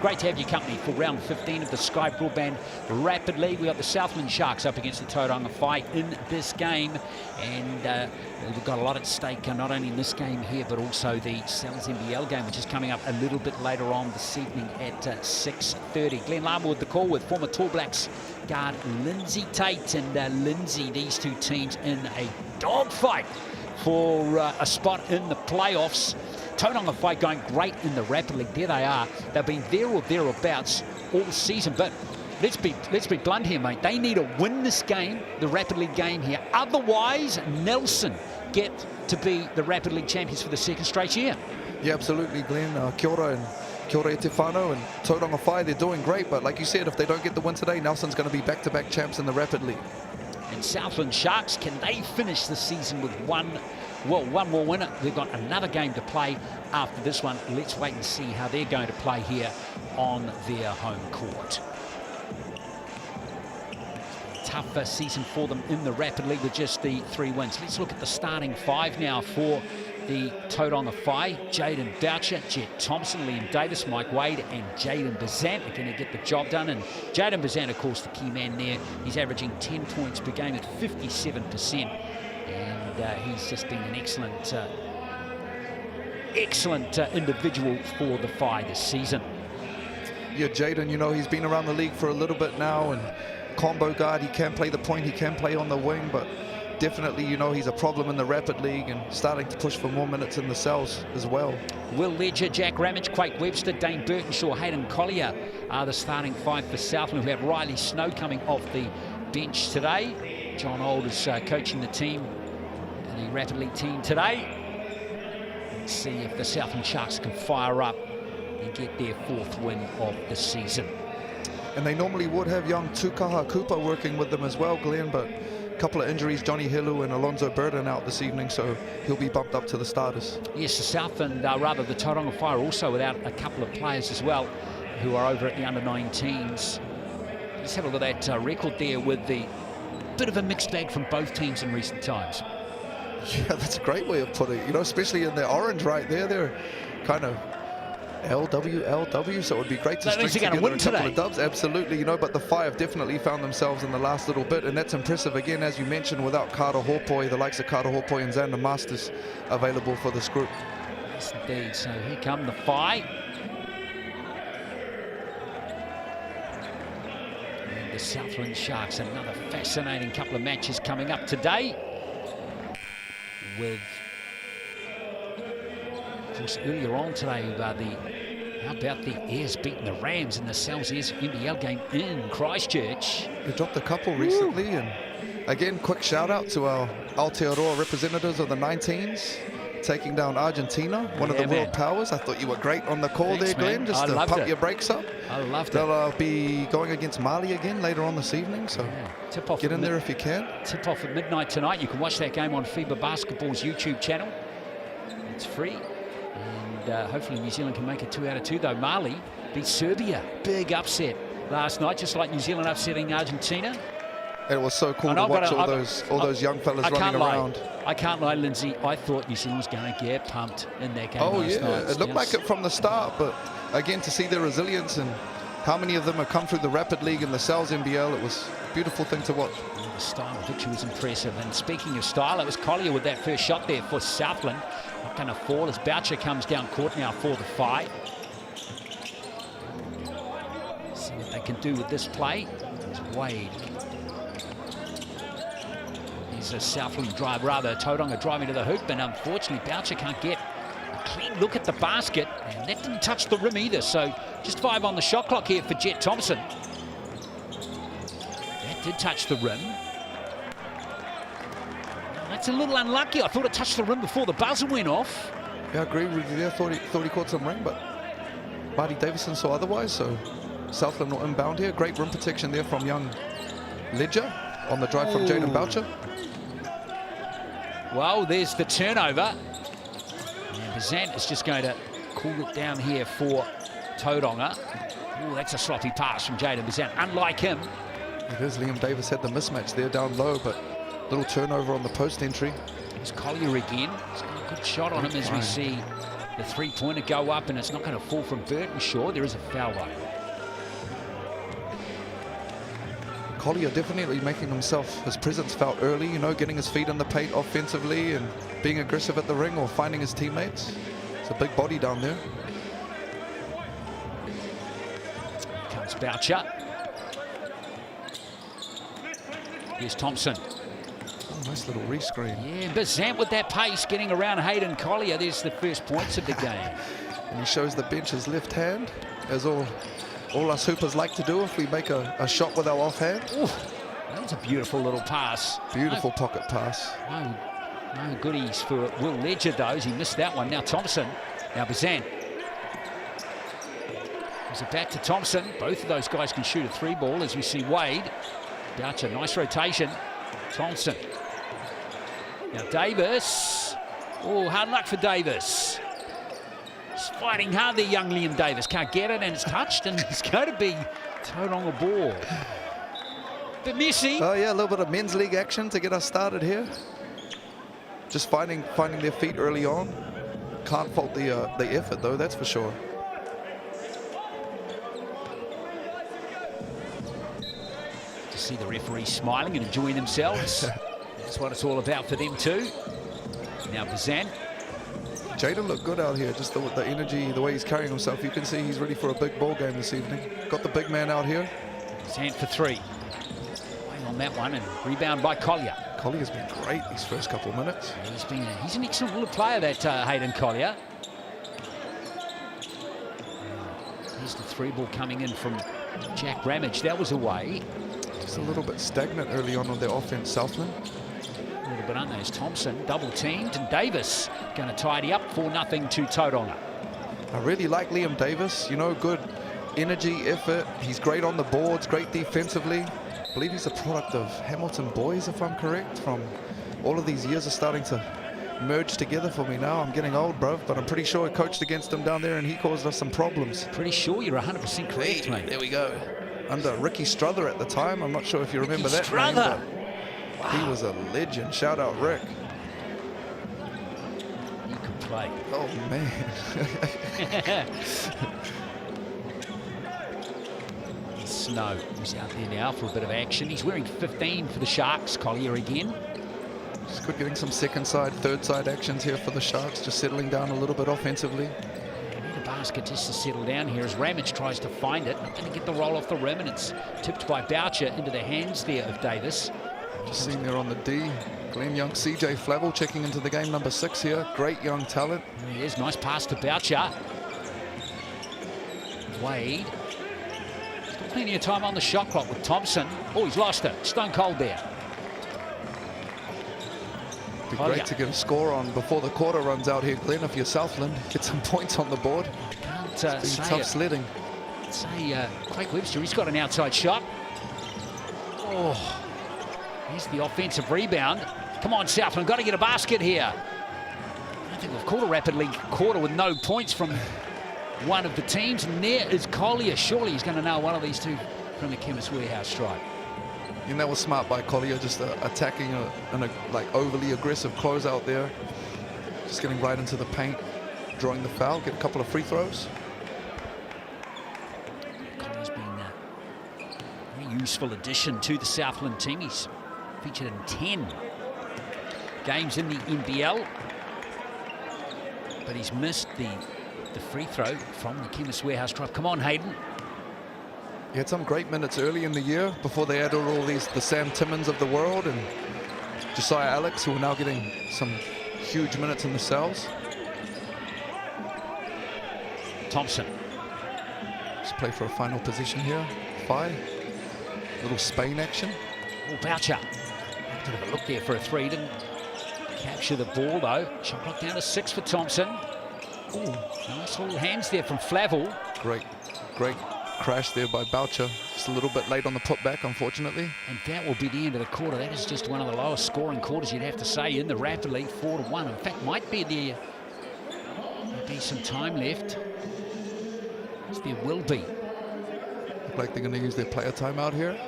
Great to have your company for round 15 of the Sky Broadband Rapid League. We've got the Southland Sharks up against the Tauranga Whai in this game. And we've got a lot at stake, not only in this game here, but also the NZNBL game, which is coming up a little bit later on this evening at 6:30. Glenn Larmour with the call with former Tall Blacks guard Lindsay Tate. And Lindsay, these two teams in a dogfight for a spot in the playoffs. Tauranga Whai going great in the Rapid League. There they are. They've been there or thereabouts all season. But let's be blunt here, mate. They need to win this game, the Rapid League game here. Otherwise, Nelson get to be the Rapid League champions for the second straight year. Yeah, absolutely, Glenn. Kia ora e te whānau, and Tauranga Whai, they're doing great. But like you said, if they don't get the win today, Nelson's going to be back-to-back champs in the Rapid League. And Southland Sharks, can they finish the season with one more winner? They've got another game to play after this one. Let's wait and see how they're going to play here on their home court. Tougher season for them in the Rapid League with just the 3 wins. Let's look at the starting 5 now for the Tauranga Whai. Jaden Boucher, Jet Thompson, Liam Davis, Mike Wade and Jaden Bazant are going to get the job done. And Jaden Bazant, of course, the key man there. He's averaging 10 points per game at 57%. And he's just been an excellent individual for the Whai this season. Yeah, Jaden, you know, he's been around the league for a little bit now, and combo guard, he can play the point, he can play on the wing, but definitely, you know, he's a problem in the Rapid League and starting to push for more minutes in the cells as well. Will Ledger, Jack Ramage, Quake Webster, Dane Burtonshaw, Hayden Collier are the starting 5 for Southland, who have Riley Snow coming off the bench today. John Old is coaching the team, the Rapid League team today. Let's see if the Southland Sharks can fire up and get their 4th win of the season. And they normally would have young Tukaha Cooper working with them as well, Glenn, but a couple of injuries, Johnny Hilu and Alonzo Burden out this evening, so he'll be bumped up to the starters. Yes, the Southland, rather the Tauranga Whai, are also without a couple of players as well who are over at the under-19s. Let's have a look at that record there with the bit of a mixed bag from both teams in recent times. Yeah, that's a great way of putting it, you know, especially in their orange right there. They're kind of LW, so it would be great to string together a couple of dubs. Absolutely, you know, but the Whai have definitely found themselves in the last little bit, and that's impressive again, as you mentioned, without Carter Hopoi, the likes of Carter Hopoi and Xander Masters available for this group. Yes, indeed. So here come the Whai. And the Southland Sharks, another fascinating couple of matches coming up today. With, of course, earlier on today, how about the Airs beating the Rams in the Sal's Airs NBL game in Christchurch? They dropped a couple recently, and again, quick shout out to our Aotearoa representatives of the 19s, taking down Argentina, one of the world powers. I thought you were great on the call. Thanks, there, Glenn, just to pump your brakes up. I loved it. They'll be going against Mali again later on this evening, so get in there if you can. Tip off at midnight tonight. You can watch that game on FIBA Basketbol's YouTube channel. It's free, and hopefully New Zealand can make it 2 out of 2, though. Mali beat Serbia. Big upset last night, just like New Zealand upsetting Argentina. It was so cool to watch all those young fellas running around. I can't lie, Lindsay. I thought New Zealand was going to get pumped in that game last night. It looked like it from the start, but again, to see their resilience and how many of them have come through the Rapid League and the Sal's NBL, it was a beautiful thing to watch. The style of victory was impressive. And speaking of style, it was Collier with that first shot there for Southland. Not going to fall as Boucher comes down court now for the Whai. See what they can do with this play. It's Wade. He's a Southland drive, rather Tauranga driving to the hoop, and unfortunately Boucher can't get a clean look at the basket, and that didn't touch the rim either, so just 5 on the shot clock here for Jet Thompson. That did touch the rim. That's a little unlucky. I thought it touched the rim before the buzzer went off. Yeah, I agree with you there. Thought he caught some ring, but Marty Davison saw otherwise, so Southland not inbound here. Great rim protection there from young Ledger on the drive from Jaden Boucher. Well, there's the turnover. And Bazant is just going to cool it down here for Tauranga. Oh, that's a sloppy pass from Jaden Bazant. Unlike him. It is. Liam Davis had the mismatch there down low, but little turnover on the post entry. There's Collier again. He's got a good shot on him as we see the three-pointer go up, and it's not going to fall from Burtonshaw. There is a foul though. Collier definitely making his presence felt early, you know, getting his feet in the paint offensively and being aggressive at the ring or finding his teammates. It's a big body down there. Here comes Boucher. Here's Thompson. Oh, nice little rescreen. Yeah, Bazant with that pace, getting around Hayden Collier. There's the first points of the game. And he shows the bench his left hand, as all us hoopers like to do if we make a shot with our offhand. Ooh, that was a beautiful little pass. Beautiful pocket pass. No goodies for Will Ledger, though, as he missed that one. Now Thompson, now Bazant. Is it back to Thompson? Both of those guys can shoot a three ball, as we see Wade. Boucher, nice rotation. Thompson. Now Davis. Oh, hard luck for Davis. He's fighting hard there, young Liam Davis. Can't get it, and it's touched, and it's going to be Tauranga ball. Bit messy. Oh yeah, a little bit of men's league action to get us started here. Just finding their feet early on. Can't fault the effort though, that's for sure. To see the referees smiling and enjoying themselves. That's what it's all about for them too. Now Bazant. Jaden looked good out here, just the energy, the way he's carrying himself. You can see he's ready for a big ball game this evening. Got the big man out here. Bazant for three. Waiting on that one, and rebound by Collier. Collier's been great these first couple of minutes. He's an excellent little player, that Hayden Collier. Here's the three ball coming in from Jack Ramage. That was away. Just a little bit stagnant early on their offense, Southland. A little bit on those. Thompson double teamed, and Davis going to tidy up 4-0 to Tauranga. I really like Liam Davis, you know, good energy, effort. He's great on the boards, great defensively. I believe he's a product of Hamilton Boys, if I'm correct. From all of these years are starting to merge together for me now. I'm getting old, bro, but I'm pretty sure I coached against him down there and he caused us some problems. Pretty sure you're 100% correct, mate. There we go. Under Ricky Struther at the time. I'm not sure if you remember that Struther. name, but he was a legend. Shout out, Rick. You could play. Oh, man. Snow, who's out there now for a bit of action. He's wearing 15 for the Sharks. Collier again. Just good getting some second side, third side actions here for the Sharks, just settling down a little bit offensively. They need a basket just to settle down here as Ramage tries to find it. Not going to get the roll off the rim, and it's tipped by Boucher into the hands there of Davis. Just seeing there on the D, Glenn Young, CJ Flavel checking into the game number 6 here. Great young talent. There he is, nice pass to Boucher. Wade. Still plenty of time on the shot clock with Thompson. Oh, he's lost it. Stone cold there. Be great to get a score on before the quarter runs out here, Glenn, if you're Southland. Get some points on the board. Can't it's been tough sledding. Say Craig Webster, he's got an outside shot. Oh, here's the offensive rebound. Come on, Southland, got to get a basket here. I think we've caught a rapid league quarter with no points from one of the teams, and there is Collier. Surely he's going to nail one of these two from the Chemist Warehouse strike. And that was smart by Collier, just attacking a like overly aggressive closeout there. Just getting right into the paint, drawing the foul, get a couple of free throws. Collier's been a very useful addition to the Southland team. He's featured in 10 games in the NBL, but he's missed the free throw from the Chemist Warehouse drive. Come on, Hayden. He had some great minutes early in the year before they added all the Sam Timmons of the world and Josiah Alex, who are now getting some huge minutes in the cells. Thompson. Just play for a final position here. 5. Little Spain action. Oh, Boucher. Bit of a look there for a three. Didn't capture the ball, though. Shot clock down to 6 for Thompson. Oh, nice little hands there from Flavel. Great crash there by Boucher. Just a little bit late on the putback, unfortunately. And that will be the end of the quarter. That is just one of the lowest scoring quarters, you'd have to say, in the Rapid League, 4-1. In fact, might be some time left. As there will be. Look like they're going to use their player timeout here.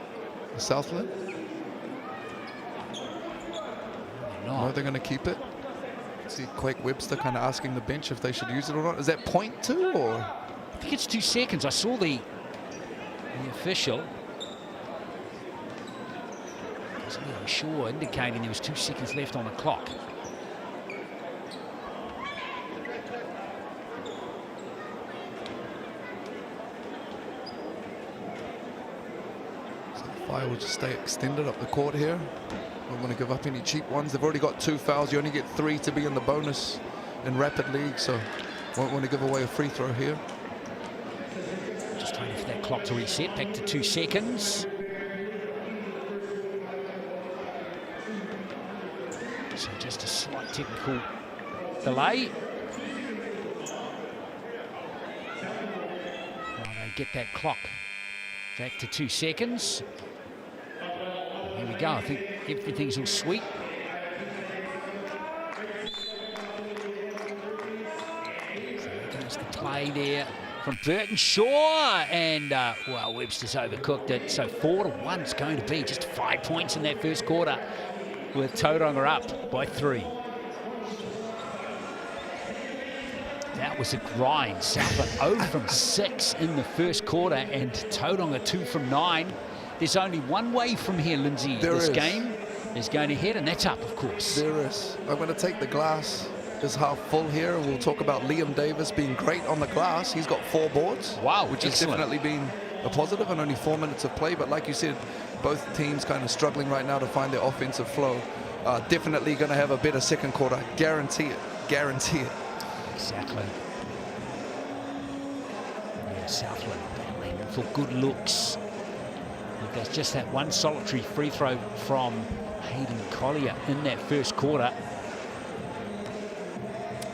Southland. No, they're going to keep it. See Quake Webster kind of asking the bench if they should use it or not. Is that 0.2 or? I think it's 2 seconds. I saw the official. Wasn't really sure, indicating there was 2 seconds left on the clock. So the fire will just stay extended up the court here. Don't want to give up any cheap ones. They've already got 2 fouls. You only get 3 to be in the bonus in Rapid League, so won't want to give away a free throw here. Just waiting for that clock to reset. Back to 2 seconds. So just a slight technical delay. Well, they get that clock back to 2 seconds. Here we go. I think everything's all sweet. So there goes the play there from Burton Shaw, and well, Webster's overcooked it. So 4-1's going to be just 5 points in that first quarter, with Tauranga up by 3. That was a grind. Southland 0 from 6 in the first quarter, and Tauranga 2 from 9. There's only one way from here, Lindsay. This game is going ahead, and that's up, of course. There is. I'm going to take the glass is half full here, and we'll talk about Liam Davis being great on the glass. He's got 4 boards. Wow, which excellent. has definitely been a positive, and only 4 minutes of play. But like you said, both teams kind of struggling right now to find their offensive flow. Definitely going to have a better second quarter. Guarantee it. Guarantee it. Exactly. Yeah, Southland battling for good looks. There's just that one solitary free throw from Hayden Collier in that first quarter.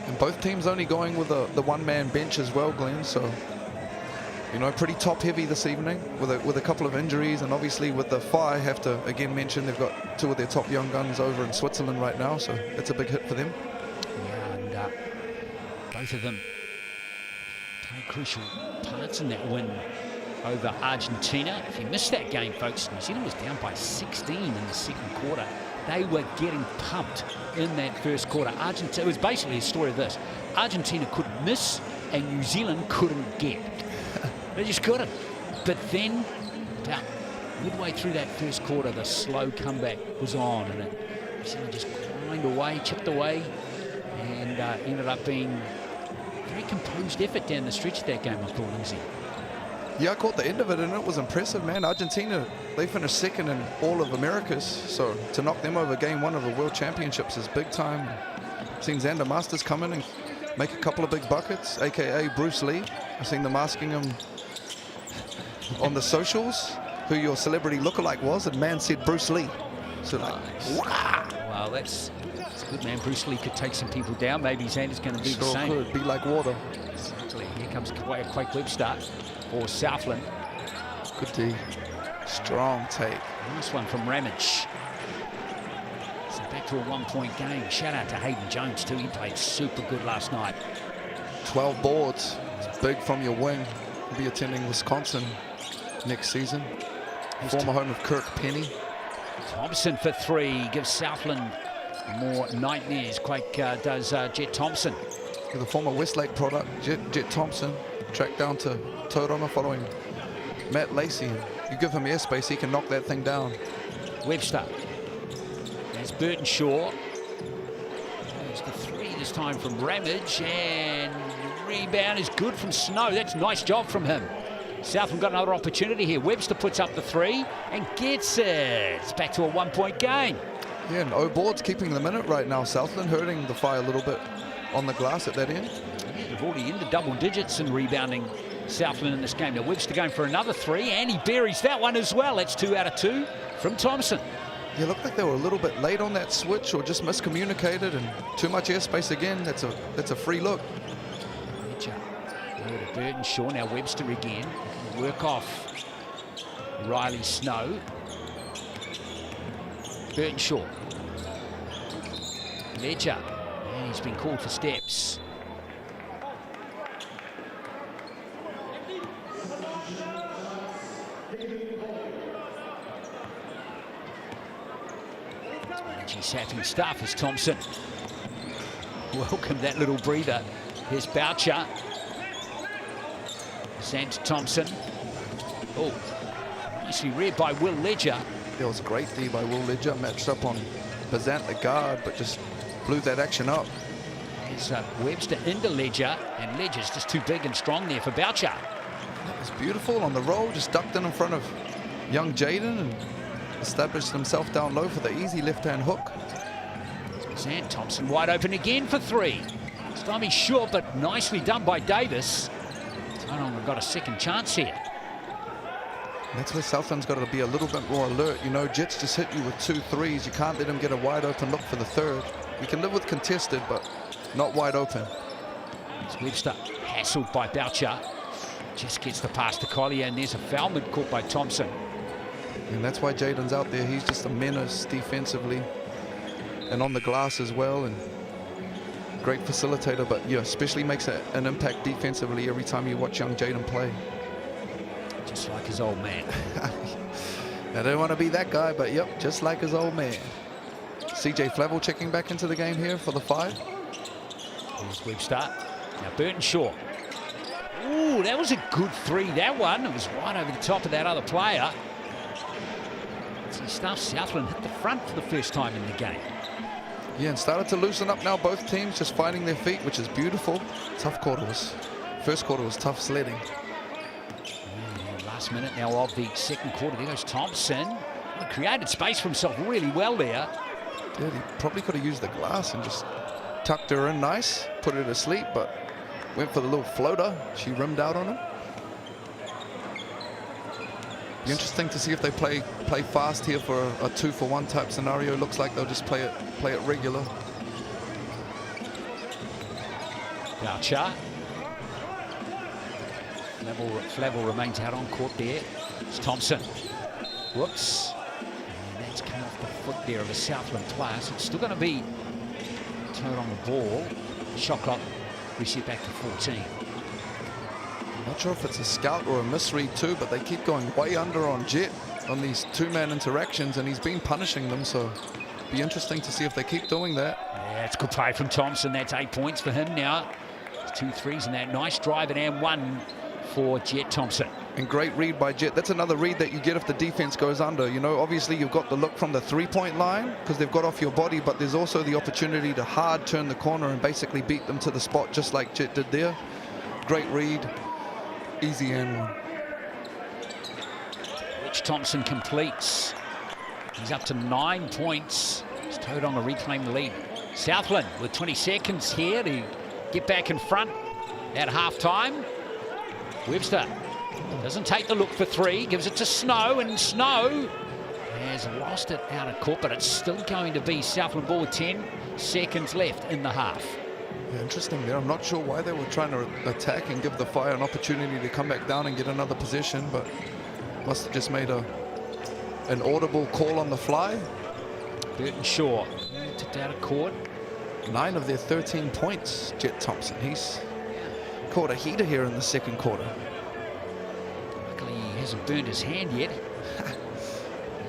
And both teams only going with the one-man bench as well, Glenn. So, you know, pretty top-heavy this evening with a couple of injuries. And obviously with the FI, have to again mention they've got 2 of their top young guns over in Switzerland right now. So that's a big hit for them. Yeah, and both of them played crucial parts in that win over Argentina. If you missed that game, folks, New Zealand was down by 16 in the second quarter. They were getting pumped in that first quarter. Argentina, it was basically a story of this. Argentina couldn't miss, and New Zealand couldn't get. They just couldn't. But then, about midway through that first quarter, the slow comeback was on, and New Zealand just grind away, chipped away, and ended up being a very composed effort down the stretch of that game, I thought, Lindsay. Yeah, I caught the end of it, and it was impressive, man. Argentina, they finished second in all of Americas, so to knock them over game 1 of the World Championships is big time. I've seen Xander Masters come in and make a couple of big buckets, a.k.a. Bruce Lee. I've seen them asking him on the socials who your celebrity lookalike was, and man said Bruce Lee. So like, wow. Well, that's good, man. Bruce Lee could take some people down. Maybe Xander's going to be the same. Could be like water. Exactly. Here comes Quake Webster for Southland. Good D. Strong take. Nice one from Ramage. So back to a 1-point game. Shout out to Hayden Jones too. He played super good last night. 12 boards. It's big from your wing. He'll be attending Wisconsin next season. Former home of Kirk Penny. Thompson for 3 gives Southland more nightmares. Quake does Jet Thompson. The former Westlake product, Jet Thompson, tracked down to Tauranga following Matt Lacey. You give him airspace, he can knock that thing down. Webster. There's Burton Shaw. There's the 3 this time from Ramage, and the rebound is good from Snow. That's a nice job from him. Southland got another opportunity here. Webster puts up the 3 and gets it. It's back to a 1-point game. Yeah, and 0 boards keeping them in it right now. Southland hurting the Fire a little bit on the glass at that end. Yeah, they've already in the double digits in rebounding, Southland, in this game. Now Webster going for another 3, and he buries that one as well. That's 2 out of 2 from Thompson. Yeah, looked like they were a little bit late on that switch, or just miscommunicated, and too much airspace again. That's a free look. Over to Burton Shaw. Now Webster again. Work off Riley Snow. Burton Shaw. Ledger. And he's been called for steps. Energy sapping stuff is Thompson. welcome that little breather. Here's Boucher. Sent to Thompson. Oh, nicely read by Will Ledger. It was great D by Will Ledger, matched up on Bazant, the guard, but just blew that action up. There's Webster into Ledger, and Ledger's just too big and strong there for Boucher. That was beautiful on the roll, just ducked in front of young Jaden and established himself down low for the easy left-hand hook. And Thompson wide open again for three. Stymie short, but nicely done by Davis. Tauranga got a second chance here. That's where Southland's got to be a little bit more alert. You know, Jets just hit you with 2 threes. You can't let them get a wide open look for the third. We can live with contested, but not wide open. It's Webster hassled by Boucher. Just gets the pass to Collier, and there's a foul mid caught by Thompson. And that's why Jaden's out there. He's just a menace defensively and on the glass as well, and great facilitator, but yeah, especially makes an impact defensively every time you watch young Jaden play. Just like his old man. I don't want to be that guy, but yep, just like his old man. CJ Flavel checking back into the game here for the 5. Here's Webster. Now Burton Shaw. Ooh, that was a good three, that one. It was right over the top of that other player. See, Southland hit the front for the first time in the game. Yeah, and started to loosen up now, both teams just finding their feet, which is beautiful. Tough quarter was, first quarter was tough sledding. Last minute now of the second quarter. There goes Thompson. He created space for himself really well there. Yeah, he probably could have used the glass and just tucked her in nice, put her to sleep, but went for the little floater. She rimmed out on him. Be interesting to see if they play fast here for a 2-for-1 type scenario. Looks like they'll just play it regular. Boucher. Flavel remains out on court there. It's Thompson. Whoops. And that's come off the foot there of a Southland player. So it's still going to be Tauranga ball. Shot clock reset back to 14. Not sure if it's a scout or a misread too, but they keep going way under on Jet on these 2-man interactions, and he's been punishing them, so be interesting to see if they keep doing that. Yeah, it's good play from Thompson. That's 8 points for him now. 2 threes in that nice drive and one for Jet Thompson. And great read by Jet. That's another read that you get if the defense goes under. You know, obviously you've got the look from the 3-point line because they've got off your body, but there's also the opportunity to hard turn the corner and basically beat them to the spot just like Jet did there. Great read. Easy and one. Which Thompson completes. He's up to 9 points. As Tauranga reclaim the lead. Southland with 20 seconds here to get back in front at half-time. Webster doesn't take the look for 3, gives it to Snow, and Snow has lost it out of court, but it's still going to be Southland ball with 10 seconds left in the half. Yeah, interesting there. I'm not sure why they were trying to attack and give the Fire an opportunity to come back down and get another position, but must have just made an audible call on the fly. Burton Shaw tipped out of court. 9 of their 13 points, Jet Thompson. He's caught a heater here in the second quarter. Luckily he hasn't burned his hand yet.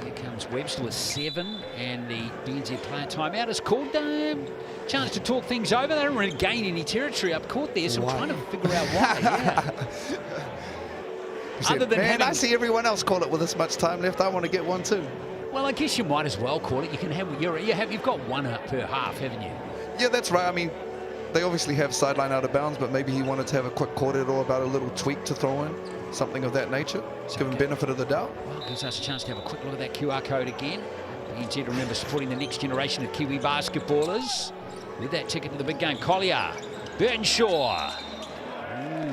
Here comes Webster with 7, and the BNZ player timeout is called. Chance to talk things over. They don't really gain any territory up court there, so I'm trying to figure out why. Yeah. Other than man, I see everyone else call it with this much time left. I want to get one too. Well, I guess you might as well call it. You can have you've got one per half, haven't you? Yeah, that's right. I mean, they obviously have sideline out of bounds, but maybe he wanted to have a quick quarter or about a little tweak to throw in, something of that nature. Just give him benefit of the doubt. Well, gives us a chance to have a quick look at that QR code again. NZ, remember, supporting the next generation of Kiwi basketballers. With that ticket to the big game, Collier, Burton Shaw.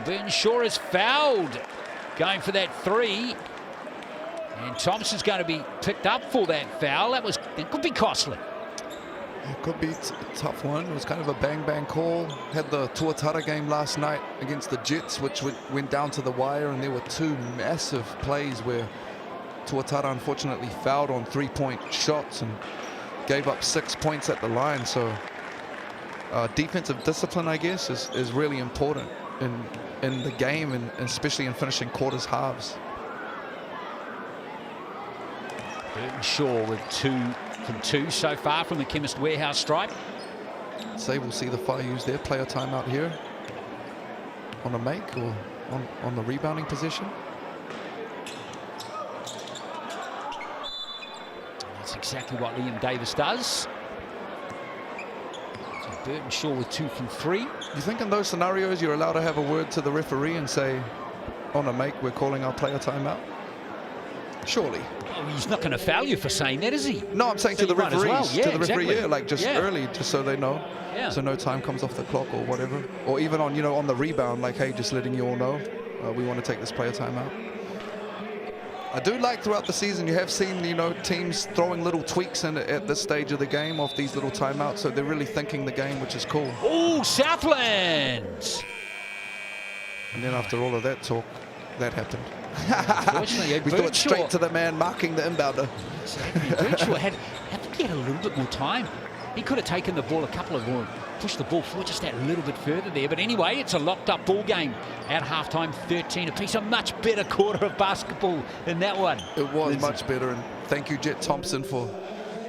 Burton Shaw is fouled, going for that 3. And Thompson's going to be picked up for that foul. That could be costly. It could be a tough one. It was kind of a bang-bang call. Had the Tuatara game last night against the Jets, which went down to the wire, and there were 2 massive plays where Tuatara unfortunately fouled on 3-point shots and gave up 6 points at the line. So defensive discipline, I guess, is really important in the game, and especially in finishing quarters, halves. Burton Shaw with 2 from 2 so far from the Chemist Warehouse stripe. Say we'll see the Whai use their player timeout here on a make or on the rebounding position. That's exactly what Liam Davis does. So Burton Shaw with 2 from 3. You think in those scenarios you're allowed to have a word to the referee and say, on a make, we're calling our player timeout? Surely. Oh, he's not going to foul you for saying that, is he? No, I'm saying so to the referees. Well. Yeah, to the referee, exactly. yeah, like just early, just so they know. Yeah. So no time comes off the clock or whatever. Or even on, on the rebound, like, hey, just letting you all know, we want to take this player timeout. I do like throughout the season, you have seen, teams throwing little tweaks in at this stage of the game off these little timeouts. So they're really thinking the game, which is cool. Oh, Southland! And then after all of that talk, that happened. Unfortunately, we thought straight to the man marking the inbounder. Exactly. had a little bit more time. He could have taken the ball a couple of more, pushed the ball forward just that little bit further there. But anyway, it's a locked-up ball game at halftime, 13 apiece. A much better quarter of basketball than that one. It was much better, and thank you, Jet Thompson, for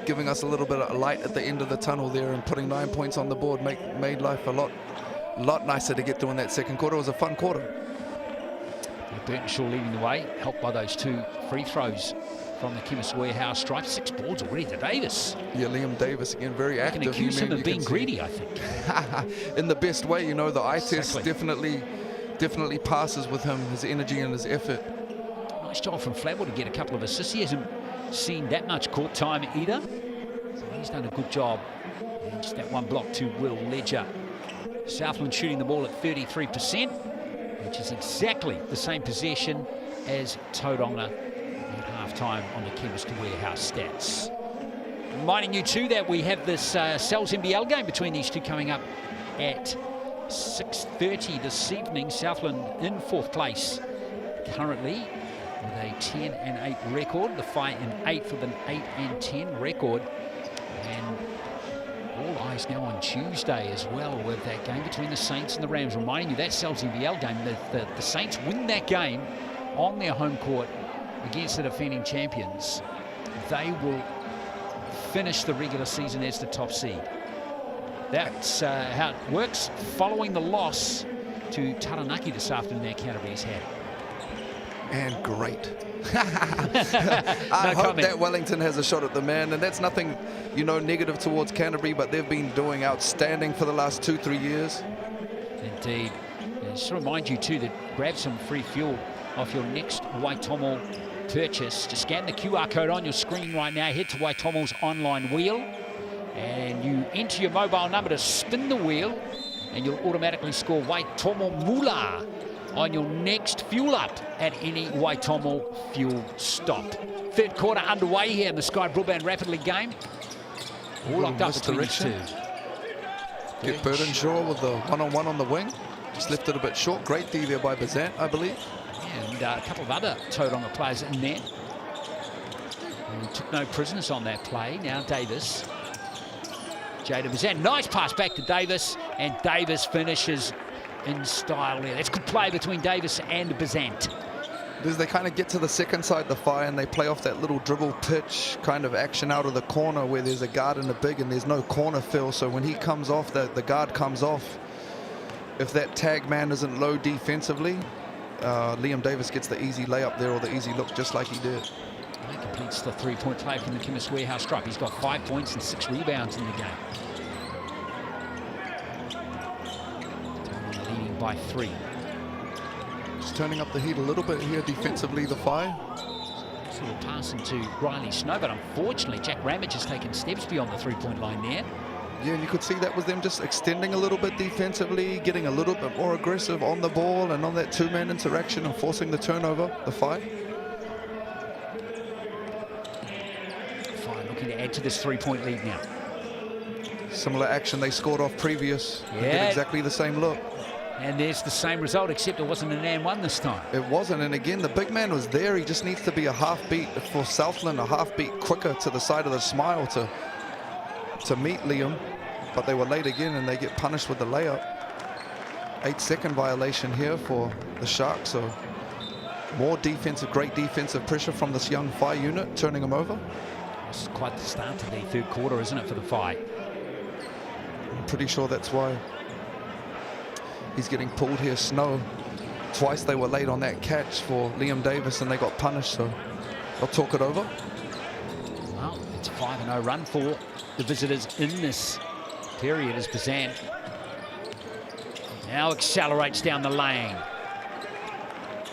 giving us a little bit of light at the end of the tunnel there and putting 9 points on the board. Made life a lot nicer to get through in that second quarter. It was a fun quarter. Burton Shaw leading the way, helped by those 2 free throws from the Chemist Warehouse stripe. 6 boards already to Davis. Yeah, Liam Davis again, very active. You can accuse him of being greedy, I think. In the best way, the eye test definitely passes with him, his energy and his effort. Nice job from Flavel to get a couple of assists. He hasn't seen that much court time either. So he's done a good job. And just that 1 block to Will Ledger. Southland shooting the ball at 33%, which is exactly the same possession as Tauranga at half-time on the Chemist Warehouse stats. Reminding you too that we have this NZNBL game between these two coming up at 6:30 this evening. Southland in 4th place currently with a 10-8 record. The Whai in 8th with an 8-10 record. And all eyes now on Tuesday as well with that game between the Saints and the Rams. Reminding you that NZNBL game, the Saints win that game on their home court against the defending champions. They will finish the regular season as the top seed. That's how it works following the loss to Taranaki this afternoon that Canterbury's had. And great. I hope that Wellington has a shot at the man, and that's nothing, negative towards Canterbury, but they've been doing outstanding for the last 2-3 years. Indeed. And just to remind you too that grab some free fuel off your next Waitomo purchase. Just scan the QR code on your screen right now, head to Waitomo's online wheel, and you enter your mobile number to spin the wheel, and you'll automatically score Waitomo Mula on your next fuel up at any Waitomo fuel stop. 3rd quarter underway here in the Sky Broadband Rapid League game. All locked up between these two. Get Burton Shaw with the one-on-one on the wing. Just left it a bit short. Great D there by Bazant, I believe. Yeah, and a couple of other Tauranga players in there. And took no prisoners on that play. Now Davis. Jada Bazant. Nice pass back to Davis, and Davis finishes in style there. That's good play between Davis and Bazant. As they kind of get to the second side, the Whai, and they play off that little dribble pitch kind of action out of the corner where there's a guard and a big, and there's no corner fill. So when he comes off, the guard comes off. If that tag man isn't low defensively, Liam Davis gets the easy layup there or the easy look, just like he did. He completes the 3-point play from the Chemist Warehouse stripe. He's got 5 points and 6 rebounds in the game. Leading by 3. Just turning up the heat a little bit here defensively, the Whai. Sort of passing to Riley Snow, but unfortunately Jack Ramage has taken steps beyond the 3-point line there. Yeah, and you could see that was them just extending a little bit defensively, getting a little bit more aggressive on the ball and on that 2-man interaction and forcing the turnover, the Whai. Whai looking to add to this 3-point lead now. Similar action they scored off previous. Yeah. They did exactly the same look. And there's the same result, except it wasn't an and one this time. It wasn't, and again, the big man was there. He just needs to be a half beat for Southland, a half beat quicker to the side of the smile to meet Liam. But they were late again, and they get punished with the layup. 8-second violation here for the Sharks, so more defensive, great defensive pressure from this young Whai unit, turning them over. This is quite the start to the 3rd quarter, isn't it, for the Whai? pretty sure that's why he's getting pulled here. Snow. Twice they were late on that catch for Liam Davis and they got punished, so they'll talk it over. Well, it's a 5-0 run for the visitors in this period as Bazan now accelerates down the lane.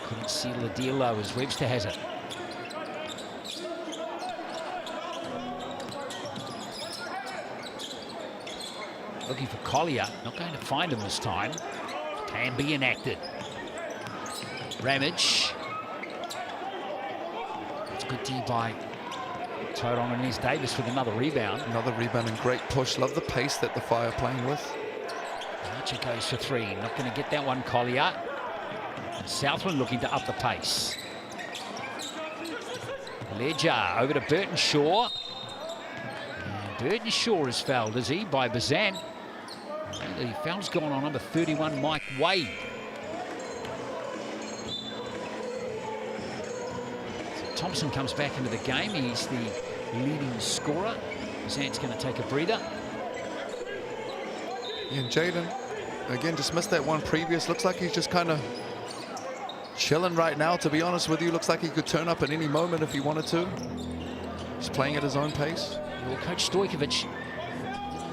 Couldn't seal the deal though as Webster has it. Looking for Collier, not going to find him this time. Can be enacted. Ramage. It's good D by Tauranga and Nez Davis with another rebound. Another rebound and great push. Love the pace that the Fire are playing with. Archer goes for three. Not going to get that one, Collier. And Southland looking to up the pace. Ledger over to Burton Shaw. And Burton Shaw is fouled, is he, by Bazan. The foul's gone on number 31, Mike Wade. So Thompson comes back into the game. He's the leading scorer. Bazan's going to take a breather. And Jaden, again, just missed that one previous. Looks like he's just kind of chilling right now, to be honest with you. Looks like he could turn up at any moment if he wanted to. He's playing at his own pace. Well, Coach Stojkovic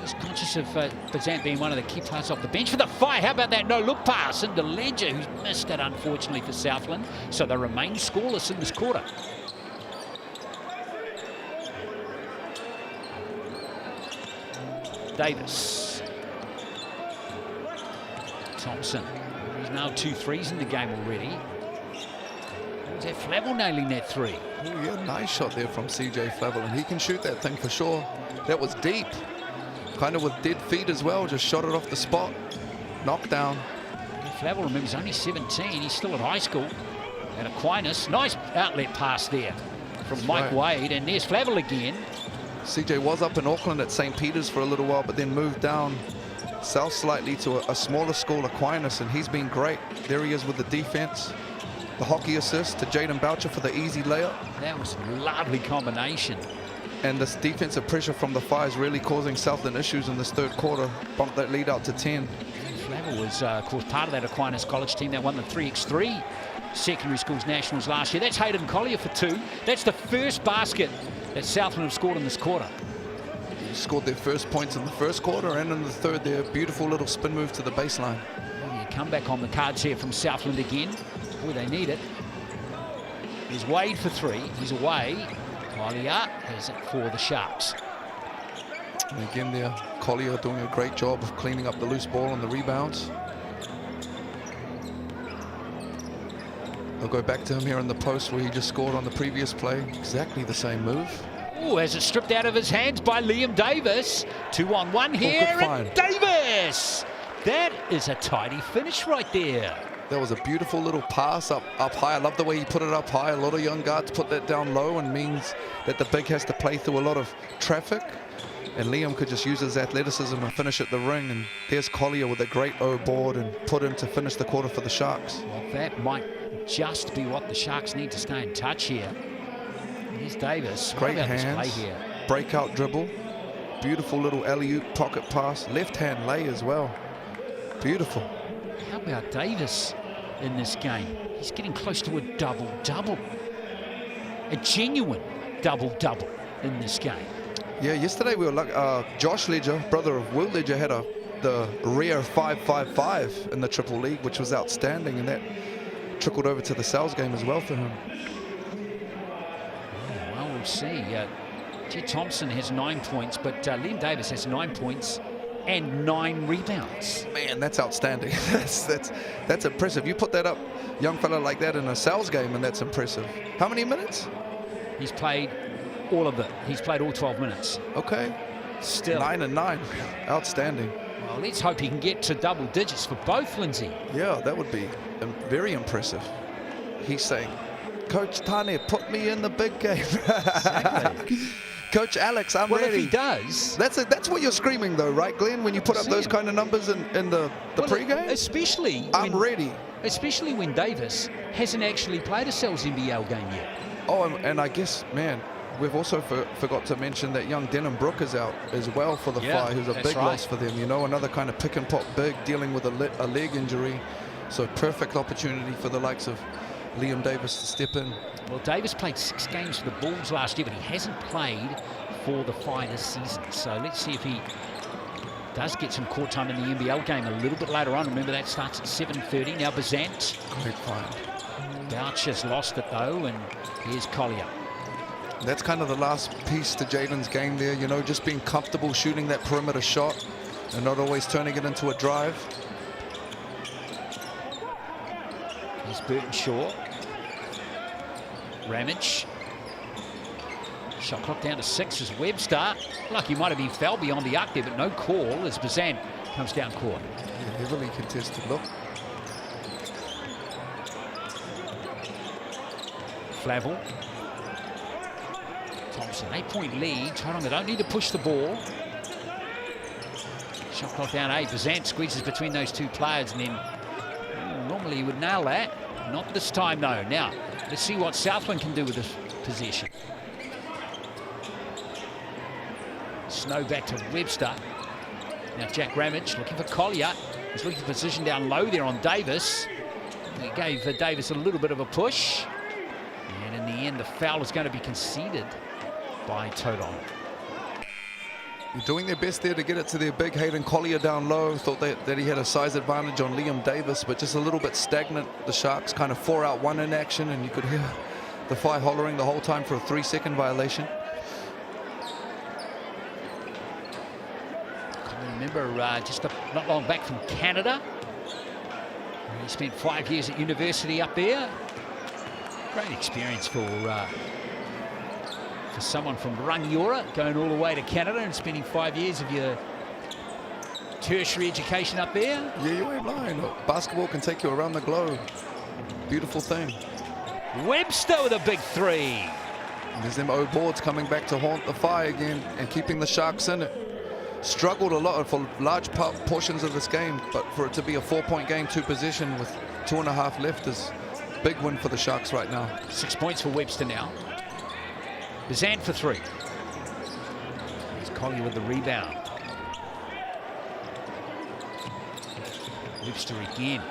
is conscious of Bazan being one of the key players off the bench for the Fire. How about that no-look pass into Ledger, who's missed it, unfortunately, for Southland. So they remain scoreless in this quarter. Davis. Thompson. He's now 2 threes in the game already. Is that Flavel nailing that three? Oh, yeah, nice shot there from CJ Flavel, and he can shoot that thing for sure. That was deep. Kind of with dead feet as well, just shot it off the spot. Knockdown. Flavel, remember, he's only 17. He's still at high school. And Aquinas, nice outlet pass there from That's Mike right. Wade, and there's Flavel again. CJ was up in Auckland at St. Peter's for a little while, but then moved down south slightly to a smaller school, Aquinas, and he's been great. There he is with the defense. The hockey assist to Jaden Boucher for the easy layup. That was a lovely combination. And this defensive pressure from the Fire is really causing Southland issues in this third quarter. Bumped that lead out to 10. Flavel was, of course, part of that Aquinas College team that won the 3x3 secondary schools nationals last year. That's Hayden Collier for 2. That's the first basket that Southland have scored in this quarter. They scored their first points in the first quarter, and in the third, their beautiful little spin move to the baseline. Come back on the cards here from Southland again. Boy, they need it. There's Wade for 3. He's away. Collier has it for the Sharks. And again there, Collier doing a great job of cleaning up the loose ball on the rebounds. They'll go back to him here in the post where he just scored on the previous play. Exactly the same move. Oh, has it stripped out of his hands by Liam Davis. 2-on-1 here, and Davis! That is a tidy finish right there. That was a beautiful little pass up high. I love the way he put it up high. A lot of young guards put that down low, and means that the big has to play through a lot of traffic. And Liam could just use his athleticism and finish at the ring. And there's Collier with a great O board and put him to finish the quarter for the Sharks. Well, that might just be what the Sharks need to stay in touch here. Here's Davis. Great hands. Play here? Breakout dribble. Beautiful little alley-oop pocket pass. Left-hand lay as well. Beautiful. How about Davis in this game? He's getting close to a double-double. A genuine double-double in this game. Yeah, yesterday we were like, Josh Ledger, brother of Will Ledger, had the rare 5.55 in the Triple League, which was outstanding, and that trickled over to the Sal's game as well for him. Yeah, well, we'll see. Jed Thompson has 9 points, but Liam Davis has 9 points and 9 rebounds. Man, that's outstanding. that's impressive. You put that up, young fella like that, in a Sal's game, and that's impressive. How many minutes? He's played all of it. He's played all 12 minutes. Okay. Still 9 and 9. Outstanding. Well, let's hope he can get to double digits for both, Lindsay. Yeah, that would be very impressive. He's saying, Coach Tane, put me in the big game. Exactly. Coach Alex, I'm ready. Well, if he does. That's what you're screaming, though, right, Glenn? When you put up those kind of numbers in the pregame? Especially I'm ready. Especially when Davis hasn't actually played a Sal's NBL game yet. Oh, and I guess, man, we've also forgot to mention that young Denham Brook is out as well for the Whai, who's a big loss for them. You know, another kind of pick and pop big, dealing with a leg injury. So perfect opportunity for the likes of Liam Davis to step in. Well, Davis played 6 games for the Bulls last year, but he hasn't played for the Whai this season. So let's see if he does get some court time in the NBL game a little bit later on. Remember, that starts at 7:30. Now Bazant. Great find. Bouch has lost it though, and here's Collier. That's kind of the last piece to Jaden's game there, you know, just being comfortable shooting that perimeter shot and not always turning it into a drive. Here's Burtonshaw. Ramage. Shot clock down to 6 as Webster. Like he might have been fouled beyond the arc there, but no call as Bazant comes down court. Yeah, heavily contested look. Flavel. Thompson, 8-point lead. Tauranga don't need to push the ball. Shot clock down 8. Bazant squeezes between those two players, and then normally he would nail that. Not this time though. Now, let's see what Southland can do with this possession. Snow back to Webster. Now Jack Ramage looking for Collier. He's looking for position down low there on Davis. He gave Davis a little bit of a push. And in the end, the foul is going to be conceded by Tauranga. They're doing their best there to get it to their big Hayden Collier down low. Thought that he had a size advantage on Liam Davis, but just a little bit stagnant. The Sharks kind of 4-out-1 in action, and you could hear the Whai hollering the whole time for a 3-second violation. Remember, just not long back from Canada. He spent 5 years at university up there. Great experience for someone from Rangiora, going all the way to Canada and spending 5 years of your tertiary education up there. Yeah, you ain't lying. Look, basketball can take you around the globe. Beautiful thing. Webster with a big 3. And there's them O boards coming back to haunt the Whai again and keeping the Sharks in it. Struggled a lot for large portions of this game, but for it to be a 4-point game, 2 possession with 2.5 left is a big win for the Sharks right now. 6 points for Webster now. Bazant for 3. Here's Collier with the rebound. Webster again.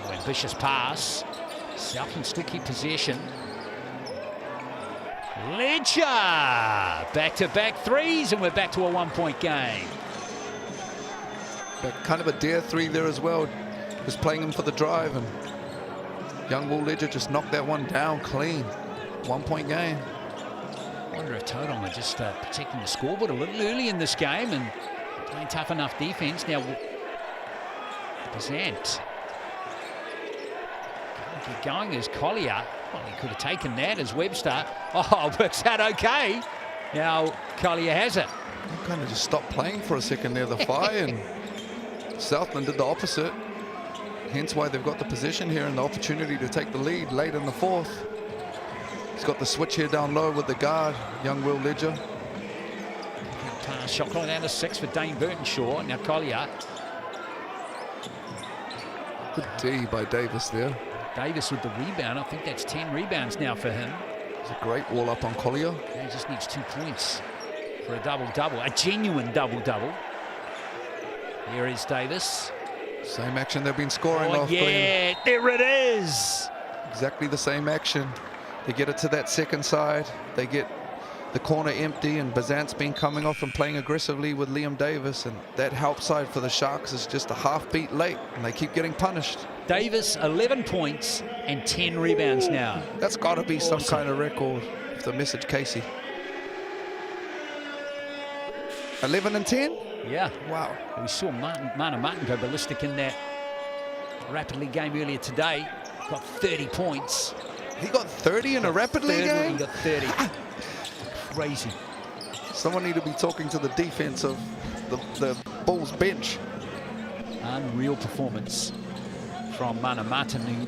Oh, ambitious pass. Southland still keep possession. Ledger! Back-to-back 3s, and we're back to a 1-point game. Kind of a dare 3 there as well. Just playing him for the drive, and young Will Ledger just knocked that one down clean. 1-point game. I wonder if Tauranga just protecting the scoreboard a little early in this game and playing tough enough defense. Now, Bazant. Can't get going as Collier. Well, he could have taken that as Webster. Oh, works out okay. Now Collier has it. They kind of just stopped playing for a second there, the Whai, and Southland did the opposite. Hence why they've got the position here and the opportunity to take the lead late in the 4th. He's got the switch here down low with the guard, young Will Ledger. Pass, shot clock down to 6 for Dane Burtonshaw. Now Collier. Good D by Davis there. Davis with the rebound. I think that's 10 rebounds now for him. It's a great wall up on Collier. He just needs 2 points for a double-double, a genuine double-double. Here is Davis. Same action they've been scoring off. Yeah, Glenn. There it is. Exactly the same action. They get it to that second side. They get the corner empty, and Bazant's been coming off and playing aggressively with Liam Davis, and that help side for the Sharks is just a half beat late, and they keep getting punished. Davis, 11 points and 10 rebounds now. That's got to be awesome. Some kind of record if the message Casey. 11 and 10? Yeah. Wow. We saw Mana Martin go ballistic in that Rapid League game earlier today. Got 30 points. He got 30 in a Rapid League game? He got 30. Crazy. Someone need to be talking to the defense of the Bulls bench. Unreal performance from Mana Martin, who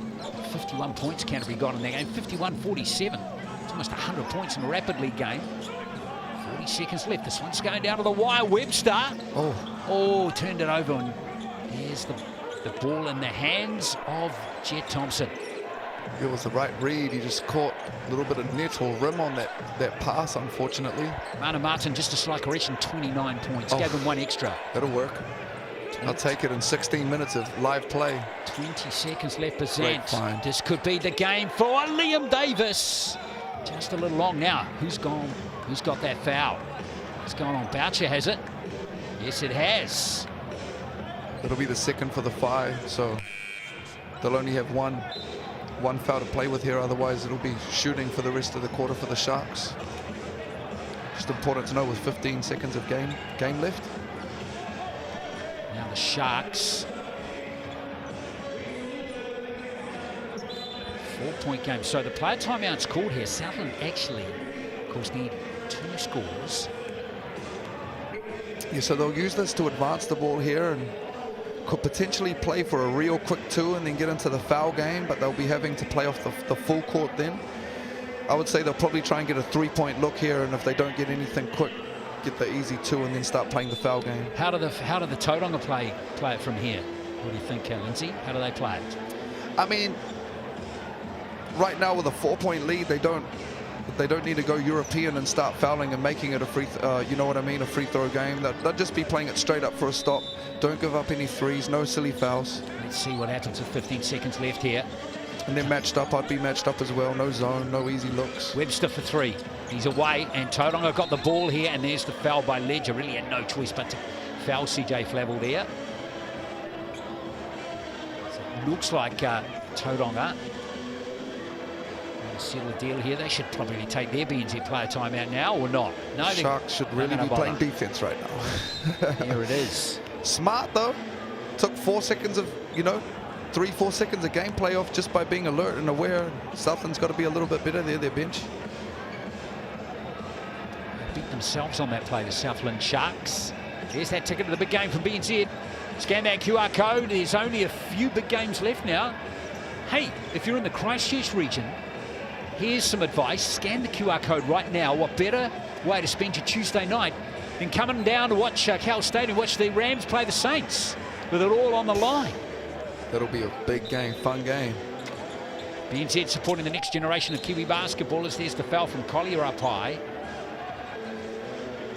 51 points Canterbury got in that game. 51-47. It's almost 100 points in a Rapid League game. 40 seconds left. This one's going down to the wire. Webster. Oh, turned it over, and there's the ball in the hands of Jet Thompson. It was the right read. He just caught a little bit of net or rim on that pass, unfortunately. Mana Martin, just a slight correction, 29 points. Gave him one extra. That'll work. I'll take it in 16 minutes of live play. 20 seconds left, Bazant. This could be the game for Liam Davis. Just a little long now. Who's gone? Who's got that foul? It's gone on Boucher, has it? Yes, it has. It'll be the second for the Whai, so they'll only have one foul to play with here. Otherwise, it'll be shooting for the rest of the quarter for the Sharks. Just important to know with 15 seconds of game left. Now the Sharks. 4-point game. So the player timeout's called here. Southland actually, of course, need 2 scores. Yeah, so they'll use this to advance the ball here and could potentially play for a real quick 2 and then get into the foul game, but they'll be having to play off the full court then. I would say they'll probably try and get a 3-point look here, and if they don't get anything quick, get the easy 2 and then start playing the foul game. How do the Tauranga play it from here? What do you think, Lindsay? How do they play it? I mean, right now with a 4-point lead, they don't need to go European and start fouling and making it a free throw game. They'll just be playing it straight up for a stop. Don't give up any threes, no silly fouls. Let's see what happens with 15 seconds left here. And then matched up, I'd be matched up as well. No zone, no easy looks. Webster for 3. He's away, and Tauranga got the ball here, and there's the foul by Ledger. Really had no choice but to foul CJ Flavel there. So it looks like Tauranga settle a deal here. They should probably take their BNZ player timeout now, or not? No, Sharks should really be playing defense right now. Here it is. Smart though. Took 4 seconds of, 3-4 seconds of gameplay off just by being alert and aware. Southland's got to be a little bit better there, their bench. They beat themselves on that play, the Southland Sharks. There's that ticket to the big game from BNZ. Scan that QR code. There's only a few big games left now. Hey, if you're in the Christchurch region, here's some advice. Scan the QR code right now. What better way to spend your Tuesday night than coming down to watch Cal Stadium, watch the Rams play the Saints with it all on the line. That'll be a big game, fun game. BNZ supporting the next generation of Kiwi basketballers. There's the foul from Collier up high.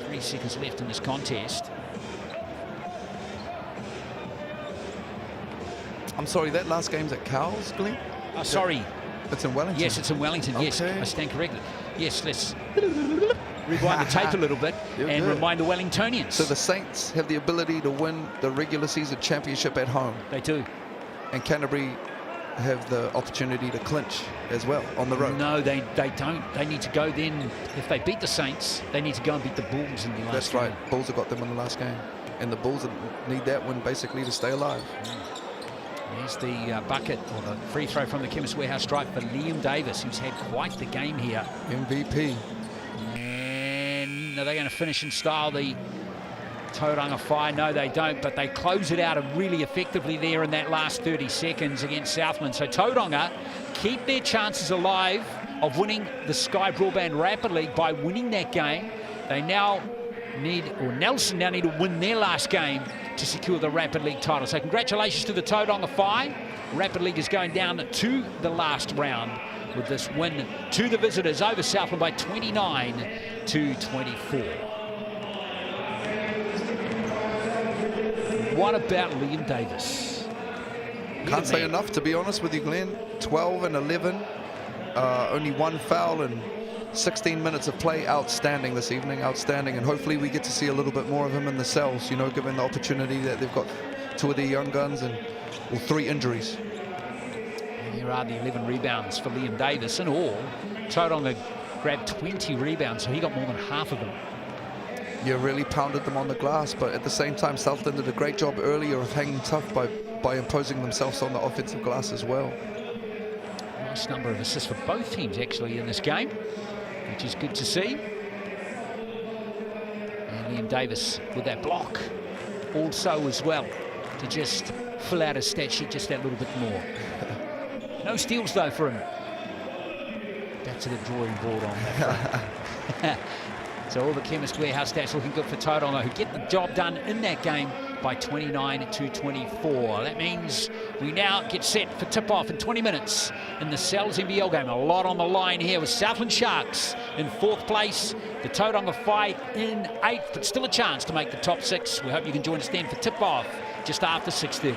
3 seconds left in this contest. I'm sorry, that last game's at Cow's, Glenn? Sorry. It's in Wellington? Yes, it's in Wellington. Okay. Yes, I stand corrected. Yes, let's rewind the tape a little bit and remind the Wellingtonians. So the Saints have the ability to win the regular season championship at home. They do. And Canterbury have the opportunity to clinch as well on the road. No, they don't. They need to go then. If they beat the Saints, they need to go and beat the Bulls in the last game. That's right. Bulls have got them in the last game. And the Bulls need that win basically to stay alive. There's the bucket, or the free throw from the Chemist Warehouse stripe for Liam Davis, who's had quite the game here. MVP. And are they going to finish in style, the Tauranga Whai? No, they don't, but they close it out really effectively there in that last 30 seconds against Southland. So Tauranga keep their chances alive of winning the Sky Broadband Rapid League by winning that game. They now need, or Nelson now need to win their last game to secure the Rapid League title. So congratulations to the Tauranga Whai. Rapid League is going down to the last round with this win to the visitors over Southland by 29-24. What about Liam Davis? Can't say enough, to be honest with you, Glenn. 12 and 11, only 1 foul and 16 minutes of play. Outstanding this evening, outstanding, and hopefully we get to see a little bit more of him in the cells, given the opportunity that they've got 2 of their young guns and 3 injuries. And here are the 11 rebounds for Liam Davis. In all, Tauranga grabbed 20 rebounds, so he got more than half of them. Yeah, really pounded them on the glass, but at the same time, Southland did a great job earlier of hanging tough by imposing themselves on the offensive glass as well. Nice number of assists for both teams actually in this game, which is good to see. And Liam Davis with that block also as well to just fill out his stat sheet just that little bit more. No steals though for him. Back to the drawing board on that front. So all the Chemist Warehouse stats looking good for Tauranga, who get the job done in that game by 29-24. That means we now get set for tip-off in 20 minutes in the NZNBL game. A lot on the line here with Southland Sharks in 4th place, the Tauranga Whai in 8th, but still a chance to make the top 6. We hope you can join us then for tip-off just after 6:30.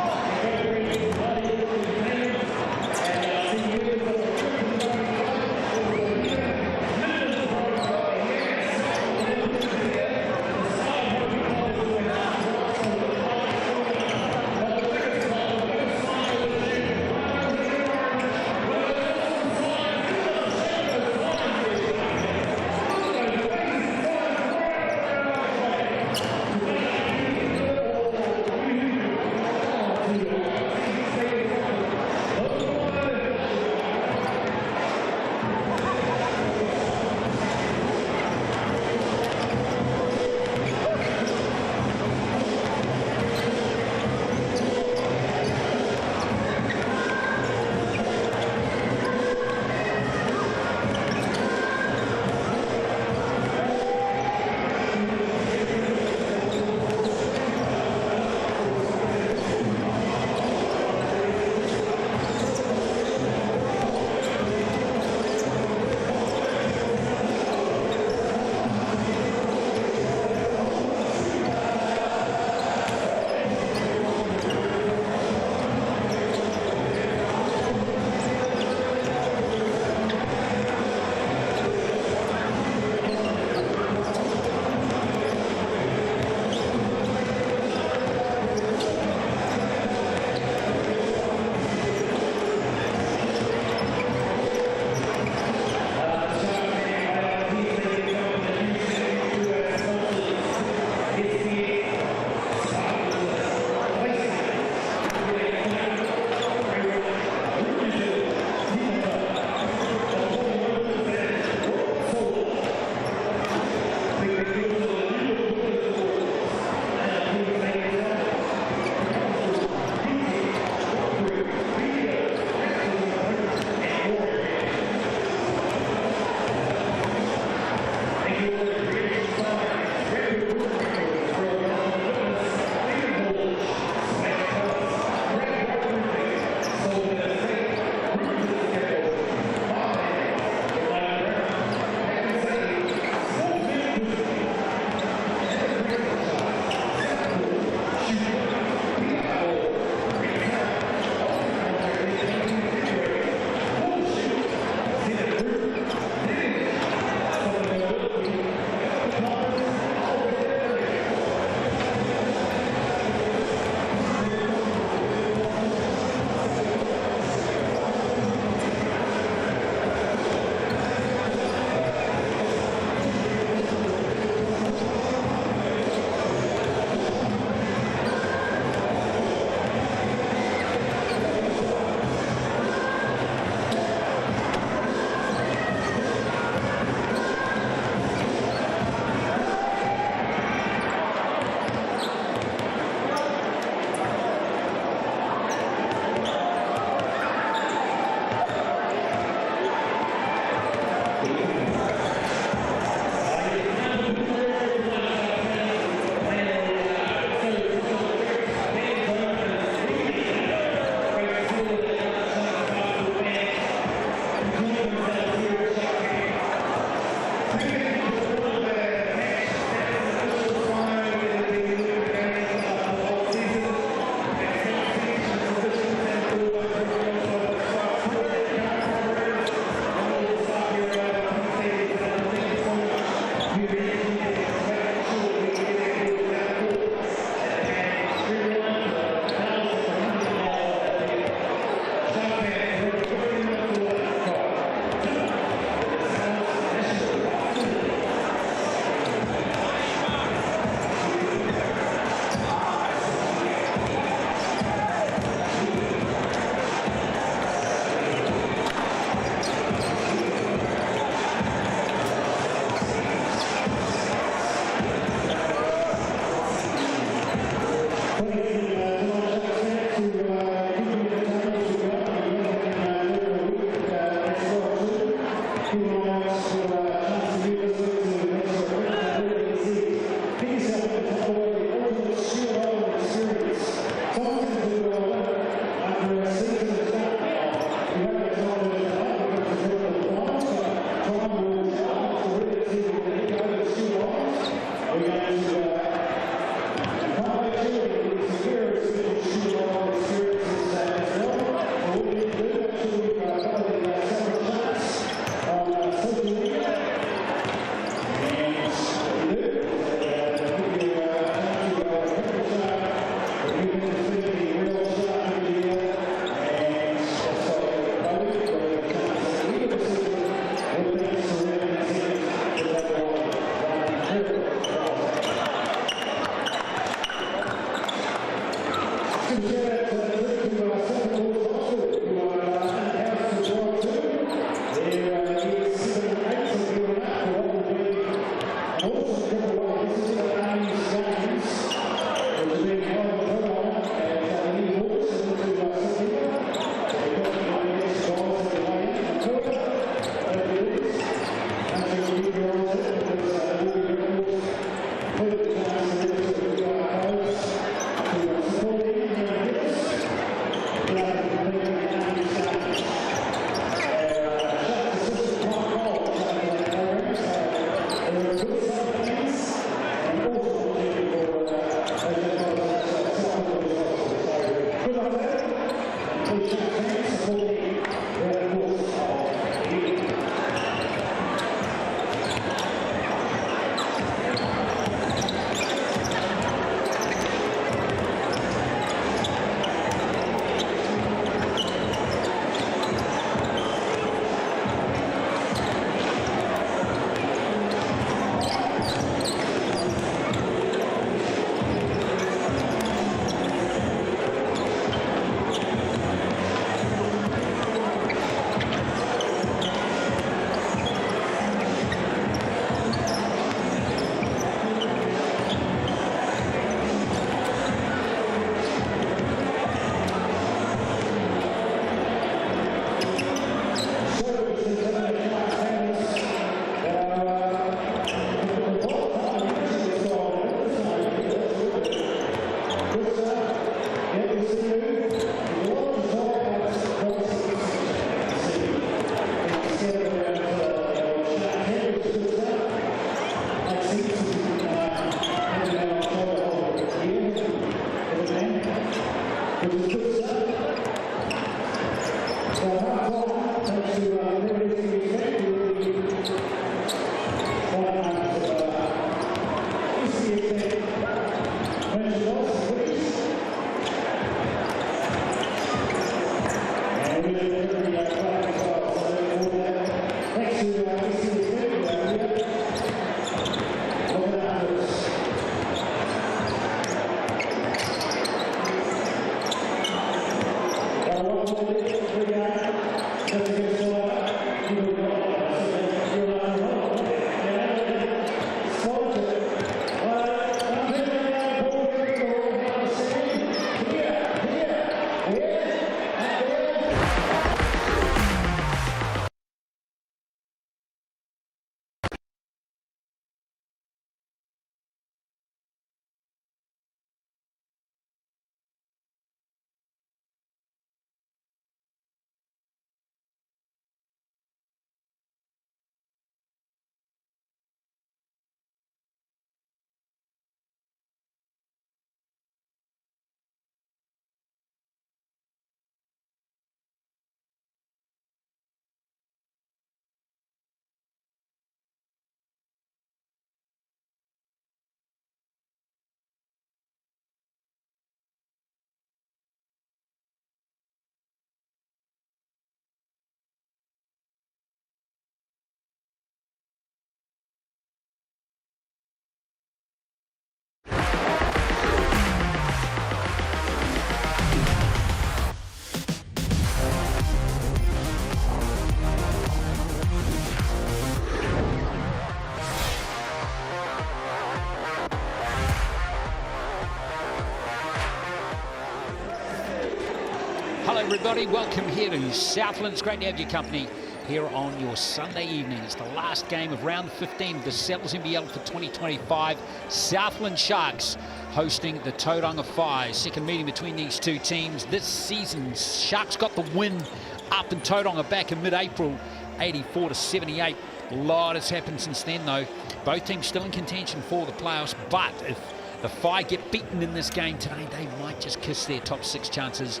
Hello everybody, welcome here to Southland. It's great to have your company here on your Sunday evening. It's the last game of round 15 of the NZNBL for 2025. Southland Sharks hosting the Tauranga Whai. Second meeting between these two teams this season. Sharks got the win up in Tauranga back in mid-April, 84-78. A lot has happened since then though. Both teams still in contention for the playoffs, but if the Whai get beaten in this game today, they might just kiss their top 6 chances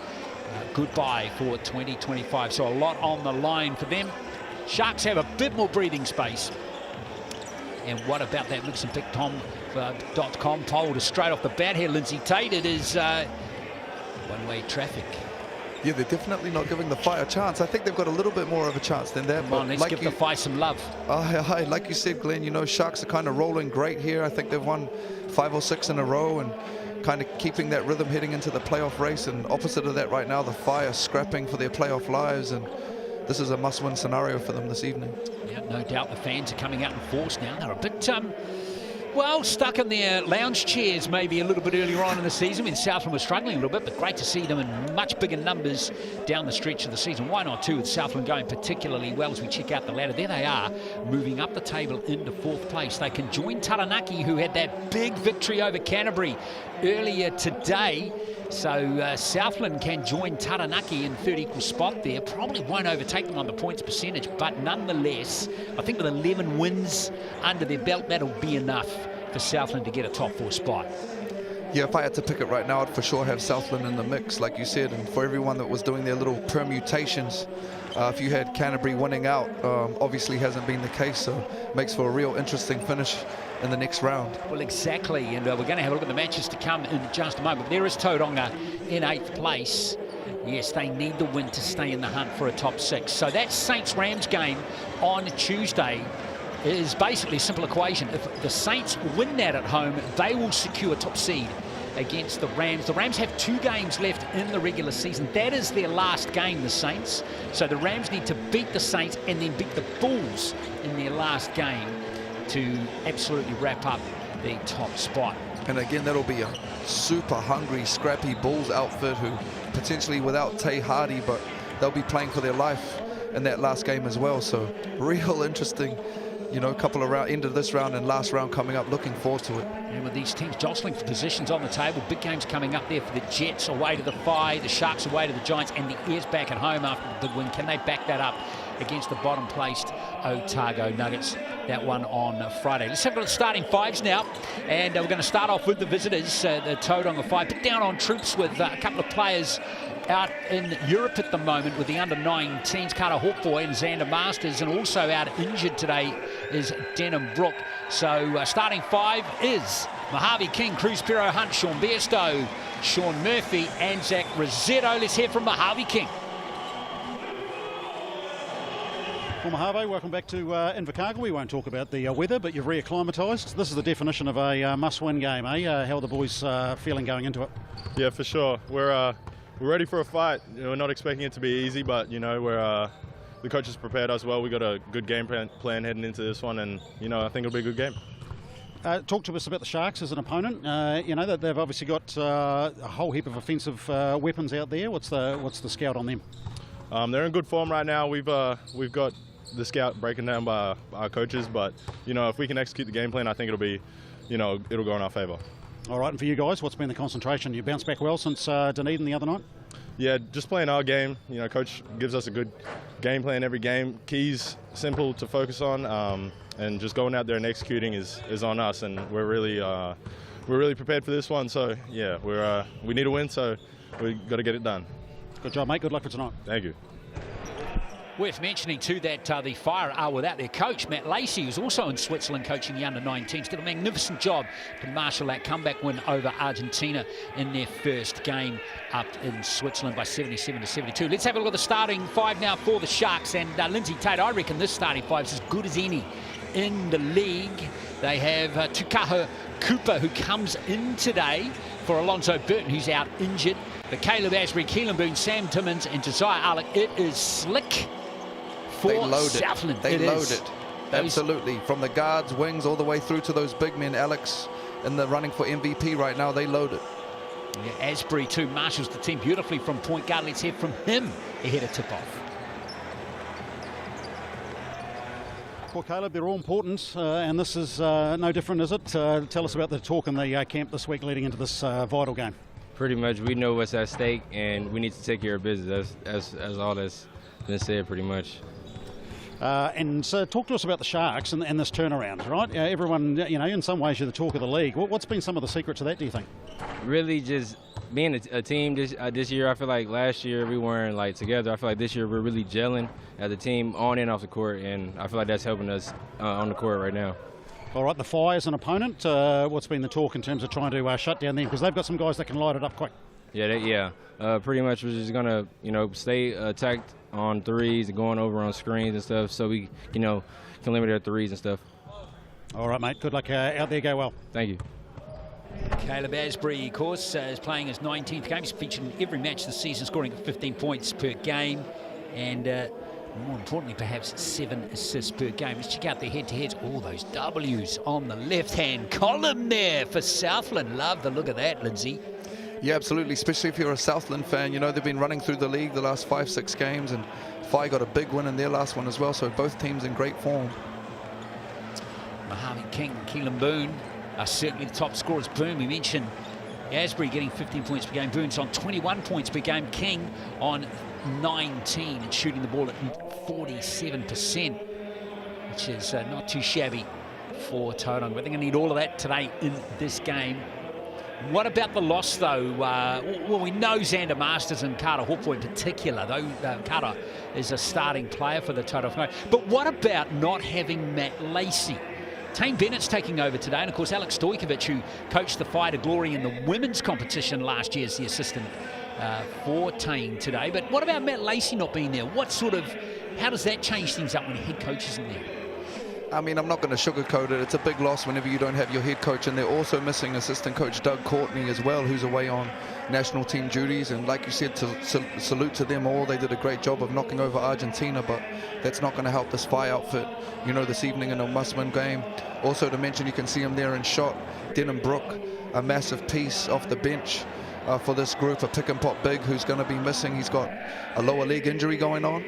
goodbye for 2025. So a lot on the line for them. Sharks have a bit more breathing space. And what about that Mix and Pick Tom.com poll to straight off the bat here, Lindsay Tate? It is one-way traffic. Yeah, they're definitely not giving the Whai a chance. I think they've got a little bit more of a chance than that. Come on, let's give the Whai some love. Like you said, Glenn, you know, Sharks are kind of rolling great here. I think they've won 5 or 6 in a row and kind of keeping that rhythm heading into the playoff race. And opposite of that right now, the Whai are scrapping for their playoff lives. And this is a must-win scenario for them this evening. Yeah, no doubt the fans are coming out in force now. They're a bit, well, stuck in their lounge chairs maybe a little bit earlier on in the season when Southland was struggling a little bit, but great to see them in much bigger numbers down the stretch of the season. Why not too, with Southland going particularly well as we check out the ladder. There they are, moving up the table into 4th place. They can join Taranaki, who had that big victory over Canterbury earlier today. So Southland can join Taranaki in 3rd equal spot there. Probably won't overtake them on the points percentage, but nonetheless, I think with 11 wins under their belt, that'll be enough for Southland to get a top 4 spot. Yeah, if I had to pick it right now, I'd for sure have Southland in the mix, like you said. And for everyone that was doing their little permutations, if you had Canterbury winning out, obviously hasn't been the case. So makes for a real interesting finish in the next round. Well, exactly, and we're going to have a look at the matches to come in just a moment. There is Tauranga in 8th place. Yes, they need the win to stay in the hunt for a top 6. So that Saints-Rams game on Tuesday is basically a simple equation. If the Saints win that at home, they will secure top seed against the Rams. The Rams have 2 games left in the regular season. That is their last game, the Saints. So the Rams need to beat the Saints and then beat the Bulls in their last game to absolutely wrap up the top spot. And again, that'll be a super hungry, scrappy Bulls outfit who potentially without Tay Hardy, but they'll be playing for their life in that last game as well. So real interesting, you know, couple of end of this round and last round coming up. Looking forward to it. And with these teams jostling for positions on the table, big games coming up there for the Jets away to the Whai, the Sharks away to the Giants, and the Airs back at home after the big win. Can they back that up against the bottom-placed Otago Nuggets? That one on Friday. Let's have a look at the starting 5s now, and we're going to start off with the visitors, the Tauranga Whai. Put down on troops with a couple of players out in Europe at the moment with the under-19s, Kara Hawkboy and Xander Masters, and also out injured today is Denham Brook. So starting 5 is Mojave King, Cruz Pero Hunt, Sean Bairstow, Sean Murphy and Zach Rosetto. Let's hear from Mojave King. Well, Mojave, welcome back to Invercargill. We won't talk about the weather, but you've reacclimatised. This is the definition of a must-win game, eh? How are the boys feeling going into it? Yeah, for sure. We're ready for a fight. We're not expecting it to be easy, but we're the coaches prepared us well. We got a good game plan heading into this one, and I think it'll be a good game. Talk to us about the Sharks as an opponent. That they've obviously got a whole heap of offensive weapons out there. What's the scout on them? They're in good form right now. We've got the scout breaking down by our coaches, but if we can execute the game plan, I think it'll be, it'll go in our favour. All right, and for you guys, what's been the concentration? You bounced back well since Dunedin the other night? Yeah, just playing our game. Coach gives us a good game plan every game. Keys simple to focus on, and just going out there and executing is on us, and we're really prepared for this one. So yeah, we need a win, so we got to get it done. Good job, mate. Good luck for tonight. Thank you. Worth mentioning too that the Fire are without their coach, Matt Lacey, who's also in Switzerland coaching the under-19s. Did a magnificent job to marshal that comeback win over Argentina in their first game up in Switzerland by 77-72. Let's have a look at the starting 5 now for the Sharks. And Lindsay Tate, I reckon this starting 5 is as good as any in the league. They have Tukaho Cooper, who comes in today for Alonzo Burton, who's out injured. But Caleb Asbury, Keelan Boone, Sam Timmins and Josiah Alec. It is slick for Southland. They load it. Absolutely. From the guards, wings, all the way through to those big men. Alex in the running for MVP right now. They load it. Yeah, Asbury too marshals the team beautifully from point guard. Let's hear from him ahead of tip-off. Well, Caleb, they're all important, and this is no different, is it? Tell us about the talk in the camp this week leading into this vital game. Pretty much, we know what's at stake, and we need to take care of business. As all that's been said, pretty much. And so talk to us about the Sharks and this turnaround, right? Everyone, in some ways you're the talk of the league. What's been some of the secrets to that, do you think? Really just being a team this year. I feel like last year we weren't together. I feel like this year we're really gelling as a team on and off the court, and I feel like that's helping us on the court right now. All right, the Fire as an opponent, what's been the talk in terms of trying to shut down them? Because they've got some guys that can light it up quick. Yeah, pretty much we're just going to, stay attacked on threes and going over on screens and stuff so we, can limit their threes and stuff. All right, mate. Good luck out there. Go well. Thank you. Caleb Asbury, of course, is playing his 19th game. He's featured in every match this season, scoring 15 points per game. And more importantly, perhaps 7 assists per game. Let's check out their head-to-heads. All those W's on the left-hand column there for Southland. Love the look of that, Lindsay. Yeah, absolutely, especially if you're a Southland fan. They've been running through the league the last 5-6 games, and Fi got a big win in their last one as well, so both teams in great form. Mojave King, Keelan Boone are certainly the top scorers. Boone, we mentioned Asbury getting 15 points per game. Boone's on 21 points per game. King on 19 and shooting the ball at 47%, which is not too shabby for Tauranga. But they're going to need all of that today in this game. What about the loss, though? Well, we know Xander Masters and Carter Hawkboy in particular, though Carter is a starting player for the Tauranga Whai. But what about not having Matt Lacey? Tane Bennett's taking over today, and of course Alex Stojkovic, who coached the Fire to glory in the women's competition last year, is the assistant for Tane today. But what about Matt Lacey not being there? How does that change things up when the head coach isn't there? I mean, I'm not going to sugarcoat it. It's a big loss whenever you don't have your head coach, and they're also missing assistant coach Doug Courtney as well, who's away on national team duties. And like you said, salute to them all. They did a great job of knocking over Argentina, but that's not going to help this Fire outfit, this evening in a must-win game. Also to mention, you can see him there in shot. Denham Brook, a massive piece off the bench for this group, a pick-and-pop big who's going to be missing. He's got a lower leg injury going on.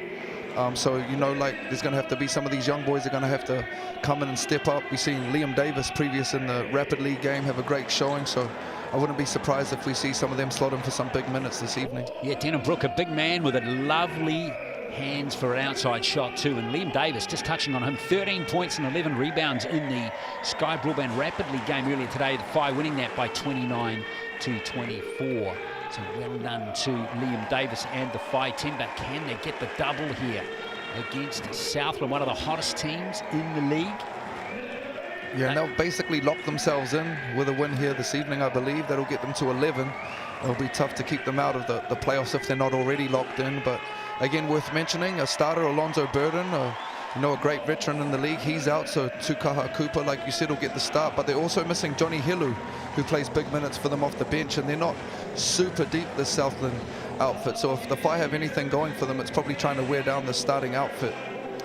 So, there's going to have to be some of these young boys are going to have to come in and step up. We've seen Liam Davis previous in the Rapid League game have a great showing, so I wouldn't be surprised if we see some of them slot in for some big minutes this evening. Yeah, Denham Brook, a big man with a lovely hands for an outside shot too, and Liam Davis, just touching on him, 13 points and 11 rebounds in the Sky Broadband Rapid League game earlier today. The Fire winning that by 29-24. So well done to Liam Davis and the Whai team, but can they get the double here against Southland, one of the hottest teams in the league? Yeah, and they'll basically lock themselves in with a win here this evening, I believe. That'll get them to 11. It'll be tough to keep them out of the playoffs if they're not already locked in. But again, worth mentioning, a starter, Alonzo Burden, a great veteran in the league. He's out, so Tukaha Cooper, like you said, will get the start. But they're also missing Johnny Hilu, who plays big minutes for them off the bench. And they're not super deep, this Southland outfit. So if the Whai have anything going for them, it's probably trying to wear down the starting outfit.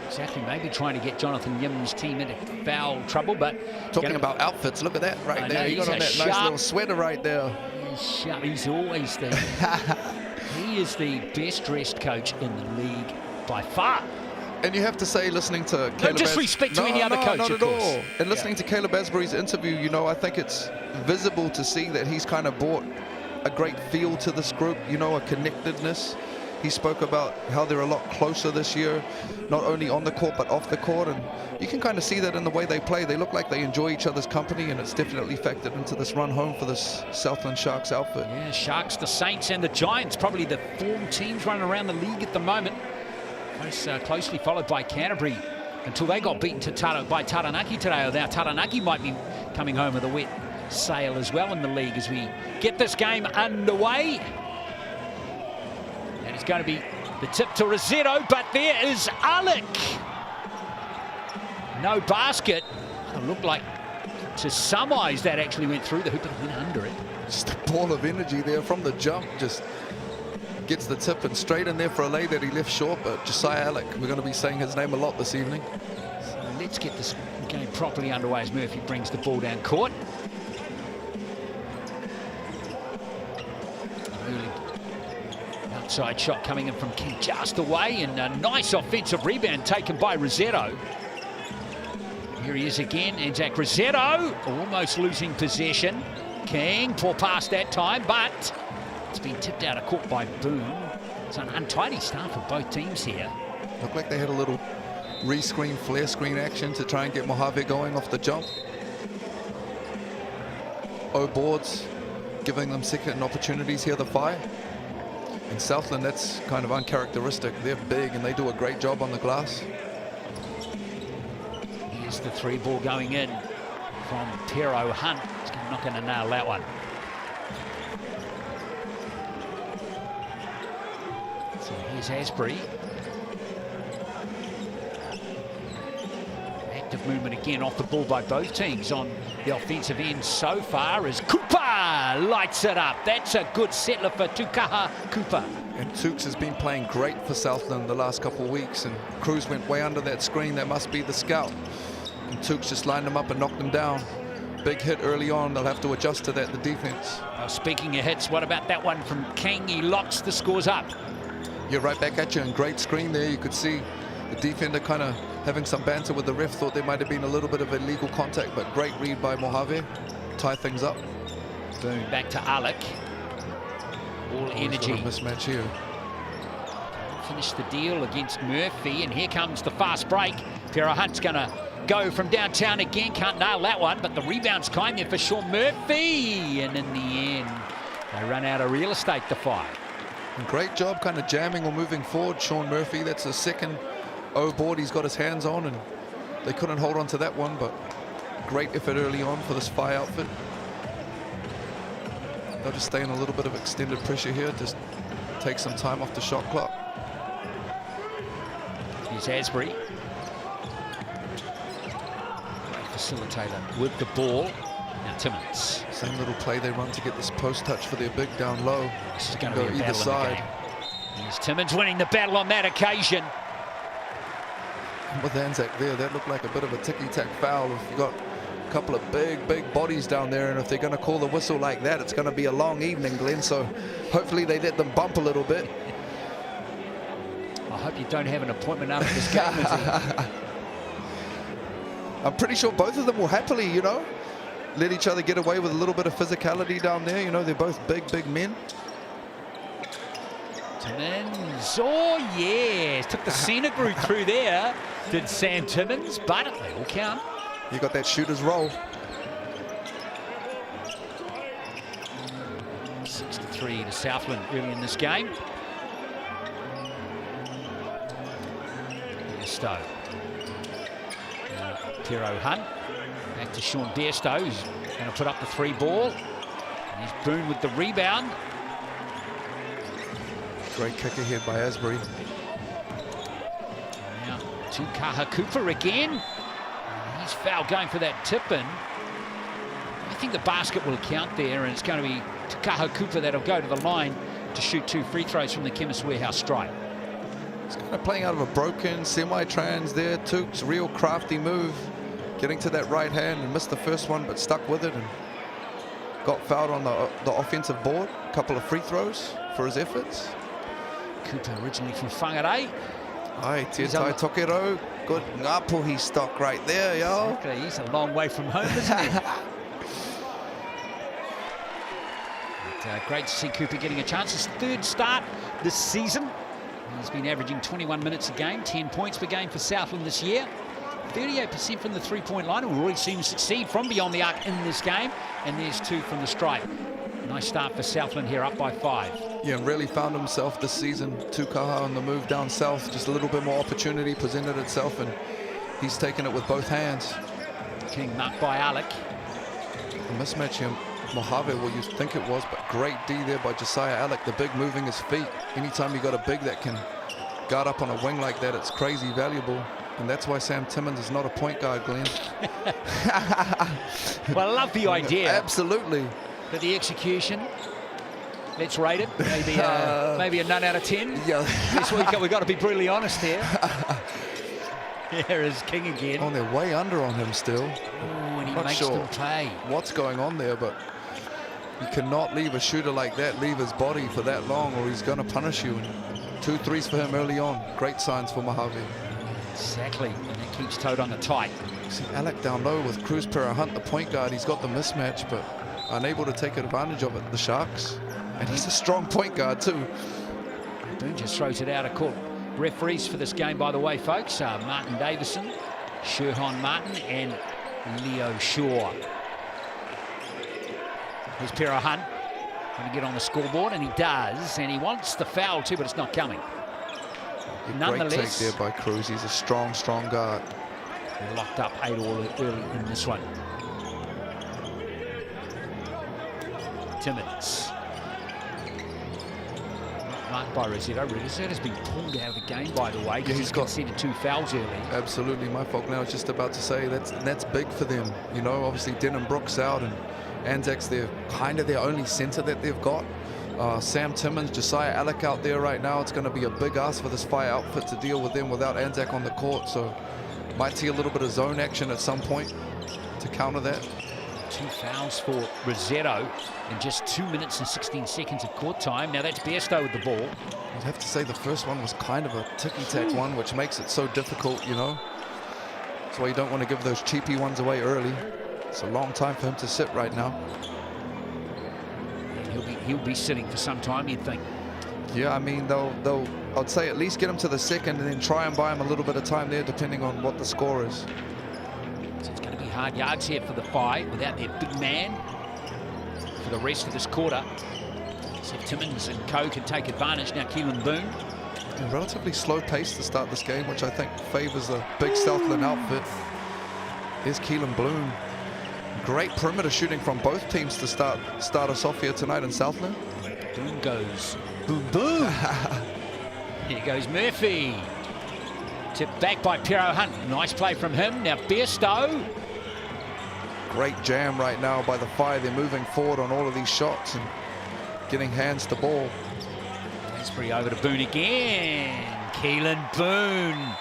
Exactly, maybe trying to get Jonathan Yim's team into foul trouble, but... Talking about outfits, look at that right there. He got on that nice little sweater right there. He's sharp. He's always the... he is the best-dressed coach in the league by far. And you have to say, listening to Caleb... No disrespect to any other coach, not of at course. all. And listening to Caleb Asbury's interview, you know, I think it's visible to see that he's kind of brought a great feel to this group, you know, a connectedness. He spoke about how they're a lot closer this year, not only on the court but off the court, and you can kind of see that in the way they play. They look like they enjoy each other's company, and it's definitely factored into this run home for this Southland Sharks outfit. Yeah, Sharks, the Saints and the Giants, probably the form teams running around the league at the moment. Closely followed by Canterbury until they got beaten by Taranaki today. Now Taranaki might be coming home with a wet sail as well in the league as we get this game underway. And it's going to be the tip to Rosetto, but there is Alec. No basket. It looked like to some eyes that actually went through the hoop and went under it. Just a ball of energy there from the jump. Just gets the tip and straight in there for a lay that he left short. But Josiah Alec, we're going to be saying his name a lot this evening. So let's get this game properly underway as Murphy brings the ball down court. Outside shot coming in from King just away, and a nice offensive rebound taken by Rosetto. Here he is again, and Zach Rosetto almost losing possession. King, poor pass that time, but it's been tipped out of court by Boone. It's an untidy start for both teams here. Looked like they had a little re-screen, flare screen action to try and get Mojave going off the jump. boards, giving them second opportunities here, the Whai. In Southland, that's kind of uncharacteristic. They're big and they do a great job on the glass. Here's the three ball going in from Pero Hunt. He's not going to nail that one. So here's Asbury. Active movement again off the ball by both teams on the offensive end so far as Cooper lights it up. That's a good settler for Tukaha Cooper. And Tukes has been playing great for Southland the last couple of weeks, and Cruz went way under that screen. That must be the scout. And Tukes just lined him up and knocked him down. Big hit early on. They'll have to adjust to that, the defense. Speaking of hits, what about that one from King? He locks the scores up. You're right back at you, and great screen there. You could see the defender kind of having some banter with the ref. Thought there might have been a little bit of illegal contact, but great read by Mojave. Tie things up. Boom. Back to Alec. All energy. Mismatch here. Finish the deal against Murphy, and here comes the fast break. Pero Hunt's going to go from downtown again. Can't nail that one, but the rebound's kind there for Sean Murphy. And in the end, they run out of real estate, the Whai. Great job kind of jamming or moving forward, Sean Murphy. That's the second O board he's got his hands on, and they couldn't hold on to that one, but great effort early on for this Whai outfit. They'll just stay in a little bit of extended pressure here, just take some time off the shot clock. Here's Asbury. Great facilitator with the ball. Now Timmins. Same little play they run to get this post touch for their big down low. This is going to be a either battle side. in the game. Here's Timmins winning the battle on that occasion. With Anzac there, that looked like a bit of a ticky-tack foul. If you've got a couple of big bodies down there, and if they're going to call the whistle like that, it's going to be a long evening, Glenn, so hopefully they let them bump a little bit. I hope you don't have an appointment after this game. I'm pretty sure both of them will happily, you know, let each other get away with a little bit of physicality down there. You know, they're both big men. Timmins, oh yes, took the center group through there, did Sam Timmins, but they all count. You got that shooter's roll. 3 to Southland early in this game. Bairstow. Tiro Hunt. Back to Sean Bairstow, who's going to put up the 3 ball. And he's Boone with the rebound. Great kick ahead by Asbury. Now to Kaha Cooper again. He's foul going for that tip in. I think the basket will count there, and it's going to be Kaha Cooper that'll go to the line to shoot 2 free throws from the Chemist Warehouse stripe. He's kind of playing out of a broken semi-trans there. Tukes, real crafty move. Getting to that right hand and missed the first one, but stuck with it and got fouled on the offensive board. A couple of free throws for his efforts. Cooper originally from Whangarei. Aye, Tietai Tokero. Good Ngapuhi stock right there, yo. Exactly. He's a long way from home, isn't he? But, great to see Cooper getting a chance. His 3rd start this season. He's been averaging 21 minutes a game, 10 points per game for Southland this year. 38% from the 3-point line, and we've already seen him succeed from beyond the arc in this game. And there's 2 from the stripe. Nice start for Southland here, up by 5. Yeah, really found himself this season. Tukaha on the move down south. Just a little bit more opportunity presented itself, and he's taken it with both hands. King marked by Alec. A mismatch here. Mojave, what you think it was, but great D there by Josiah Alec. The big moving his feet. Anytime you got a big that can guard up on a wing like that, it's crazy valuable. And that's why Sam Timmons is not a point guard, Glenn. Well, I love the idea. Absolutely. But the execution, let's rate it. Maybe a none out of 10. Yeah. This week we've got to be brutally honest here. Here is King again. Oh, they're way under on him still. Oh, and he Not makes sure them pay. what's going on there, but you cannot leave a shooter like that, leave his body for that long, or he's going to punish you. 2 threes for him early on. Great signs for Mojave. Exactly, and it keeps Tauranga tight. See Alec down low with Cruz Pera Hunt, the point guard. He's got the mismatch, but unable to take advantage of it, the Sharks. And he's a strong point guard too. Boone just throws it out of court. Referees for this game, by the way, folks, are Martin Davison, Sherhan Martin, and Leo Shaw. Here's Pera Hunt going to get on the scoreboard, and he does, and he wants the foul too, but it's not coming. Great take there by Cruz. He's a strong, strong guard. Locked up 8 all early in this one. Timmons. Marked by Rossetto. Rosetto's been pulled out of the game, by the way, because he's conceded 2 fouls early. Absolutely. My fault now. I was just about to say that's big for them. You know, obviously Denham Brooks out, and Anzac's their only center that they've got. Sam Timmons, Josiah Alec out there right now. It's going to be a big ask for this Fire outfit to deal with them without Anzac on the court. So might see a little bit of zone action at some point to counter that. 2 fouls for Rossetto in just 2 minutes and 16 seconds of court time. Now that's Bairstow with the ball. I'd have to say the first one was kind of a ticky-tack one, which makes it so difficult, you know. That's why you don't want to give those cheapy ones away early. It's a long time for him to sit right now. He'll be sitting for some time, you'd think. Yeah, I mean, they'll I'd say at least get him to the second and then try and buy him a little bit of time there, depending on what the score is. So it's going to be hard yards here for the Five without their big man for the rest of this quarter. So if Timmons and co can take advantage. Now Keelan Boone. A relatively slow pace to start this game, which I think favors the big Southland outfit. Here's Keelan Boone. Great perimeter shooting from both teams to start us off here tonight in Southland. Boone goes boom, boom. Here goes Murphy. Tipped back by Pero Hunt. Nice play from him. Now Bairstow. Great jam right now by the Fire. They're moving forward on all of these shots and getting hands to ball. Asbury over to Boone again. Keelan Boone.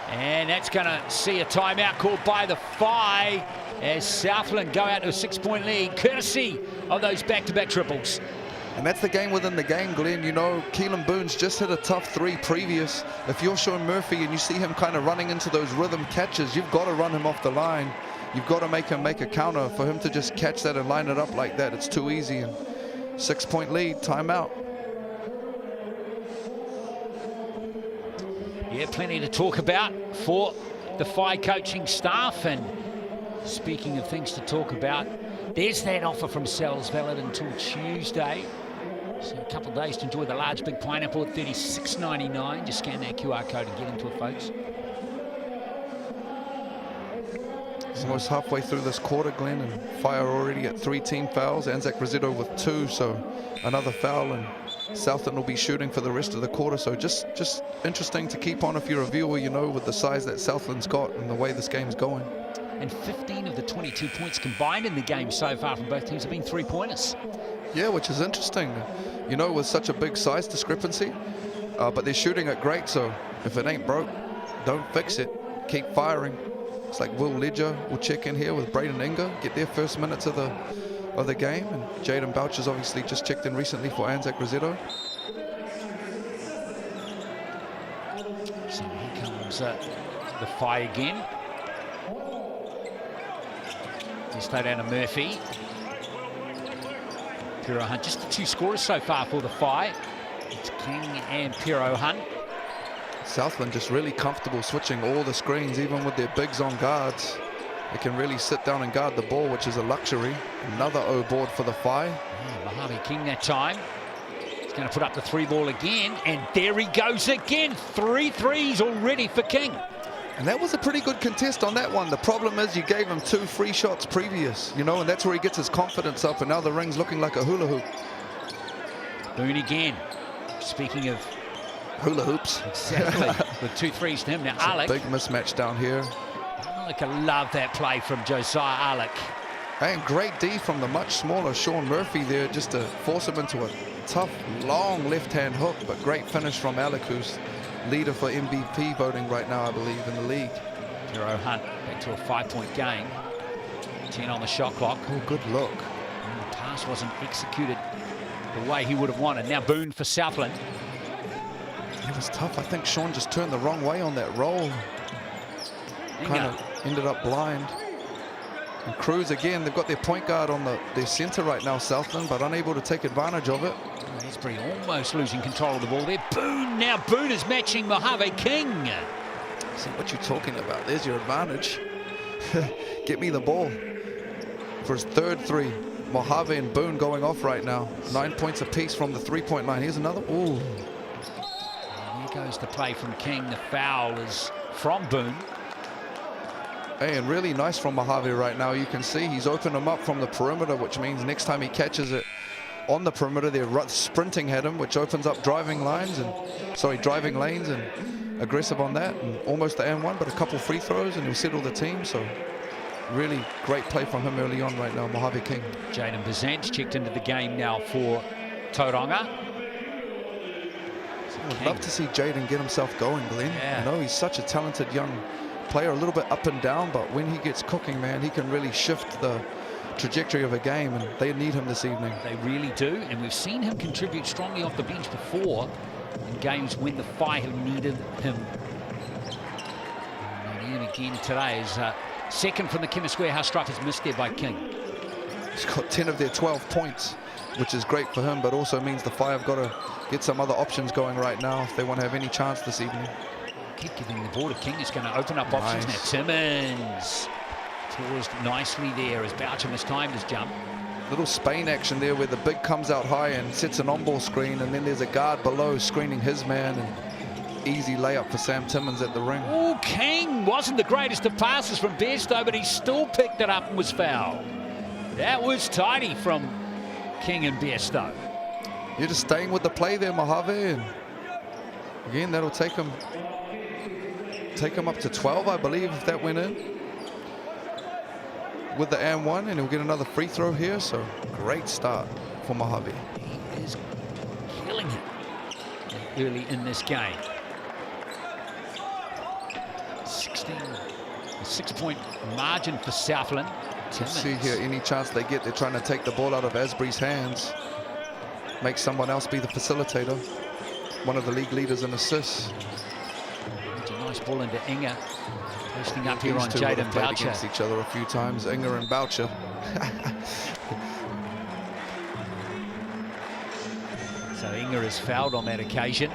And that's going to see a timeout called by the Fire as Southland go out to a 6-point lead, courtesy of those back-to-back triples. And that's the game within the game, Glenn. You know, Keelan Boone's just hit a tough 3 previous. If you're Sean Murphy and you see him kind of running into those rhythm catches, you've got to run him off the line. You've got to make him make a counter. For him to just catch that and line it up like that, it's too easy. And 6-point lead, timeout. Yeah, plenty to talk about for the Fire coaching staff. And speaking of things to talk about, there's that offer from Sales valid until Tuesday. So a couple of days to enjoy the large big pineapple at $36.99. Just scan that QR code and get into it, folks. Almost halfway through this quarter, Glenn, and Fire already at 3 team fouls. Anzac Rissetto with 2, so another foul, and Southland will be shooting for the rest of the quarter. So just interesting to keep on if you're a viewer, you know, with the size that Southland's got and the way this game's going. And 15 of the 22 points combined in the game so far from both teams have been three-pointers. Yeah, which is interesting, you know, with such a big size discrepancy. But they're shooting it great, so if it ain't broke, don't fix it. Keep firing. It's like Will Ledger will check in here with Braden Inger, get their first minutes of the game, and Jaden Boucher's obviously just checked in recently for Anzac Rissetto. So here comes the Whai again. Just throw down to Murphy. Pero Hunt, just the 2 scorers so far for the Whai. It's King and Pero Hunt. Southland just really comfortable switching all the screens, even with their bigs on guards. They can really sit down and guard the ball, which is a luxury. Another O board for the Whai. Mojave King that time. He's going to put up the 3-ball again, and there he goes again. 3 threes already for King. And that was a pretty good contest on that one. The problem is you gave him 2 free shots previous, you know, and that's where he gets his confidence up, and now the ring's looking like a hula hoop. Boone again. Speaking of hula hoops. Exactly. With 2 threes to him. Now Alec. Big mismatch down here. Alec, I love that play from Josiah Alec. And great D from the much smaller Sean Murphy there, just to force him into a tough, long left-hand hook, but great finish from Alec, who's leader for MVP voting right now, I believe, in the league. Pero Hunt back to a 5-point game. 10 on the shot clock. Oh, good look. And the pass wasn't executed the way he would have wanted. Now Boone for Southland. It was tough. I think Sean just turned the wrong way on that roll. Kind of ended up blind. And Cruz again, they've got their point guard on their center right now, Southland, but unable to take advantage of it. Asbury almost losing control of the ball there. Boone, now Boone is matching Mojave King. See what you're talking about. There's your advantage. Get me the ball. For his 3rd 3. Mojave and Boone going off right now. 9 points apiece from the 3-point line. Here's another. Ooh. And here goes the play from King. The foul is from Boone. Hey, and really nice from Mojave right now. You can see he's opened him up from the perimeter, which means next time he catches it on the perimeter, they're sprinting at him, which opens up driving lanes and aggressive on that, and almost the and one, but a couple free throws and he'll settle the team. So really great play from him early on right now, Mojave King. Jaden Bazant checked into the game now for Tauranga. I'd love to see Jaden get himself going, Glenn. Yeah. You know, he's such a talented young player, a little bit up and down, but when he gets cooking, man, he can really shift the trajectory of a game, and they need him this evening. They really do, and we've seen him contribute strongly off the bench before in games when the Whai have needed him. And even again today is second from the Chemist Warehouse stripe is missed there by King. He's got 10 of their 12 points, which is great for him, but also means the Whai have got to get some other options going right now if they want to have any chance this evening. Keep giving the ball to King. Is going to open up options now. Timmins paused nicely there as Boucher mistimed his jump. Little Spain action there where the big comes out high and sets an on-ball screen, and then there's a guard below screening his man, and easy layup for Sam Timmins at the ring. Oh, King wasn't the greatest of passes from Besto, but he still picked it up and was fouled. That was tidy from King and Besto. You're just staying with the play there, Mojave, and again, that'll take him up to 12, I believe, if that went in. With the and one, and he'll get another free throw here, so great start for Mojave. He is killing it early in this game. 6-point margin for Southland. Let's see here, any chance they get, they're trying to take the ball out of Asbury's hands. Make someone else be the facilitator. One of the league leaders in assists. It's a nice ball into Inger. Posting up here on Jaden Boucher. Against each other a few times, Inger and Boucher. So Inger is fouled on that occasion.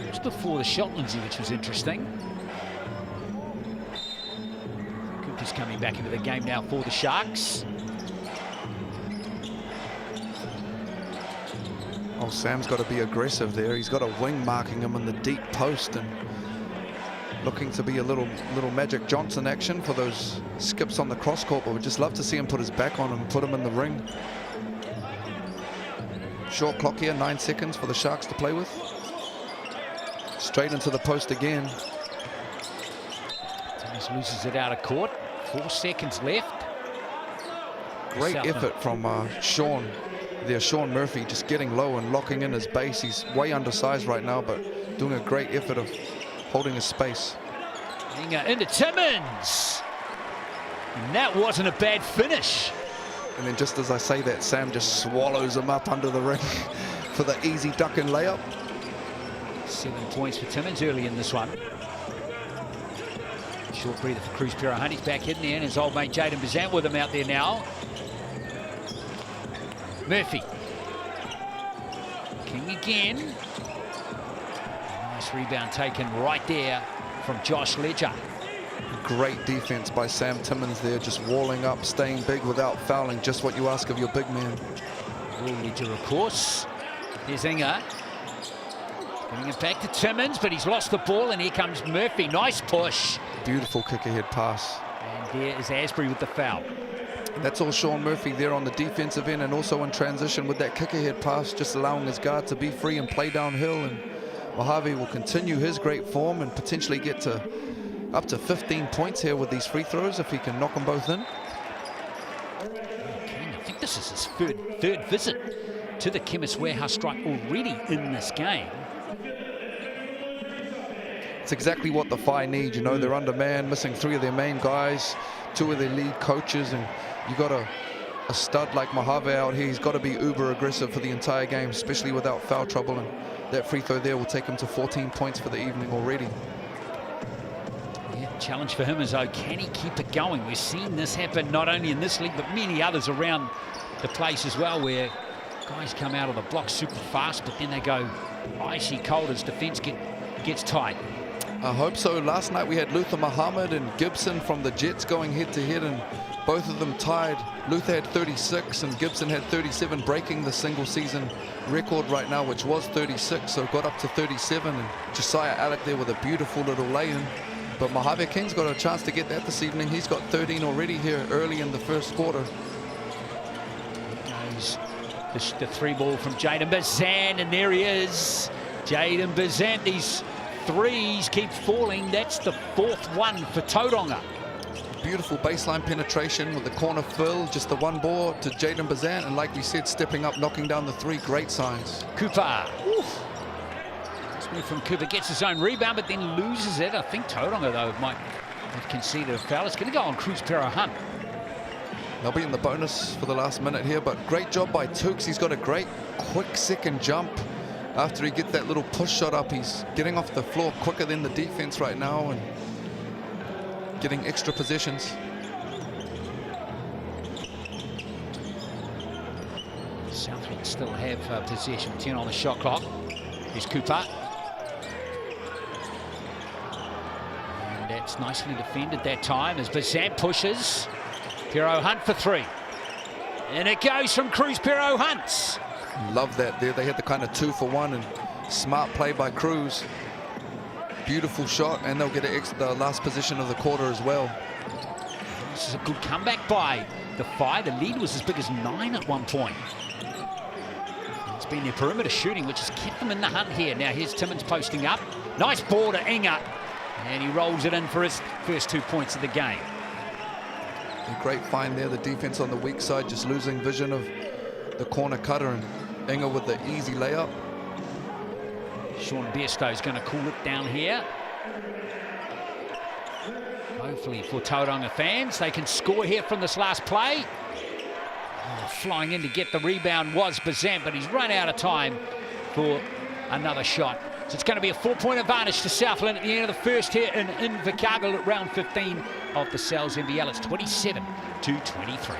Just before the shot, Lindsay, which was interesting. Cooper's coming back into the game now for the Sharks. Oh, Sam's got to be aggressive there. He's got a wing marking him in the deep post and looking to be a little Magic Johnson action for those skips on the cross court, but we'd just love to see him put his back on him and put him in the ring. Short clock here, 9 seconds for the Sharks to play with. Straight into the post again. Thomas loses it out of court. 4 seconds left. Great effort from Sean there. Sean Murphy just getting low and locking in his base. He's way undersized right now, but doing a great effort of holding his space. Into Timmins. And that wasn't a bad finish. And then just as I say that, Sam just swallows him up under the ring for the easy duck and layup. 7 points for Timmins early in this one. Short breather for Cruz Pero-Hunt. He's back in there, and his old mate Jaden Bazant with him out there now. Murphy. King again. Nice rebound taken right there from Josh Ledger. Great defense by Sam Timmins there, just walling up, staying big without fouling, just what you ask of your big man. Ledger, of course. Here's Inga. Getting it back to Timmins, but he's lost the ball, and here comes Murphy. Nice push. Beautiful kick-ahead pass. And there is Asbury with the foul. And that's all Sean Murphy there on the defensive end, and also in transition with that kick-ahead pass, just allowing his guard to be free and play downhill. And Mojave will continue his great form and potentially get to up to 15 points here with these free throws if he can knock them both in. Okay, I think this is his third visit to the Chemist Warehouse strike already in this game. It's exactly what the Phi need. You know, they're undermanned, missing 3 of their main guys, 2 of their lead coaches, and you got a stud like Mojave out here. He's got to be uber aggressive for the entire game, especially without foul trouble, and that free throw there will take him to 14 points for the evening already. Challenge for him is, oh, can he keep it going? We've seen this happen not only in this league, but many others around the place as well, where guys come out of the block super fast, but then they go icy cold as defense gets tight. I hope so. Last night we had Luther Muhammad and Gibson from the Jets going head-to-head, and both of them tied. Luther had 36 and Gibson had 37, breaking the single-season record right now, which was 36, so got up to 37. And Josiah Alec there with a beautiful little lay-in. But Mojave King's got a chance to get that this evening. He's got 13 already here early in the first quarter. Goes the 3 ball from Jaden Bazant, and there he is. Jaden Bazant, these threes keep falling. That's the 4th one for Tauranga. Beautiful baseline penetration with the corner fill. Just the 1 ball to Jaden Bazant, and like we said, stepping up, knocking down the 3. Great signs. Cooper. Oof. From Cooper gets his own rebound, but then loses it. I think Tauranga, though, might have conceded a foul. It's going to go on Cruz Pero-Hunt. They'll be in the bonus for the last minute here, but great job by Tukes. He's got a great quick second jump. After he gets that little push shot up, he's getting off the floor quicker than the defense right now and getting extra possessions. Southland still have possession, 10 on the shot clock. Here's Cooper. That's nicely defended that time as Bazant pushes. Pero-Hunt for 3. And it goes from Cruz Pero-Hunt. Love that there. They had the kind of 2-for-1 and smart play by Cruz. Beautiful shot, and they'll get the last position of the quarter as well. This is a good comeback by the Phi. The lead was as big as 9 at one point. It's been their perimeter shooting, which has kept them in the hunt here. Now here's Timmins posting up. Nice ball to Inga. And he rolls it in for his first 2 points of the game. A great find there. The defense on the weak side just losing vision of the corner cutter, and Inga with the easy layup. Sean Bairstow is going to cool it down here. Hopefully for Tauranga fans, they can score here from this last play. Oh, flying in to get the rebound was Bazant, but he's run out of time for another shot. So it's going to be a 4-point advantage to Southland at the end of the first here in Invercargill at round 15 of the Cells NBL. It's 27-23.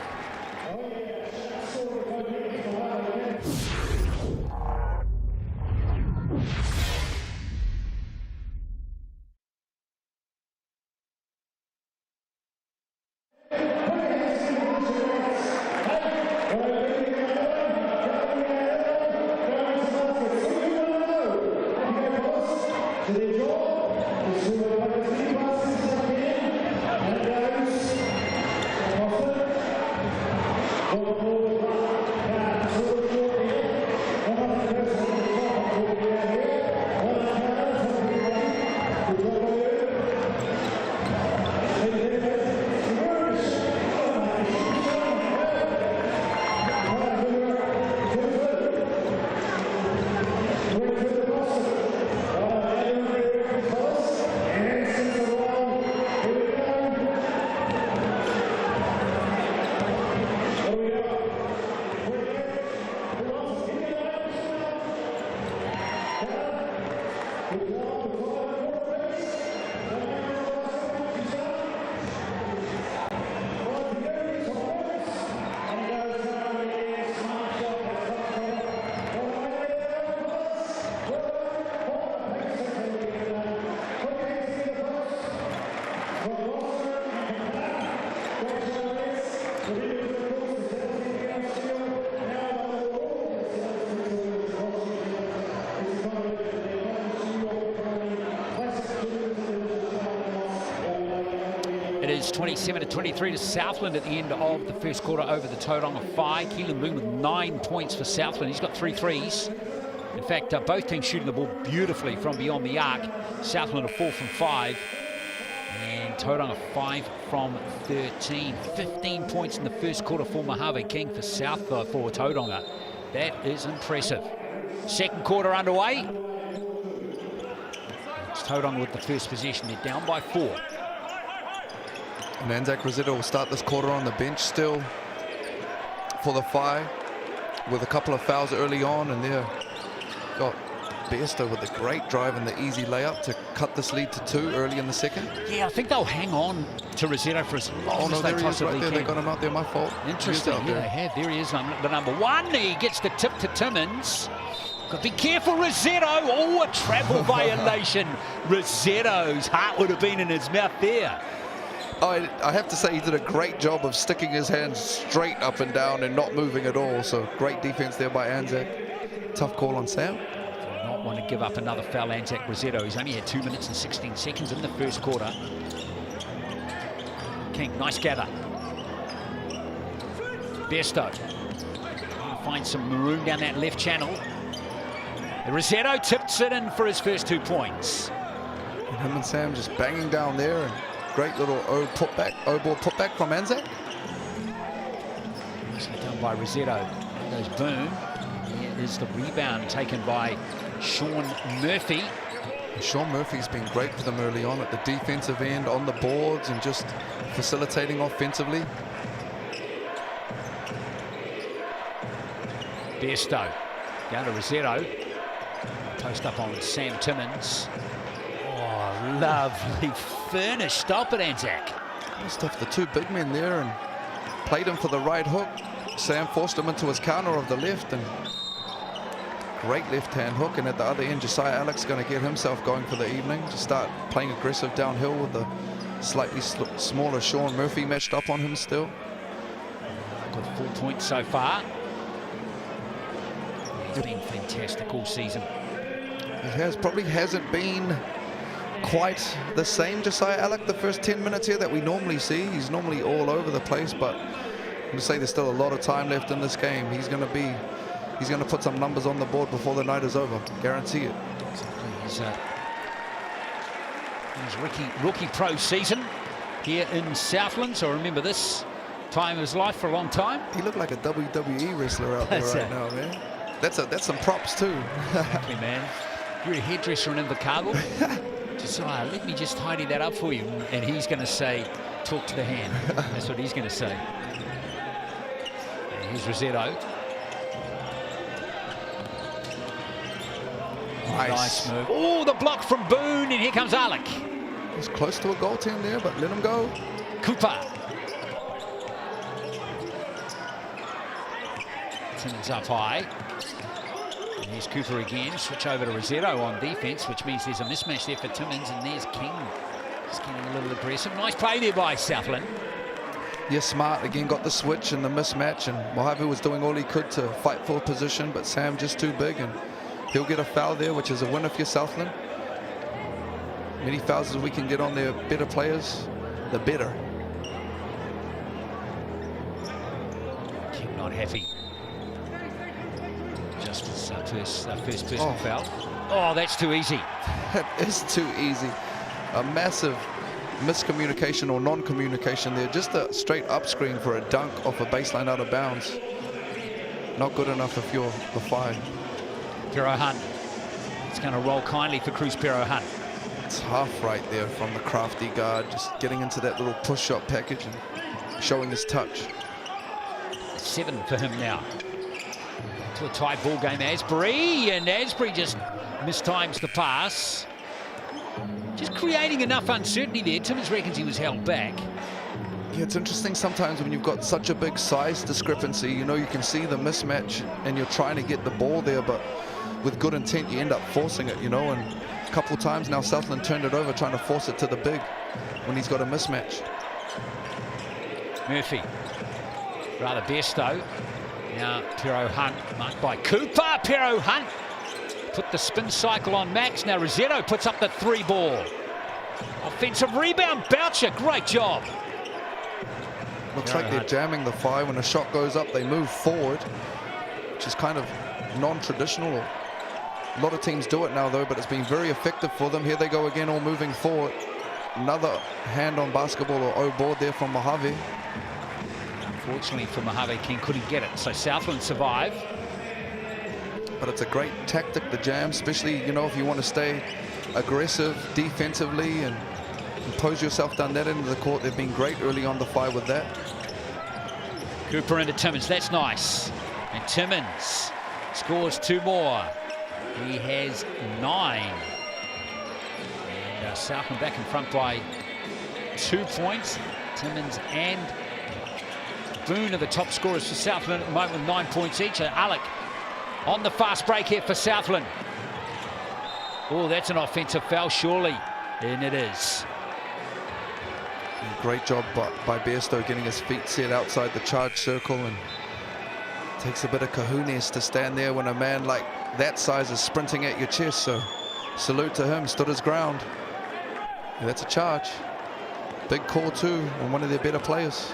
is 27-23 to Southland at the end of the first quarter over the Tauranga Whai. Keelan Bloom with 9 points for Southland. He's got 3 threes. In fact, both teams shooting the ball beautifully from beyond the arc. Southland are 4 from 5. And Tauranga 5 from 13. 15 points in the first quarter for Mojave King for for Tauranga. That is impressive. Second quarter underway. It's Tauranga with the first possession. They're down by 4. And Anzac Rosetta will start this quarter on the bench still for the Whai with a couple of fouls early on, and they've got Besto with a great drive and the easy layup to cut this lead to 2 early in the second. Yeah, I think they'll hang on to Rosetta for as long as they possibly can. They got him out there, my fault. Interesting, yeah, they have. There he is, the number 1. He gets the tip to Timmins. Got to be careful, Rosetto. Oh, a travel violation. Rosetto's heart would have been in his mouth there. I have to say he did a great job of sticking his hands straight up and down and not moving at all. So great defense there by Anzac. Tough call on Sam. Do not want to give up another foul, Anzac Rosetto. He's only had 2 minutes and 16 seconds in the first quarter. King, nice gather. Besto. Find some room down that left channel. Rosetto tips it in for his first 2 points. And him and Sam just banging down there. And great little O ball putback from Anzac. Nicely done by Rosetto. There goes Boone. Here is the rebound taken by Sean Murphy. And Sean Murphy's been great for them early on at the defensive end, on the boards, and just facilitating offensively. Besto down to Rosetto. Toast up on Sam Timmins. Oh, lovely finish. Stop it, Anzac. Stuffed the 2 big men there and played him for the right hook. Sam forced him into his counter of the left, and great left-hand hook. And at the other end, Josiah Alex going to get himself going for the evening to start playing aggressive downhill with the slightly smaller Sean Murphy matched up on him still. Got 4 points so far. He's been fantastic all season. It probably hasn't been quite the same Josiah Alec the first 10 minutes here that we normally see. He's normally all over the place, but I'm going to say there's still a lot of time left in this game. He's going to put some numbers on the board before the night is over. Guarantee it. He's rookie pro season here in Southland, so remember this time of his life for a long time. He looked like a WWE wrestler out there right now, man. That's some props too. Exactly, man. You're a hairdresser in Invercargill. Josiah, let me just tidy that up for you. And he's going to say, talk to the hand. That's what he's going to say. And here's Rosetto. Nice move. Oh, the block from Boone, and here comes Alec. He's close to a goaltend there, but let him go. Cooper. Timmins up high. And here's Cooper again. Switch over to Rosetto on defense, which means there's a mismatch there for Timmins, and there's King. Just getting a little aggressive. Nice play there by Southland. Yeah, Smart again got the switch and the mismatch, and Mojave was doing all he could to fight for position, but Sam just too big, and he'll get a foul there, which is a win for Southland. Many fouls as we can get on their better players, the better. King not happy. Just his first personal foul. Oh, that's too easy. That is too easy. A massive miscommunication or non-communication there. Just a straight up screen for a dunk off a baseline out of bounds. Not good enough if you're the Whai. Pero Hunt. It's going to roll kindly for Cruz Pero Hunt. Tough right there from the crafty guard. Just getting into that little push-shot package and showing his touch. 7 for him now. To a tight ball game, Asbury, and Asbury just mistimes the pass. Just creating enough uncertainty there. Timmins reckons he was held back. Yeah, it's interesting sometimes when you've got such a big size discrepancy, you know, you can see the mismatch and you're trying to get the ball there, but with good intent, you end up forcing it, you know, and a couple of times now Southland turned it over trying to force it to the big when he's got a mismatch. Murphy, rather Besto. Now Pero Hunt, marked by Cooper. Pero Hunt put the spin cycle on Max. Now Rosetto puts up the 3 ball. Offensive rebound, Boucher, great job. Looks like they're jamming the Whai. When a shot goes up, they move forward, which is kind of non-traditional. A lot of teams do it now, though, but it's been very effective for them. Here they go again, all moving forward. Another hand on basketball or O-board there from Mojave. Unfortunately for Mojave, King couldn't get it, so Southland survive. But it's a great tactic, the jam, especially, you know, if you want to stay aggressive defensively and impose yourself down that end of the court. They've been great early on the Whai with that. Cooper into Timmins, that's nice. And Timmins scores 2 more. He has 9. And Southland back in front by 2 points. Timmins and Boone are the top scorers for Southland at the moment with 9 points each. Alec on the fast break here for Southland. Oh, that's an offensive foul, surely. And it is. Great job by Bairstow getting his feet set outside the charge circle, and takes a bit of cojones to stand there when a man like that size is sprinting at your chest. So salute to him, stood his ground. Yeah, that's a charge. Big call too on one of their better players.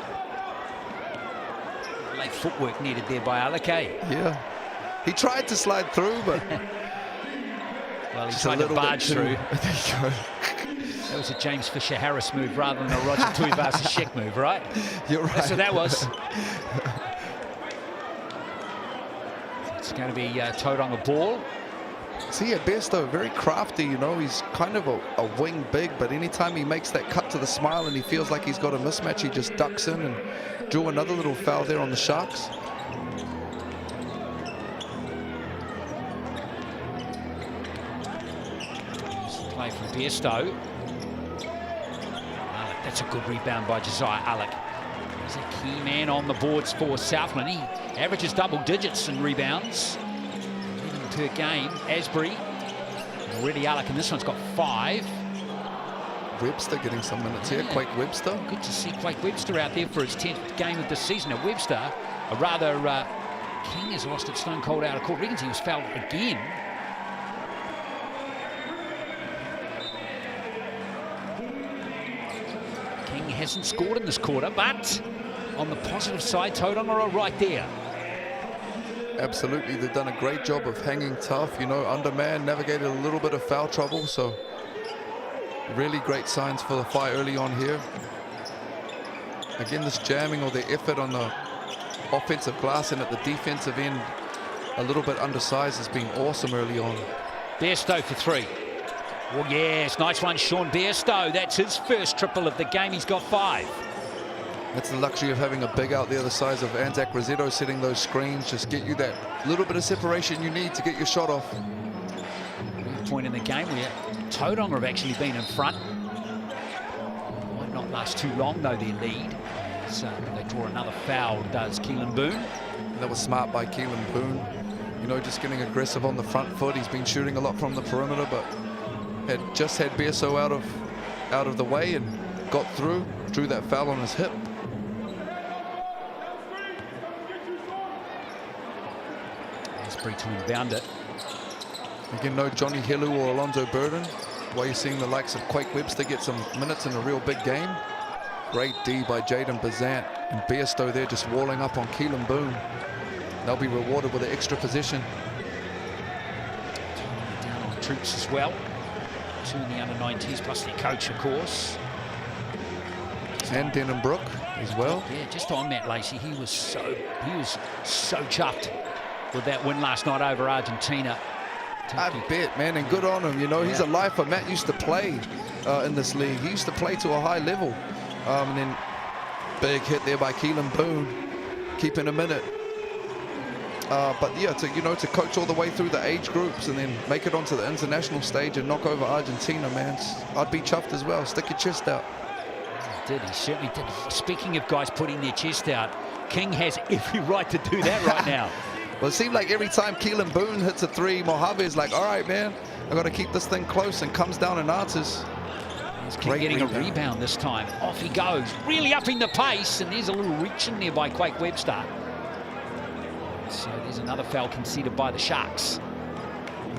Late footwork needed there by Alec. Yeah, he tried to slide through, but well, he tried to barge through. There you go. That was a James Fisher-Harris move rather than a Roger Tuivasa-Sheck move, right? You're right. That's what that was. It's going to be Tauranga ball. See, at Bairstow, very crafty, you know. He's kind of a wing big, but anytime he makes that cut to the smile and he feels like he's got a mismatch, he just ducks in and drew another little foul there on the Sharks. Play from Bairstow. That's a good rebound by Josiah Alec. He's a key man on the boards for Southland. He averages double digits in rebounds per game. Asbury, already Alec, and this one's got 5. Webster getting some minutes here. Quake Webster. Good to see Quake Webster out there for his 10th game of the season. Now Webster, King has lost it stone cold out of court. Reckons he was fouled again. King hasn't scored in this quarter, but on the positive side, Tauranga are right there. Absolutely, they've done a great job of hanging tough, you know, underman, navigated a little bit of foul trouble, so really great signs for the Whai early on here. Again, this jamming or the effort on the offensive glass and at the defensive end, a little bit undersized, has been awesome early on. Bairstow for 3. Oh yes, nice one, Sean Bairstow. That's his first triple of the game. He's got 5. That's the luxury of having a big out there the size of Anzac Rosetto, setting those screens, just get you that little bit of separation you need to get your shot off. Point in the game where Tauranga have actually been in front. Might not last too long though, their lead. So they draw another foul, does Keelan Boone. And that was smart by Keelan Boone. You know, just getting aggressive on the front foot. He's been shooting a lot from the perimeter, but had Bairstow out of the way and got through, drew that foul on his hip. Asbury to inbound it. Again, no Johnny Helu or Alonzo Burden. While you're seeing the likes of Quake Webster get some minutes in a real big game. Great D by Jaden Bazant, and Bairstow there just walling up on Keelan Boone. They'll be rewarded with an extra possession. Down on troops as well. 2 in the under-19s, plus their coach, of course. And Denham Brook as well. Yeah, just on that, Lacey, he was so chuffed with that win last night over Argentina. I bet, man, and good on him. You know, he's a lifer. Matt used to play in this league. He used to play to a high level. And then big hit there by Keelan Boone, keeping him in it. But yeah, to coach all the way through the age groups and then make it onto the international stage and knock over Argentina, man, I'd be chuffed as well. Stick your chest out. He did, he certainly did. Speaking of guys putting their chest out, King has every right to do that right now. Well, it seems like every time Keelan Boone hits a 3, Mojave is like, all right, man, I got to keep this thing close, and comes down and answers. He's getting a rebound this time. Off he goes, really upping the pace, and there's a little reach in there by Quake Webster. So there's another foul conceded by the Sharks.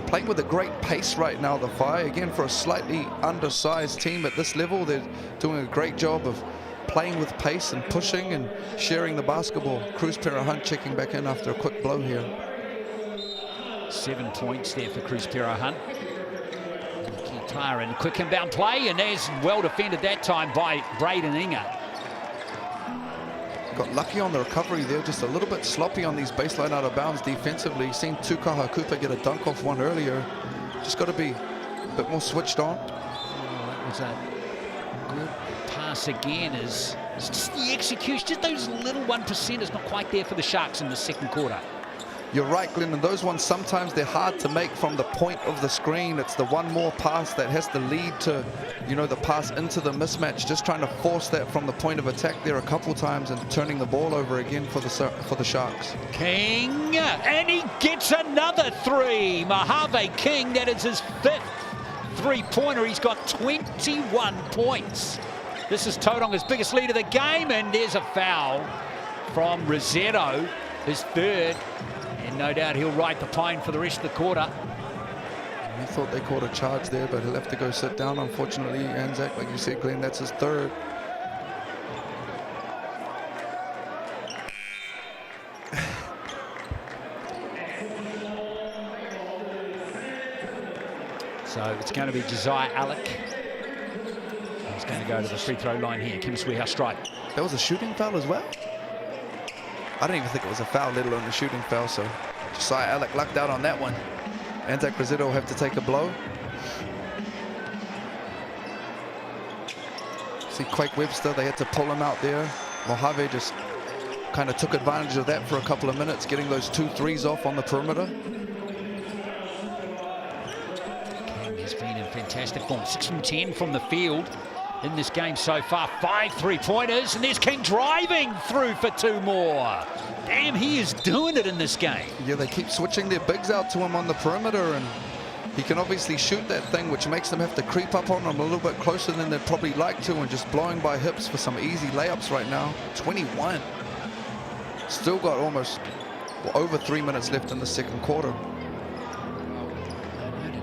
Playing with a great pace right now, the Whai. Again, for a slightly undersized team at this level, they're doing a great job of playing with pace and pushing and sharing the basketball. Cruz Hunt checking back in after a quick blow here. 7 points there for Cruz Hunt. And quick inbound play, and there's well defended that time by Braden Inga. Got lucky on the recovery there, just a little bit sloppy on these baseline out of bounds defensively. Seen Tukaha Cooper get a dunk off one earlier. Just got to be a bit more switched on. Oh, that was a good pass again. Is just the execution, just those little 1% is not quite there for the Sharks in the second quarter. You're right, Glenn, and those ones sometimes they're hard to make from the point of the screen. It's the one more pass that has to lead to, you know, the pass into the mismatch. Just trying to force that from the point of attack there a couple times and turning the ball over again for the Sharks. King, and he gets another three. Mojave King, that is his 5th three-pointer. He's got 21 points. This is Tauranga's biggest lead of the game, and there's a foul from Rossetto, his 3rd. And no doubt he'll ride the pine for the rest of the quarter. We thought they caught a charge there, but he'll have to go sit down, unfortunately. Anzac, like you said, Glenn, that's his 3rd. So it's going to be Josiah Alec. He's going to go to the free throw line here. Kim Sweehouse strike. That was a shooting foul as well? I don't even think it was a foul, let alone a shooting foul, so Josiah Alec lucked out on that one. Anzac Rossetto will have to take a blow. See Quake Webster, they had to pull him out there. Mojave just kind of took advantage of that for a couple of minutes, getting those 2 threes off on the perimeter. King has been in fantastic form. 6 from 10 from the field in this game so far. 5 3-pointers, and there's King driving through for 2 more. Damn, he is doing it in this game. Yeah, they keep switching their bigs out to him on the perimeter, and he can obviously shoot that thing, which makes them have to creep up on him a little bit closer than they'd probably like to, and just blowing by hips for some easy layups right now. 21. Still got almost over 3 minutes left in the second quarter.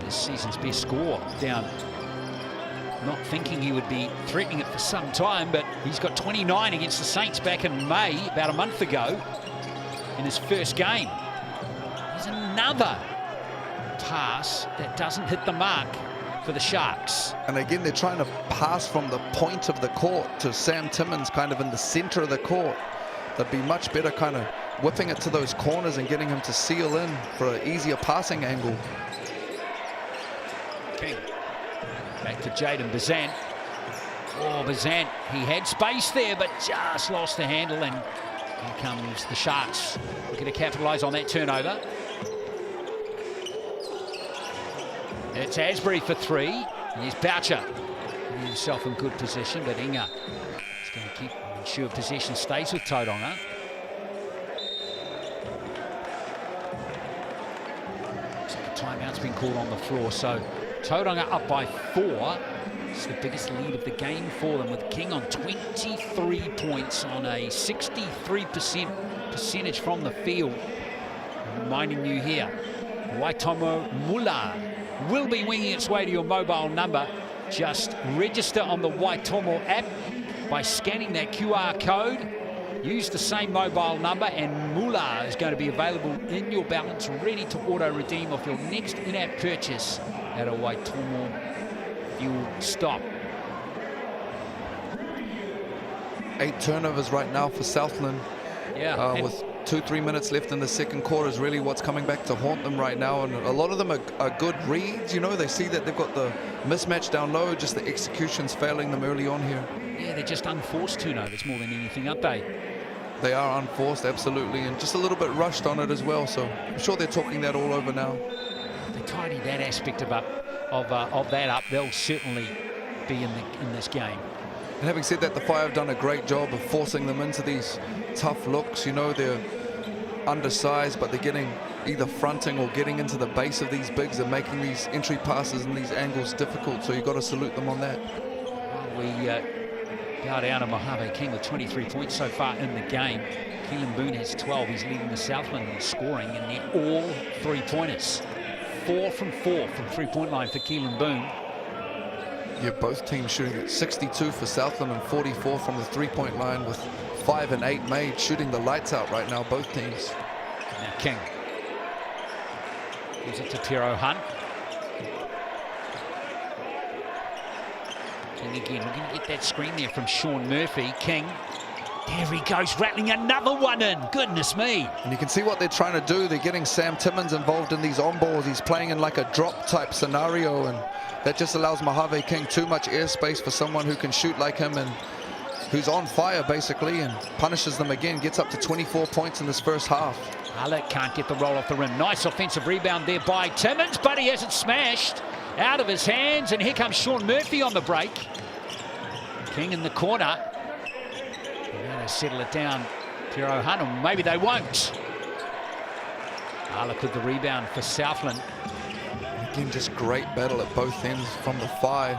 His season's best score down. Not thinking he would be threatening it for some time, but he's got 29 against the Saints back in May, about a month ago, in his first game. There's another pass that doesn't hit the mark for the Sharks. And again, they're trying to pass from the point of the court to Sam Timmins, kind of in the center of the court. They'd be much better kind of whipping it to those corners and getting him to seal in for an easier passing angle. King. Back to Jaden Bazant. Oh, Bazant, he had space there, but just lost the handle, and here comes the Sharks looking to capitalise on that turnover. It's Asbury for 3, and here's Boucher. Getting himself in good position, but Inga is going to keep ensure possession stays with Tauranga. Timeout's been called on the floor, so Tauranga up by 4. It's the biggest lead of the game for them, with King on 23 points on a 63% percentage from the field. Reminding you here, Waitomo Mula will be winging its way to your mobile number. Just register on the Waitomo app by scanning that QR code. Use the same mobile number, and Mula is going to be available in your balance, ready to auto-redeem off your next in-app purchase at a Waitomo fuel stop. 8 turnovers right now for Southland. Yeah. With 2-3 minutes left in the second quarter is really what's coming back to haunt them right now. And a lot of them are good reads. You know, they see that they've got the mismatch down low, just the execution's failing them early on here. Yeah, they're just unforced turnovers more than anything, aren't they? They are unforced, absolutely, and just a little bit rushed on it as well. So I'm sure they're talking that all over now. They tidy that aspect of that up. They'll certainly be in this game. And having said that, the Fire have done a great job of forcing them into these tough looks. You know, they're undersized, but they're getting either fronting or getting into the base of these bigs and making these entry passes and these angles difficult. So you've got to salute them on that. We bow down to Mojave King with 23 points so far in the game. Keelan Boone has 12. He's leading the Southland in scoring, and they're all 3-pointers. 4 from 4 from 3-point line for Keelan Boone. Yeah, both teams shooting at 62 for Southland and 44 from the three-point line, with 5 and 8 made, shooting the lights out right now, both teams. Now King gives it to Pero Hunt. King again, we're going to get that screen there from Sean Murphy. King, there he goes, rattling another one in. Goodness me. And you can see what they're trying to do. They're getting Sam Timmins involved in these on-balls. He's playing in like a drop type scenario, and that just allows Mojave King too much airspace for someone who can shoot like him and who's on fire basically, and punishes them again. Gets up to 24 points in this first half. Alec can't get the roll off the rim. Nice offensive rebound there by Timmins, but he hasn't smashed. Out of his hands, and here comes Sean Murphy on the break. King in the corner. They're going to settle it down. Pero Hunt, or maybe they won't. Alec with the rebound for Southland. Again, just great battle at both ends from the 5.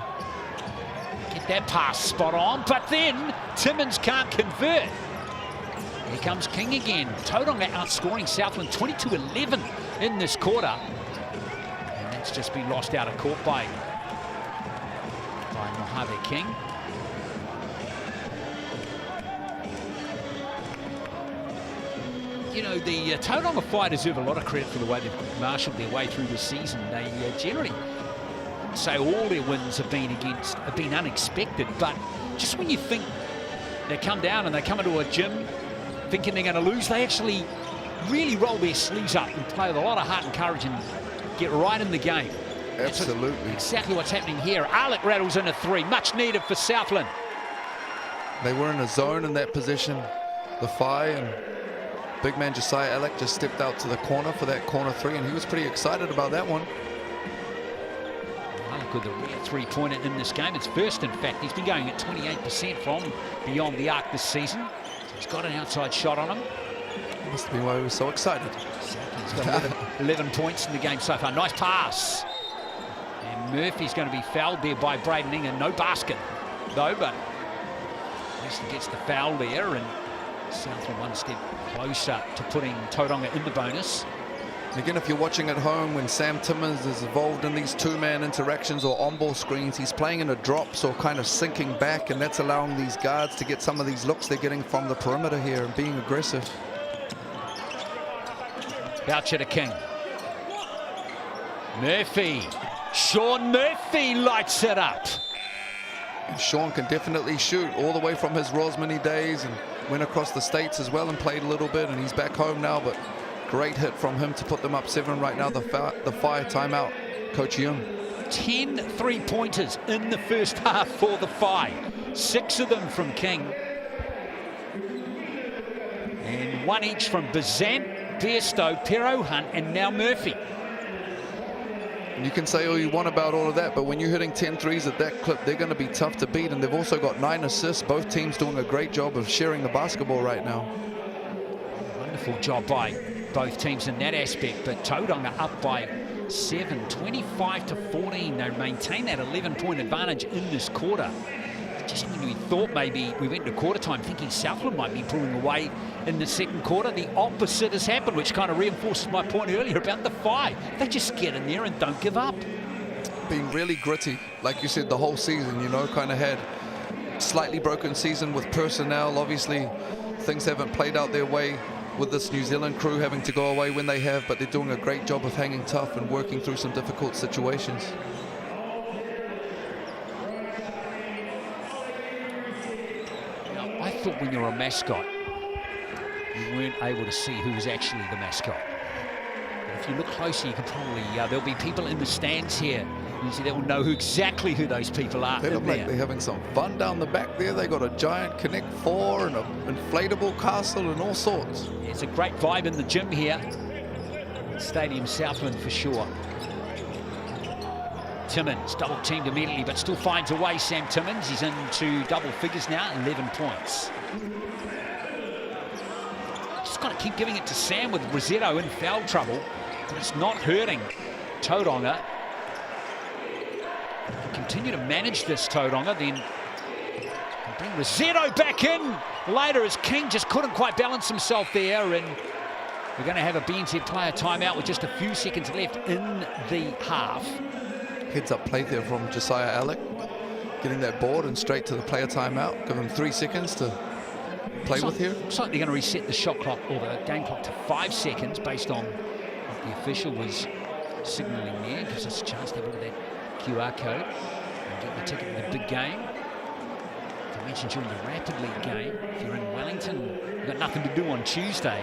Get that pass spot on, but then Timmins can't convert. Here comes King again. Tauranga outscoring Southland 22-11 in this quarter. And that's just been lost out of court by Mojave King. You know, the Tauranga Whai deserve a lot of credit for the way they've marshalled their way through the season. They generally say all their wins have been unexpected, but just when you think they come down and they come into a gym thinking they're going to lose, they actually really roll their sleeves up and play with a lot of heart and courage and get right in the game. Absolutely. Exactly what's happening here. Alec rattles in a 3, much needed for Southland. They were in a zone in that position, the 5, and big man Josiah Alec just stepped out to the corner for that corner 3, and he was pretty excited about that one. Alec with the rare 3-pointer in this game. It's first, in fact. He's been going at 28% from beyond the arc this season. He's got an outside shot on him. Must be why he was so excited. He's got 11 points in the game so far. Nice pass. And Murphy's going to be fouled there by Braden Ingham. No basket, though, but at least he gets the foul there, and Southland one step closer to putting Tauranga in the bonus. Again, if you're watching at home, when Sam Timmins is involved in these two-man interactions or on-ball screens, he's playing in a drops or kind of sinking back, and that's allowing these guards to get some of these looks they're getting from the perimeter here and being aggressive. Boucher to King. Murphy. Sean Murphy lights it up. And Sean can definitely shoot all the way from his Rosmini days, and went across the States as well and played a little bit, and he's back home now, but great hit from him to put them up 7 right now. The Whai timeout, Coach Young. 10 3-pointers in the first half for the Whai. 6 of them from King. And 1 each from Bazant, Bairstow, Pero Hunt, and now Murphy. You can say all you want about all of that, but when you're hitting 10 threes at that clip, they're going to be tough to beat, and they've also got 9 assists. Both teams doing a great job of sharing the basketball right now. Wonderful job by both teams in that aspect, but Tauranga up by 7, 25-14. They maintain that 11-point advantage in this quarter. Just when we thought maybe we went to quarter time thinking Southland might be pulling away in the second quarter, the opposite has happened, which kind of reinforces my point earlier about the Whai. They just get in there and don't give up. Being really gritty, like you said, the whole season, you know, kind of had slightly broken season with personnel. Obviously, things haven't played out their way with this New Zealand crew having to go away when they have, but they're doing a great job of hanging tough and working through some difficult situations. I thought when you're a mascot, you weren't able to see who was actually the mascot. But if you look closer, you can probably, there'll be people in the stands here. You see, they will know exactly who those people are. They look like they're having some fun down the back there. They got a giant Connect 4 and an inflatable castle and all sorts. It's a great vibe in the gym here. Stadium Southland for sure. Timmins double teamed immediately, but still finds a way. Sam Timmins, he's into double figures now, 11 points. Just got to keep giving it to Sam with Rosetto in foul trouble, but it's not hurting Tauranga. Continue to manage this Tauranga, then bring Rosetto back in later as King just couldn't quite balance himself there, and we're going to have a BNZ player timeout with just a few seconds left in the half. Heads up play there from Josiah Alec. getting that board and straight to the player timeout. Give them 3 seconds to play with here. Looks like they're going to reset the shot clock or the game clock to 5 seconds based on what the official was signalling there. Gives us a chance to have a look at that QR code and get the ticket to the big game. As I mentioned during the Rapid League game, if you're in Wellington, you've got nothing to do on Tuesday.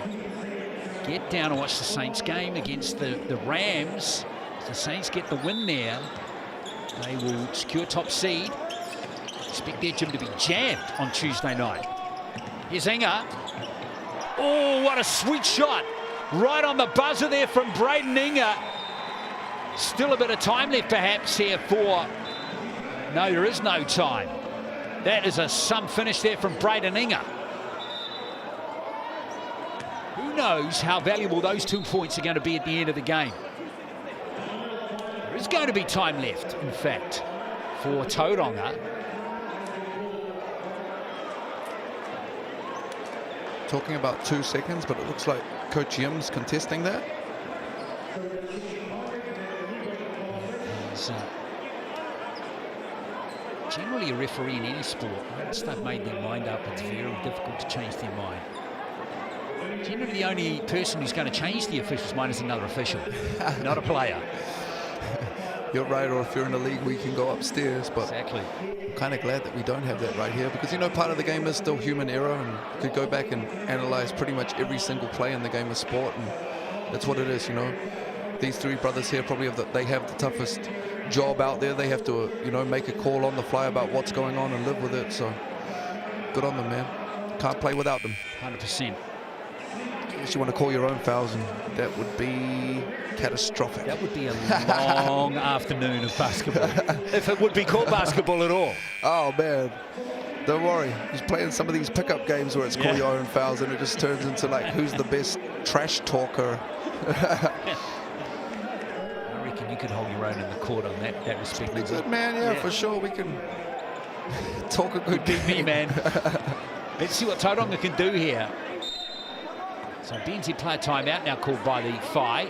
Get down and watch the Saints game against the Rams. If the Saints get the win there, they will secure top seed. Expect their gym to be jammed on Tuesday night. Here's Inga. Oh, what a sweet shot. Right on the buzzer there from Braden Inga. Still a bit of time left perhaps here for... No, there is no time. That is a some finish there from Braden Inga. Who knows how valuable those 2 points are going to be at the end of the game. There is going to be time left, in fact, for Tauranga. Talking about 2 seconds, but it looks like Coach Yim's contesting that. Generally a referee in any sport, once they've made their mind up, it's very difficult to change their mind. Generally the only person who's going to change the official's mind is another official, not a player. You're right, or if you're in a league we can go upstairs, but exactly. I'm kind of glad that we don't have that right here, because, you know, part of the game is still human error, and you could go back and analyze pretty much every single play in the game of sport, and that's what it is, you know. These 3 brothers here probably they have the toughest job out there. They have to, you know, make a call on the fly about what's going on and live with it, so good on them, man. Can't play without them. 100%. Unless you want to call your own fouls, and that would be catastrophic. That would be a long afternoon of basketball, if it would be called basketball at all. Oh, man. Don't worry. He's playing some of these pickup games where it's call your own fouls, and it just turns into, like, who's the best trash talker. I reckon you could hold your own in the court on that respect. Pretty good, man. Yeah, for sure. We can talk a good game. Me, man. Let's see what Tauranga can do here. So BNZ player timeout now called by the FI.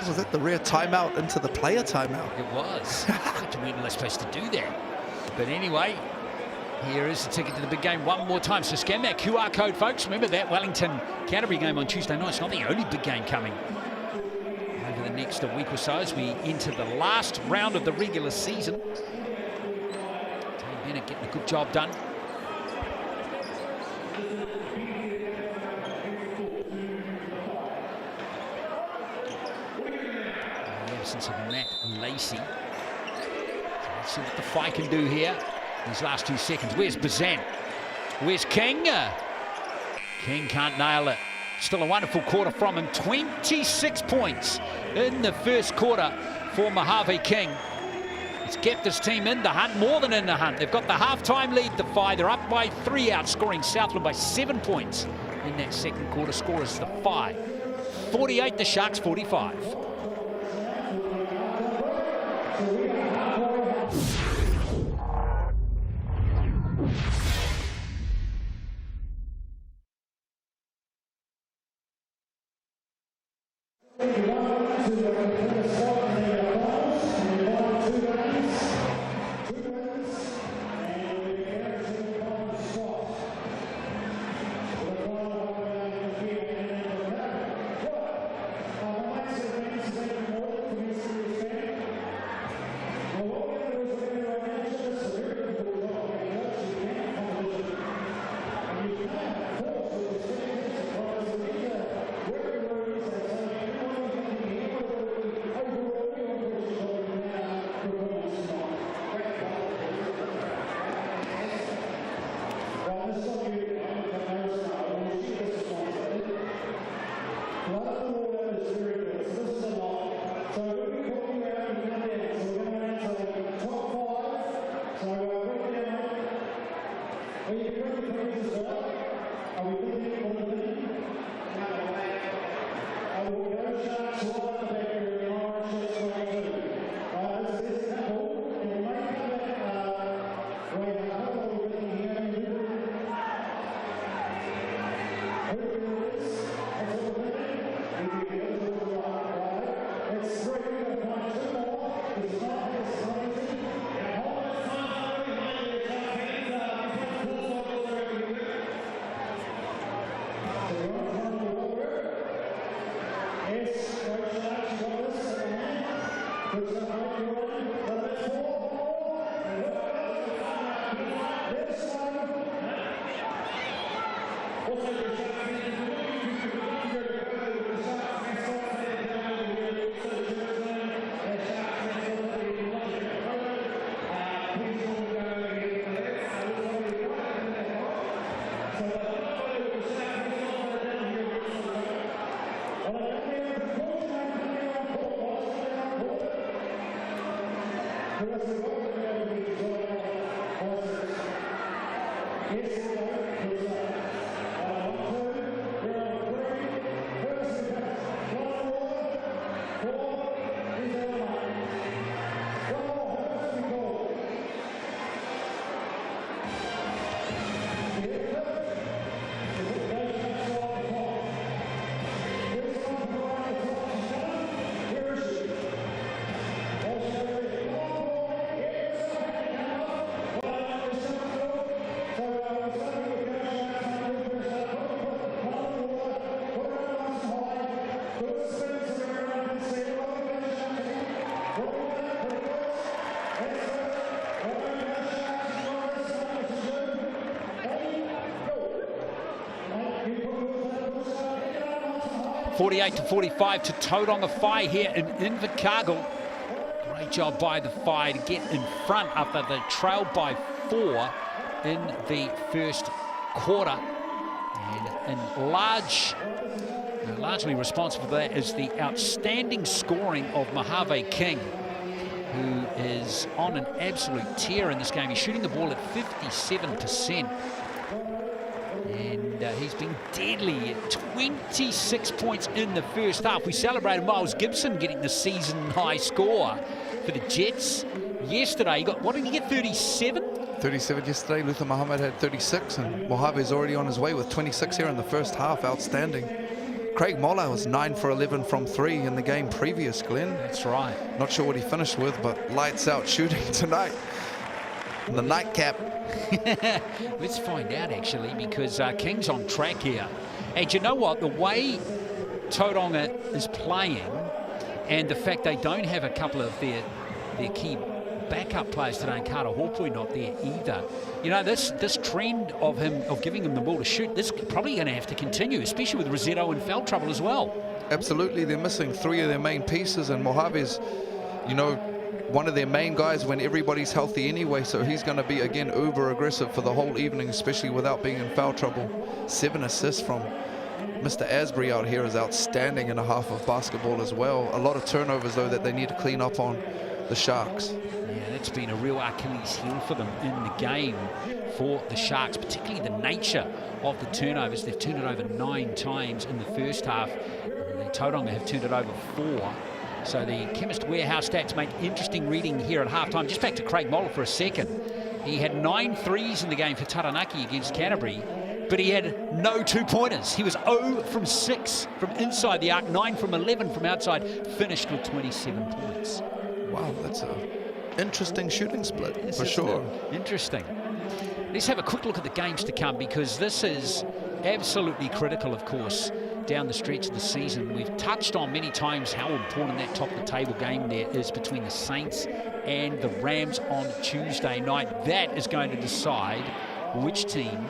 Was that the rare timeout into the player timeout? It was. We're not supposed to do that. But anyway, here is the ticket to the big game one more time. So scan that QR code, folks. Remember that Wellington-Canterbury game on Tuesday night. It's not the only big game coming over the next week or so as we enter the last round of the regular season. Tony Bennett getting a good job done. Of Matt Lacey. So let's see what the FI can do here. These last 2 seconds. Where's Bazan? Where's King? King can't nail it. Still a wonderful quarter from him. 26 points in the first quarter for Mojave King. It's kept this team in the hunt, more than in the hunt. They've got the half-time lead, the FI. They're up by 3, outscoring Southland by 7 points in that second quarter. Score is the FI. 48, the Sharks 45. ...48-45 to Tauranga Whai here in Invercargill. Great job by the Whai to get in front after they trailed by 4 in the first quarter. And largely responsible for that is the outstanding scoring of Mojave King, who is on an absolute tear in this game. He's shooting the ball at 57%. And he's been deadly. 26 points in the first half. We celebrated Miles Gibson getting the season high score for the Jets yesterday. He got, what did he get, 37? 37 yesterday. Luther Muhammad had 36, and Mojave's already on his way with 26 here in the first half. Outstanding. Craig Moller was 9 for 11 from 3 in the game previous, Glenn. That's right. Not sure what he finished with, but lights out shooting tonight. The nightcap. Let's find out, actually, because King's on track here. And you know what? The way Tauranga is playing and the fact they don't have a couple of their key backup players today, and Carter Hawkwood not there either. You know, this trend of giving him the ball to shoot, this is probably going to have to continue, especially with Rosetto in foul trouble as well. Absolutely. They're missing 3 of their main pieces, and Mojave's, you know, one of their main guys when everybody's healthy anyway, so he's going to be, again, uber aggressive for the whole evening, especially without being in foul trouble. 7 assists from Mr. Asbury out here is outstanding in a half of basketball as well. A lot of turnovers, though, that they need to clean up on, the Sharks. Yeah, that's been a real Achilles heel for them in the game for the Sharks, particularly the nature of the turnovers. They've turned it over 9 times in the first half. The Tauranga have turned it over 4. So the Chemist Warehouse stats make interesting reading here at halftime. Just back to Craig Moller for a second. He had 9 threes in the game for Taranaki against Canterbury, but he had no 2-pointers. He was 0 from 6 from inside the arc, 9 from 11 from outside, finished with 27 points. Wow, that's an interesting shooting split, for sure. Interesting. Let's have a quick look at the games to come, because this is absolutely critical, of course, down the stretch of the season. We've touched on many times how important that top-of-the-table game there is between the Saints and the Rams on Tuesday night. That is going to decide which team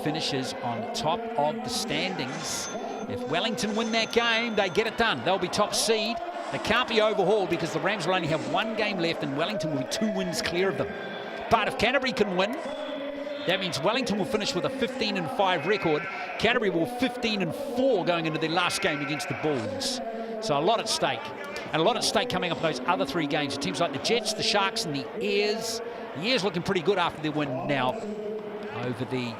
finishes on top of the standings. If Wellington win that game, they get it done. They'll be top seed. They can't be overhauled because the Rams will only have 1 game left and Wellington will be 2 wins clear of them. But if Canterbury can win, that means Wellington will finish with a 15-5 record. Canterbury will 15-4 going into their last game against the Bulls. So a lot at stake. And a lot at stake coming up in those other 3 games. Teams like the Jets, the Sharks and the Airs. The Airs looking pretty good after their win now over the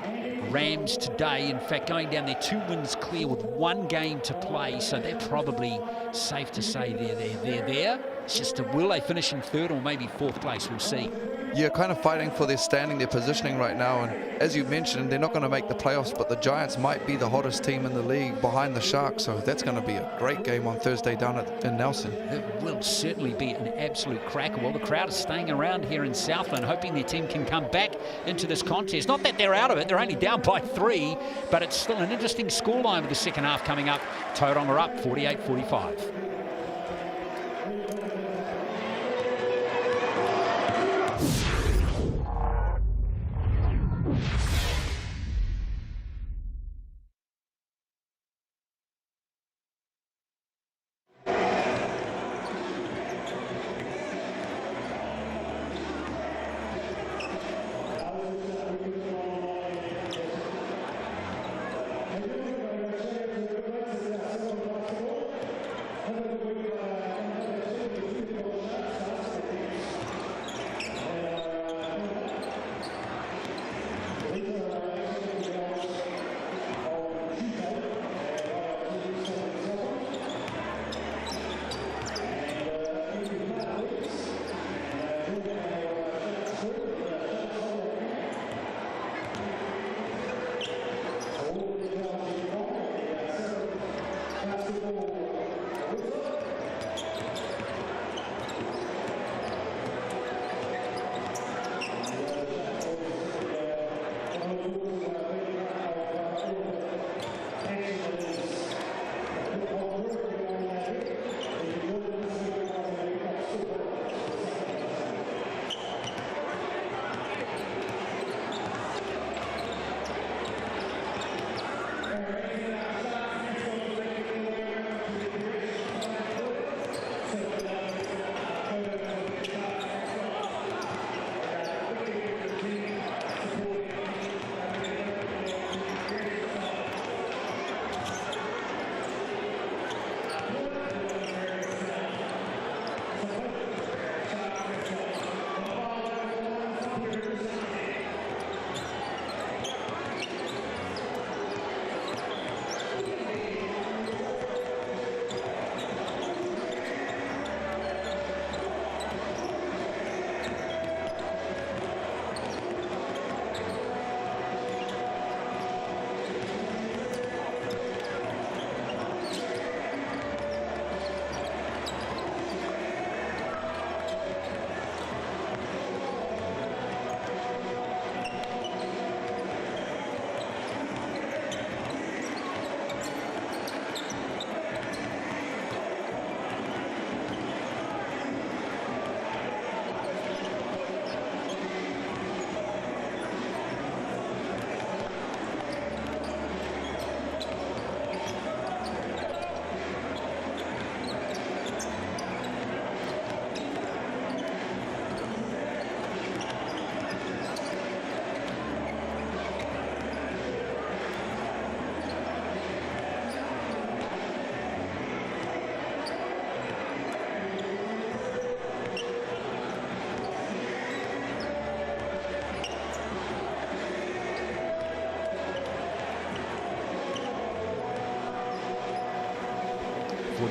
Rams today. In fact, going down there 2 wins clear with 1 game to play. So they're probably safe to say they're there. It's just will they finish in 3rd or maybe 4th place? We'll see. Yeah, kind of fighting for their standing, their positioning right now. And as you mentioned, they're not going to make the playoffs, but the Giants might be the hottest team in the league behind the Sharks. So that's going to be a great game on Thursday down in Nelson. It will certainly be an absolute cracker. Well, the crowd is staying around here in Southland, hoping their team can come back into this contest. Not that they're out of it. They're only down by 3, but it's still an interesting scoreline with the second half coming up. Tauranga up 48-45.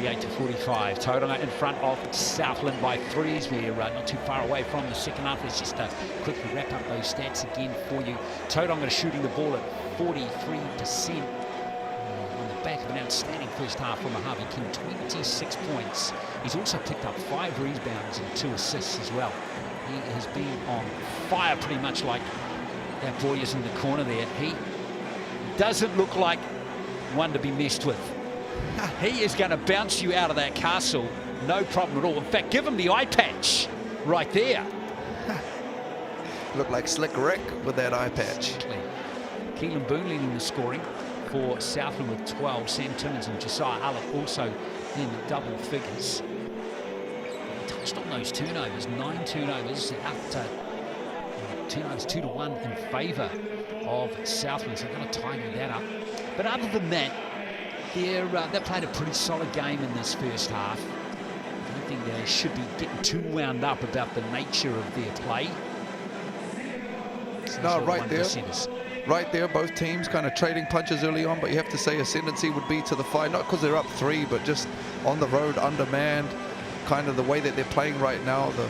48-45. Tauranga in front of Southland by 3s. We're not too far away from the second half. Let's just quickly wrap up those stats again for you. Tauranga shooting the ball at 43%. On the back of an outstanding first half from Mojave King, 26 points. He's also picked up 5 rebounds and 2 assists as well. He has been on fire, pretty much like that boy is in the corner there. He doesn't look like one to be messed with. He is going to bounce you out of that castle, no problem at all. In fact, give him the eye patch right there. Look like Slick Rick with that eye patch. Keelan Boone leading the scoring for Southland with 12. Sam Timmins and Josiah Allett also in double figures. He touched on those turnovers, 9 turnovers, out turnovers 2-1 in favour of Southland, so they're going to tidy that up. But other than that, they played a pretty solid game in this first half. I don't think they should be getting too wound up about the nature of their play. No, right there. Right there, both teams kind of trading punches early on, but you have to say ascendancy would be to the Phi, not because they're up 3, but just on the road, undermanned, kind of the way that they're playing right now. The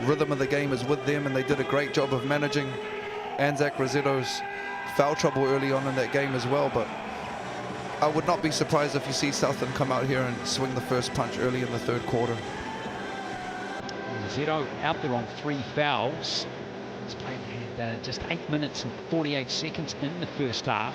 rhythm of the game is with them, and they did a great job of managing Anzac Rosetto's foul trouble early on in that game as well. But I would not be surprised if you see Southland come out here and swing the first punch early in the third quarter. Rosetto out there on 3 fouls. He's played just 8 minutes and 48 seconds in the first half.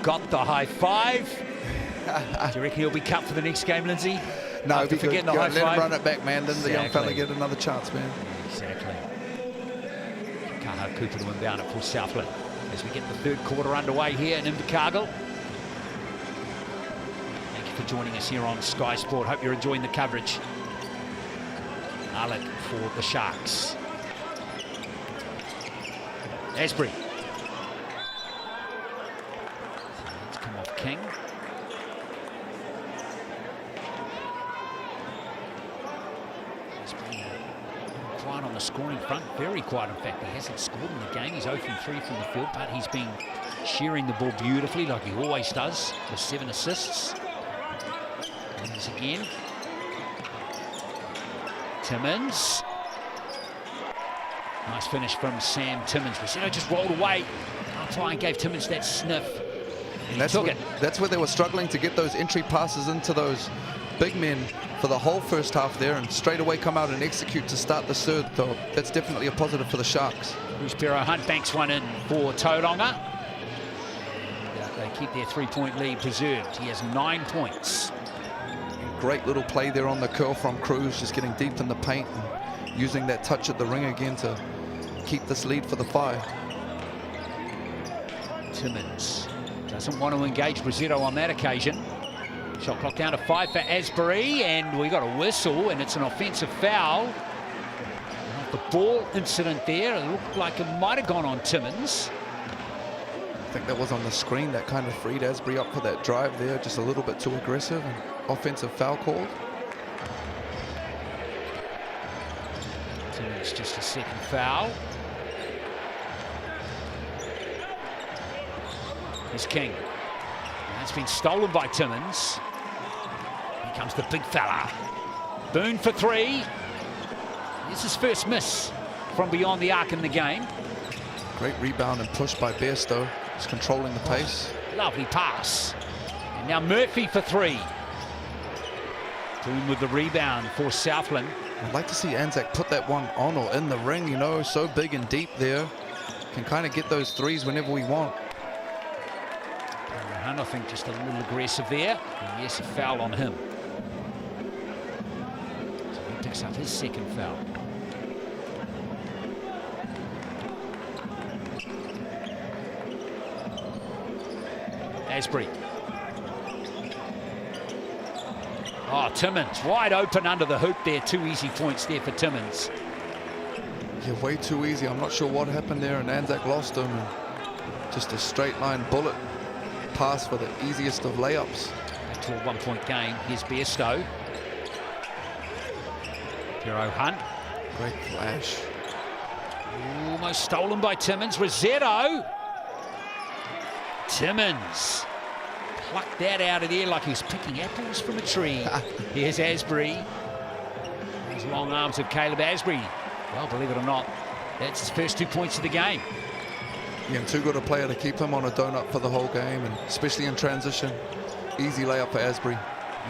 Got the high five. Do you reckon he'll be cut for the next game, Lindsay? No, because forgetting the high let five. him run it back, man. Then the young fella get another chance, man. Exactly. Kaha Cooper to inbound it for Southland as we get the third quarter underway here in Invercargill. Thank you for joining us here on Sky Sport. Hope you're enjoying the coverage. Alec for the Sharks. Asbury. King. He's been quiet on the scoring front, very quiet in fact. He hasn't scored in the game. He's 0 from 3 from the field, but he's been shearing the ball beautifully like he always does with 7 assists. Timmins again. Timmins. Nice finish from Sam Timmins. Rosetto just rolled away. Fine gave Timmins that sniff. And that's where they were struggling to get those entry passes into those big men for the whole first half there, and straight away come out and execute to start the third. So that's definitely a positive for the Sharks. Bruce Hunt banks one in for Tauranga. They keep their 3-point lead preserved. He has 9 points. Great little play there on the curl from Cruz, just getting deep in the paint and using that touch at the ring again to keep this lead for the Phi. Timmins doesn't want to engage Rosetto on that occasion. Shot clock down to 5 for Asbury, and we got a whistle, and it's an offensive foul. The ball incident there, it looked like it might have gone on Timmins. I think that was on the screen that kind of freed Asbury up for that drive there, just a little bit too aggressive, and offensive foul called. Timmins just a second foul. Here's King. That's been stolen by Timmins. Here comes the big fella. Boone for 3. This is his first miss from beyond the arc in the game. Great rebound and push by Bairstow. He's controlling the pace. Lovely pass. And now Murphy for 3. Boone with the rebound for Southland. I'd like to see Anzac put that one on or in the ring, you know, so big and deep there. Can kind of get those threes whenever we want. I think just a little aggressive there. And yes, a foul on him. So he picks up his second foul. Asbury. Oh, Timmins wide open under the hoop there. 2 easy points there for Timmins. Yeah, way too easy. I'm not sure what happened there, and Anzac lost him. And just a straight line bullet pass for the easiest of layups. Back to a 1-point game. Here's Bairstow. Hero Hunt. Great flash. Almost stolen by Timmins. Rossetto. Timmins plucked that out of there like he was picking apples from a tree. Here's Asbury. These long arms of Caleb Asbury. Well, believe it or not, that's his first 2 points of the game. Yeah, and too good a player to keep him on a donut for the whole game, and especially in transition. Easy layup for Asbury.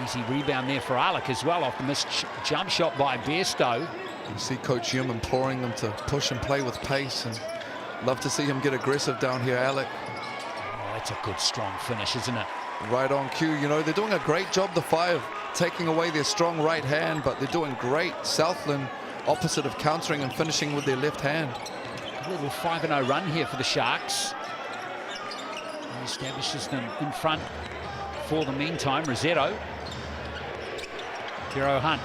Easy rebound there for Alec as well off the missed jump shot by Bairstow. You see Coach Yim imploring them to push and play with pace, and love to see him get aggressive down here, Alec. Oh, that's a good, strong finish, isn't it? Right on cue. You know, they're doing a great job, the Five, taking away their strong right hand, but they're doing great. Southland, opposite of countering and finishing with their left hand. A little 5-0 run here for the Sharks. Establishes them in front for the meantime. Rossetto. Hero Hunt.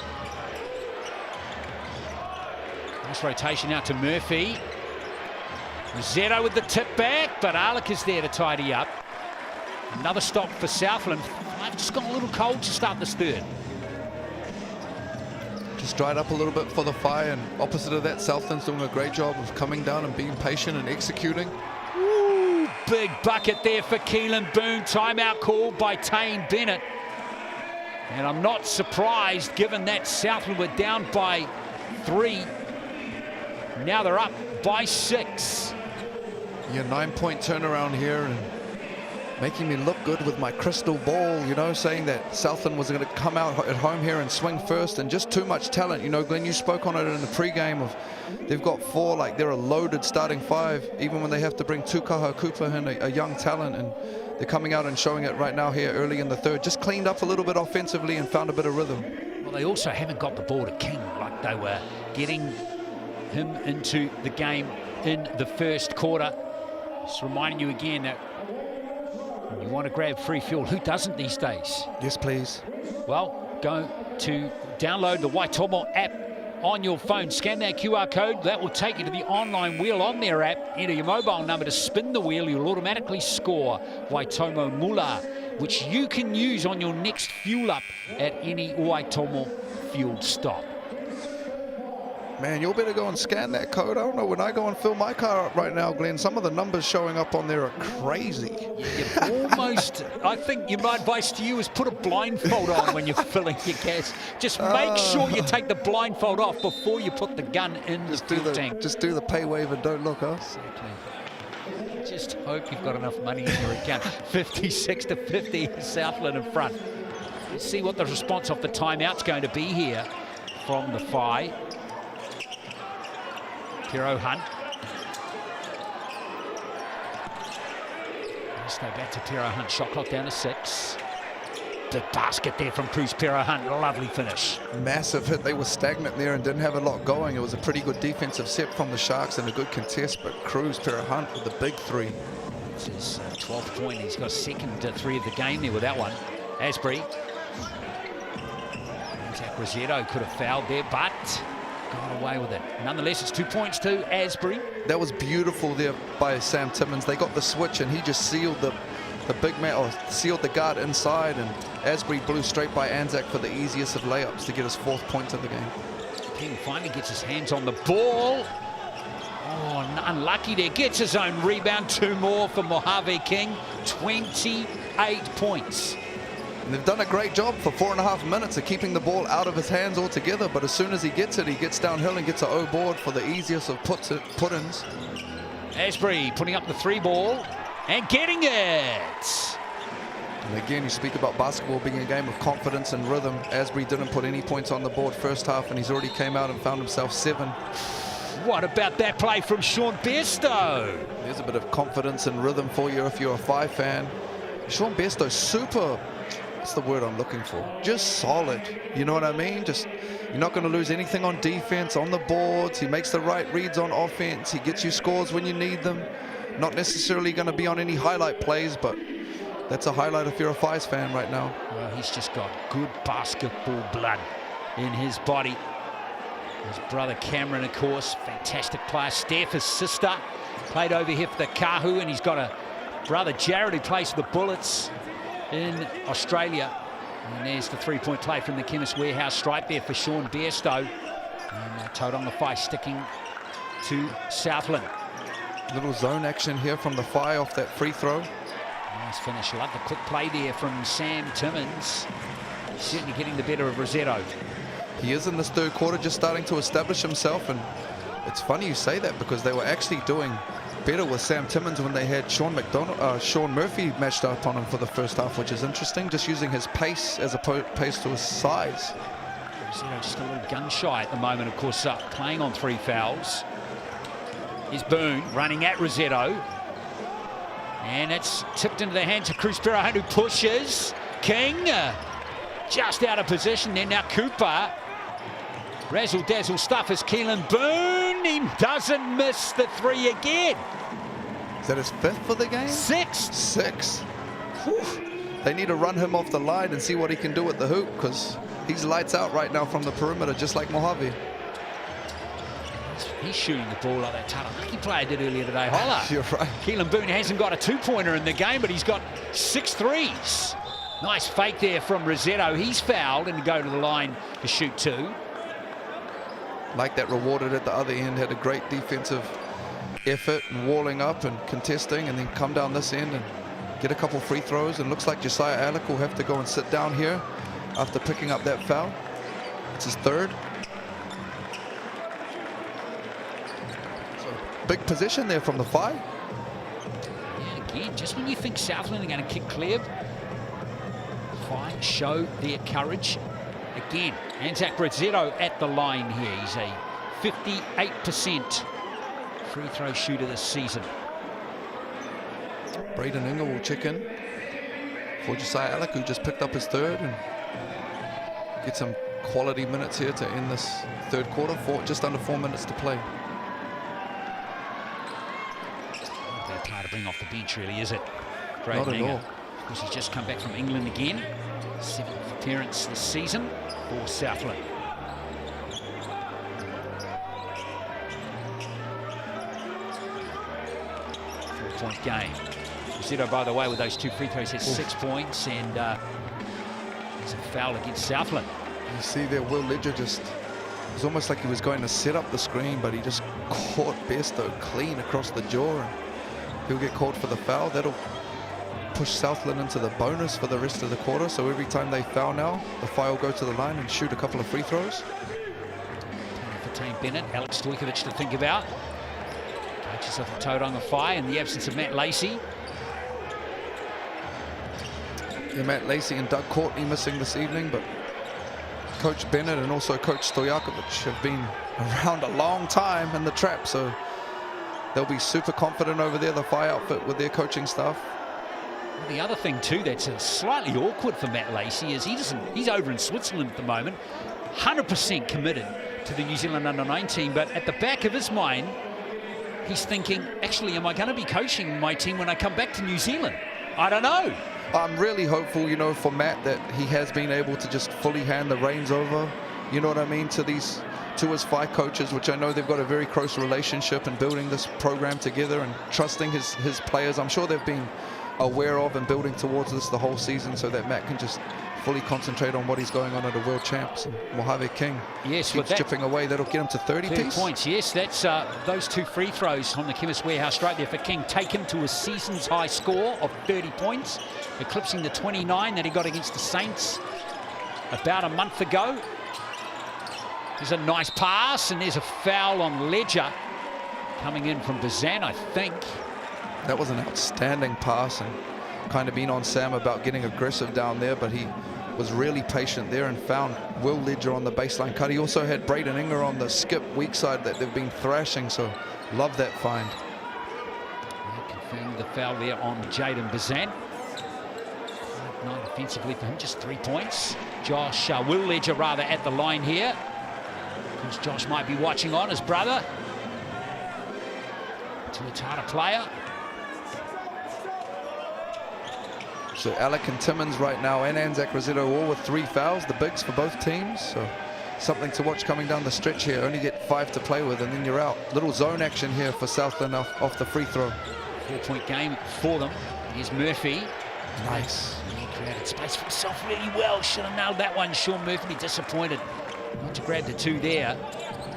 Nice rotation out to Murphy. Rossetto with the tip back, but Alec is there to tidy up. Another stop for Southland. I've just gone a little cold to start this third. Just dried up a little bit for the Fire, and opposite of that, Southland's doing a great job of coming down and being patient and executing. Ooh, big bucket there for Keelan Boone. Timeout called by Tane Bennett. And I'm not surprised given that Southland were down by 3. Now they're up by 6. Yeah, 9-point turnaround here, and making me look good with my crystal ball, you know, saying that Southland was going to come out at home here and swing first, and just too much talent. You know, Glenn, you spoke on it in the pregame of they've got 4, like they're a loaded starting 5, even when they have to bring Tukaha Cooper in, a young talent, and they're coming out and showing it right now here early in the third. Just cleaned up a little bit offensively and found a bit of rhythm. Well, they also haven't got the ball to King like they were getting him into the game in the first quarter. Just reminding you again that you want to grab free fuel. Who doesn't these days? Yes, please. Well, go to download the Waitomo app on your phone. Scan that QR code. That will take you to the online wheel on their app. Enter your mobile number to spin the wheel. You'll automatically score Waitomo Mula, which you can use on your next fuel up at any Waitomo fuel stop. Man, you'll better go and scan that code. I don't know, when I go and fill my car up right now, Glenn, some of the numbers showing up on there are crazy. You almost, I think my advice to you is put a blindfold on when you're filling your gas. Just make sure you take the blindfold off before you put the gun in the fuel tank. Just do the pay wave and don't look, huh? Exactly. Just hope you've got enough money in your account. 56-50, Southland in front. Let's see what the response off the timeout's going to be here from the Phi. Hero Hunt. Let's go back to Pero Hunt. Shot clock down to 6. The basket there from Cruz Pero Hunt. Lovely finish. Massive hit. They were stagnant there and didn't have a lot going. It was a pretty good defensive set from the Sharks and a good contest, but Cruz Pero Hunt with the big 3. It's his 12th point. He's got a second 3 of the game there with that one. Asbury. Rossetto could have fouled there, but got away with it. Nonetheless, it's 2 points to Asbury. That was beautiful there by Sam Timmins. They got the switch and he just sealed the big man, or sealed the guard inside, and Asbury blew straight by Anzac for the easiest of layups to get his 4th point of the game. King finally gets his hands on the ball. Oh, unlucky there. Gets his own rebound. 2 more for Mojave King. 28 points. And they've done a great job for 4.5 minutes of keeping the ball out of his hands altogether, but as soon as he gets it, he gets downhill and gets an O board for the easiest of put-ins. Asbury putting up the 3 ball and getting it. And again, you speak about basketball being a game of confidence and rhythm. Asbury didn't put any points on the board first half, and he's already came out and found himself 7. What about that play from Sean Bairstow? There's a bit of confidence and rhythm for you if you're a Phi fan. Sean Bairstow, super... That's the word I'm looking for. Just solid. You know what I mean? Just, you're not going to lose anything on defense, on the boards. He makes the right reads on offense. He gets you scores when you need them. Not necessarily going to be on any highlight plays, but That's a highlight if you're a Fies fan right now. Well, he's just got good basketball blood in his body. His brother Cameron, of course, fantastic player. Steph, his sister, played over here for the Kahu, and he's got a brother Jared who plays for the Bullets in Australia. And there's the three-point play from the Chemist Warehouse stripe there for Sean Bairstow. And Tauranga Whai sticking to Southland. Little zone action here from the Whai off that free throw. Nice finish. Love the quick play there from Sam Timmins. Certainly getting the better of Rossetto. He is in this third quarter just starting to establish himself, and it's funny you say that because they were actually doing better with Sam Timmins when they had Sean Murphy matched up on him for the first half, which is interesting, just using his pace as opposed to his size. Rossetto just a little gun shy at the moment, of course, playing on 3 fouls. Here's Boone running at Rossetto. And it's tipped into the hands of Cruz Perrahan, who pushes. King just out of position there. Now Cooper. Razzle-dazzle stuff as Keelan Boone. He doesn't miss the 3 again. Is that his 5th for the game? 6th. 6. Whew. They need to run him off the line and see what he can do at the hoop, because he's lights out right now from the perimeter, just like Mojave. He's shooting the ball like that Taranaki player did earlier today. Holla. You're right. Keelan Boone hasn't got a 2-pointer in the game, but he's got 6 threes. Nice fake there from Rossetto. He's fouled and go to the line to shoot 2. Like that rewarded at the other end, had a great defensive effort and walling up and contesting, and then come down this end and get a couple free throws. And looks like Josiah Alec will have to go and sit down here after picking up that foul. It's his 3rd. So big position there from the Whai. Yeah, again, just when you think Southland are going to kick clear, Whai show their courage. Again, Anzac Rossetto at the line here. He's a 58% free throw shooter this season. Braden Ingle will check in for Josiah Alec, who just picked up his 3rd, and get some quality minutes here to end this 3rd quarter. Just under 4 minutes to play. Not a bad player to bring off the bench, really, is it? Not at all. Of course, he's just come back from England again. 7th appearance this season for Southland. Four-point game. Rossetto, by the way, with those 2 free throws, has 6 points, and it's a foul against Southland. You see there, Will Ledger just, it was almost like he was going to set up the screen, but he just caught Bairstow clean across the jaw, and he'll get called for the foul. That'll push Southland into the bonus for the rest of the quarter. So every time they foul now, the Whai will go to the line and shoot a couple of free throws. For Tane Bennett, Alex Stojkovic to think about. Coaches of the Tauranga Whai in the absence of Matt Lacey. Yeah, Matt Lacey and Doug Courtney missing this evening, but Coach Bennett and also Coach Stojkovic have been around a long time in the trap, so they'll be super confident over there, the Whai outfit, with their coaching staff. The other thing too that's slightly awkward for Matt Lacey is he's over in Switzerland at the moment, 100% committed to the New Zealand under-19, but at the back of his mind he's thinking, actually, am I going to be coaching my team when I come back to New Zealand? I don't know. I'm really hopeful, you know, for Matt, that he has been able to just fully hand the reins over, you know what I mean, to his Whai coaches, which I know they've got a very close relationship and building this program together and trusting his players. I'm sure they've been aware of and building towards this the whole season, so that Matt can just fully concentrate on what he's going on at the World Champs. And Mojave King keeps chipping away. That'll get him to 30 points. Yes, that's those 2 free throws from the Chemist Warehouse straight there for King take him to a season's high score of 30 points, eclipsing the 29 that he got against the Saints about a month ago. There's a nice pass, and there's a foul on Ledger coming in from Bazan, I think. That was an outstanding pass, and kind of been on Sam about getting aggressive down there, but he was really patient there and found Will Ledger on the baseline cut. He also had Braden Inger on the skip weak side that they've been thrashing, so love that find. Confirmed the foul there on Jaden Bazan. Not offensively for him, just 3 points. Will Ledger rather at the line here. Because Josh might be watching on, his brother. Tuatara player. So Alec and Timmins right now, and Anzac Rosetto all with 3 fouls, the bigs for both teams. So something to watch coming down the stretch here. Only get 5 to play with, and then you're out. Little zone action here for Southland off the free throw. 4-point game for them. Here's Murphy. Nice. He created space for himself really well. Should have nailed that one. Sean Murphy disappointed not to grab the 2 there.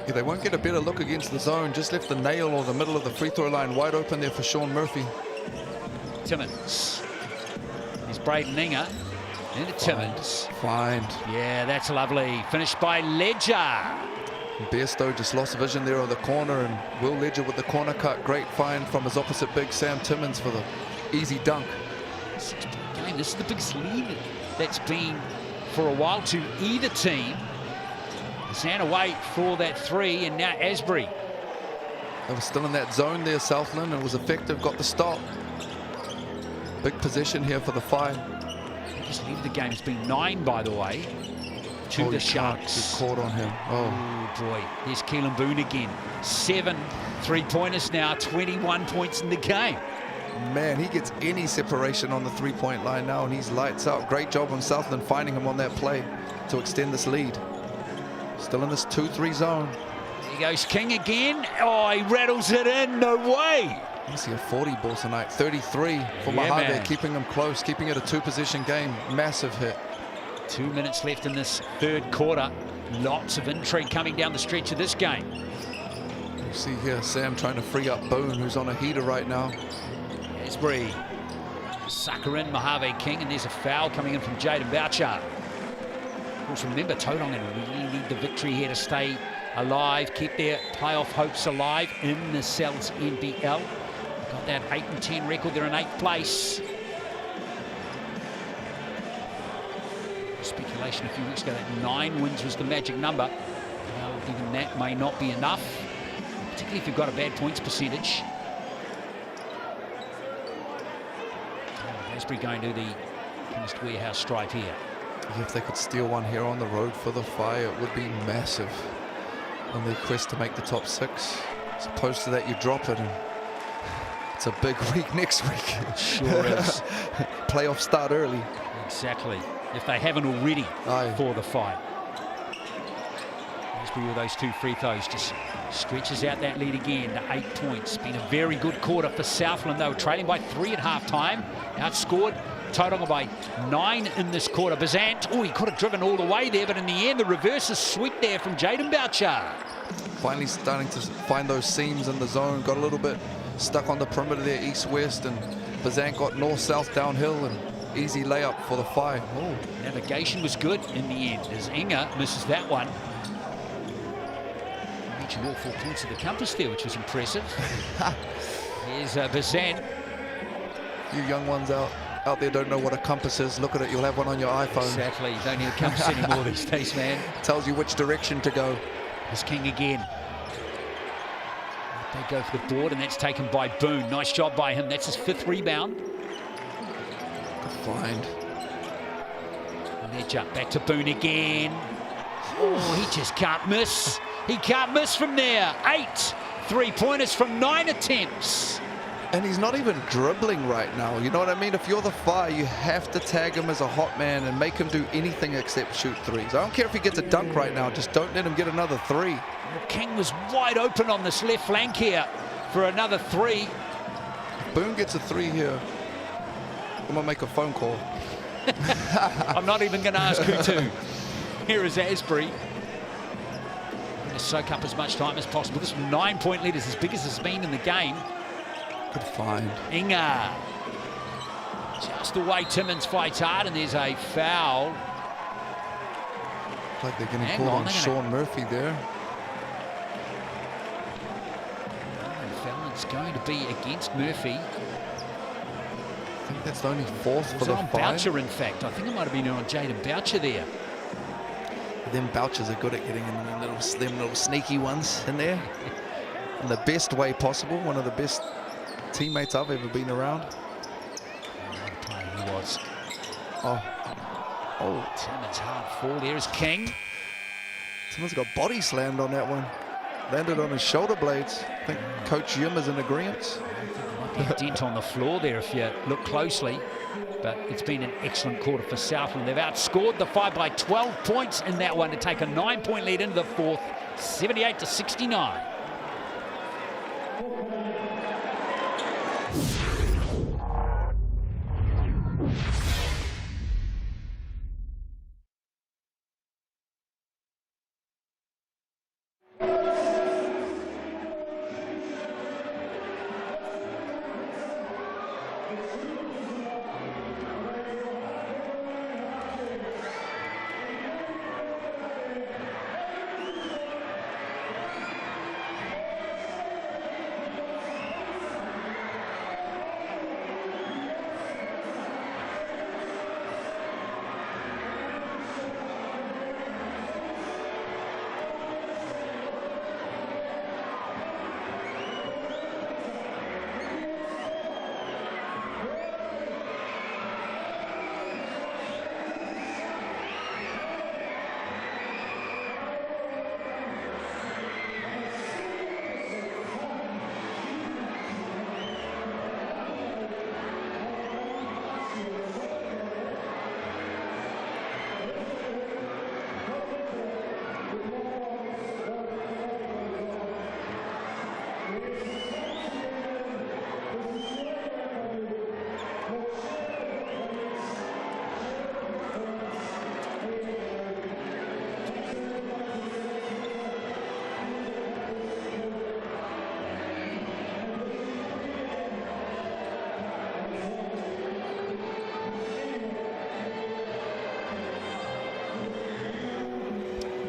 Yeah, they won't get a better look against the zone. Just left the nail or the middle of the free throw line wide open there for Sean Murphy. Timmins. Here's Braden Inga. Into Timmins. Find. Yeah, that's lovely. Finished by Ledger. Bairstow just lost vision there on the corner, and Will Ledger with the corner cut. Great find from his opposite big, Sam Timmins, for the easy dunk. 6-point game. This is the biggest lead that's been for a while to either team. Santa wait for that 3, and now Asbury. They were still in that zone there, Southland, and it was effective, got the stop. Big possession here for the Phi. Biggest lead of the game has been 9, by the way, to the Sharks. Get caught on him. Oh boy, here's Keelan Boone again. 7 3-pointers now, 21 points in the game. Man, he gets any separation on the 3-point line now, and he's lights out. Great job on Southland finding him on that play to extend this lead. Still in this 2-3 zone. There goes King again. Oh, he rattles it in. No way. I see a 40 ball tonight. 33 for Mojave, keeping him close, keeping it a 2-possession game. Massive hit. 2 minutes left in this 3rd quarter. Lots of intrigue coming down the stretch of this game. You see here Sam trying to free up Boone, who's on a heater right now. Asbury. Sucker in Mojave King, and there's a foul coming in from Jaden Boucher. Of course, remember, Tauranga really need the victory here to stay alive, keep their playoff hopes alive in the Cells NBL. Got that 8-10 record. They're in 8th place. Speculation a few weeks ago that 9 wins was the magic number. Well, even that may not be enough, particularly if you've got a bad points percentage. Asbury going to the Chemist Warehouse stripe here. If they could steal one here on the road for the Phi, it would be massive on their quest to make the top 6. As opposed to that, you drop it, and it's a big week next week. Sure is. Playoffs start early. Exactly. If they haven't already. Aye. For the Phi. Asbury with those 2 free throws just stretches out that lead again to 8 points. Been a very good quarter for Southland. They were trailing by 3 at half-time. Outscored Tauranga by 9 in this quarter. Bazant, oh, he could have driven all the way there, but in the end, the reverse is sweet there from Jaden Boucher. Finally starting to find those seams in the zone. Got a little bit stuck on the perimeter there, east-west, and Bazant got north-south downhill, and easy layup for the Phi. Oh, navigation was good in the end, as Inga misses that one. I mentioned all 4 points of the compass there, which was impressive. Here's Bazant. You young ones out there don't know what a compass is. Look at it, you'll have one on your iPhone. Exactly, you don't need a compass anymore these days, man. Tells you which direction to go. Here's King again. They go for the board, and that's taken by Boone. Nice job by him. That's his 5th rebound. Good find. And they jump back to Boone again. Oh, he just can't miss. He can't miss from there. 8 3-pointers from 9 attempts. And he's not even dribbling right now. You know what I mean? If you're the Phi, you have to tag him as a hot man and make him do anything except shoot 3s. I don't care if he gets a dunk right now. Just don't let him get another 3. Well, King was wide open on this left flank here for another 3. If Boone gets a 3 here, I'm going to make a phone call. I'm not even going to ask who to. Here is Asbury. Going to soak up as much time as possible. This 9-point lead is as big as it's been in the game. Good find. Inga. Just the way Timmins fights hard, and there's a foul. Looks like they're going to call on Sean Murphy there. Foul is going to be against Murphy. I think that's the only 4th for the Phi. Boucher, in fact. I think it might have been on Jaden Boucher there. Them Bouchers are good at getting in them little sneaky ones in there. In the best way possible. One of the best teammates I've ever been around. He was. Oh. Timmins hard fall. There's King. Timmins got body slammed on that one. Landed on his shoulder blades. I think Coach Yim is in agreement. Might Dent on the floor there if you look closely. But it's been an excellent quarter for Southland. They've outscored the Five by 12 points in that one to take a 9-point lead into the fourth, 78-69.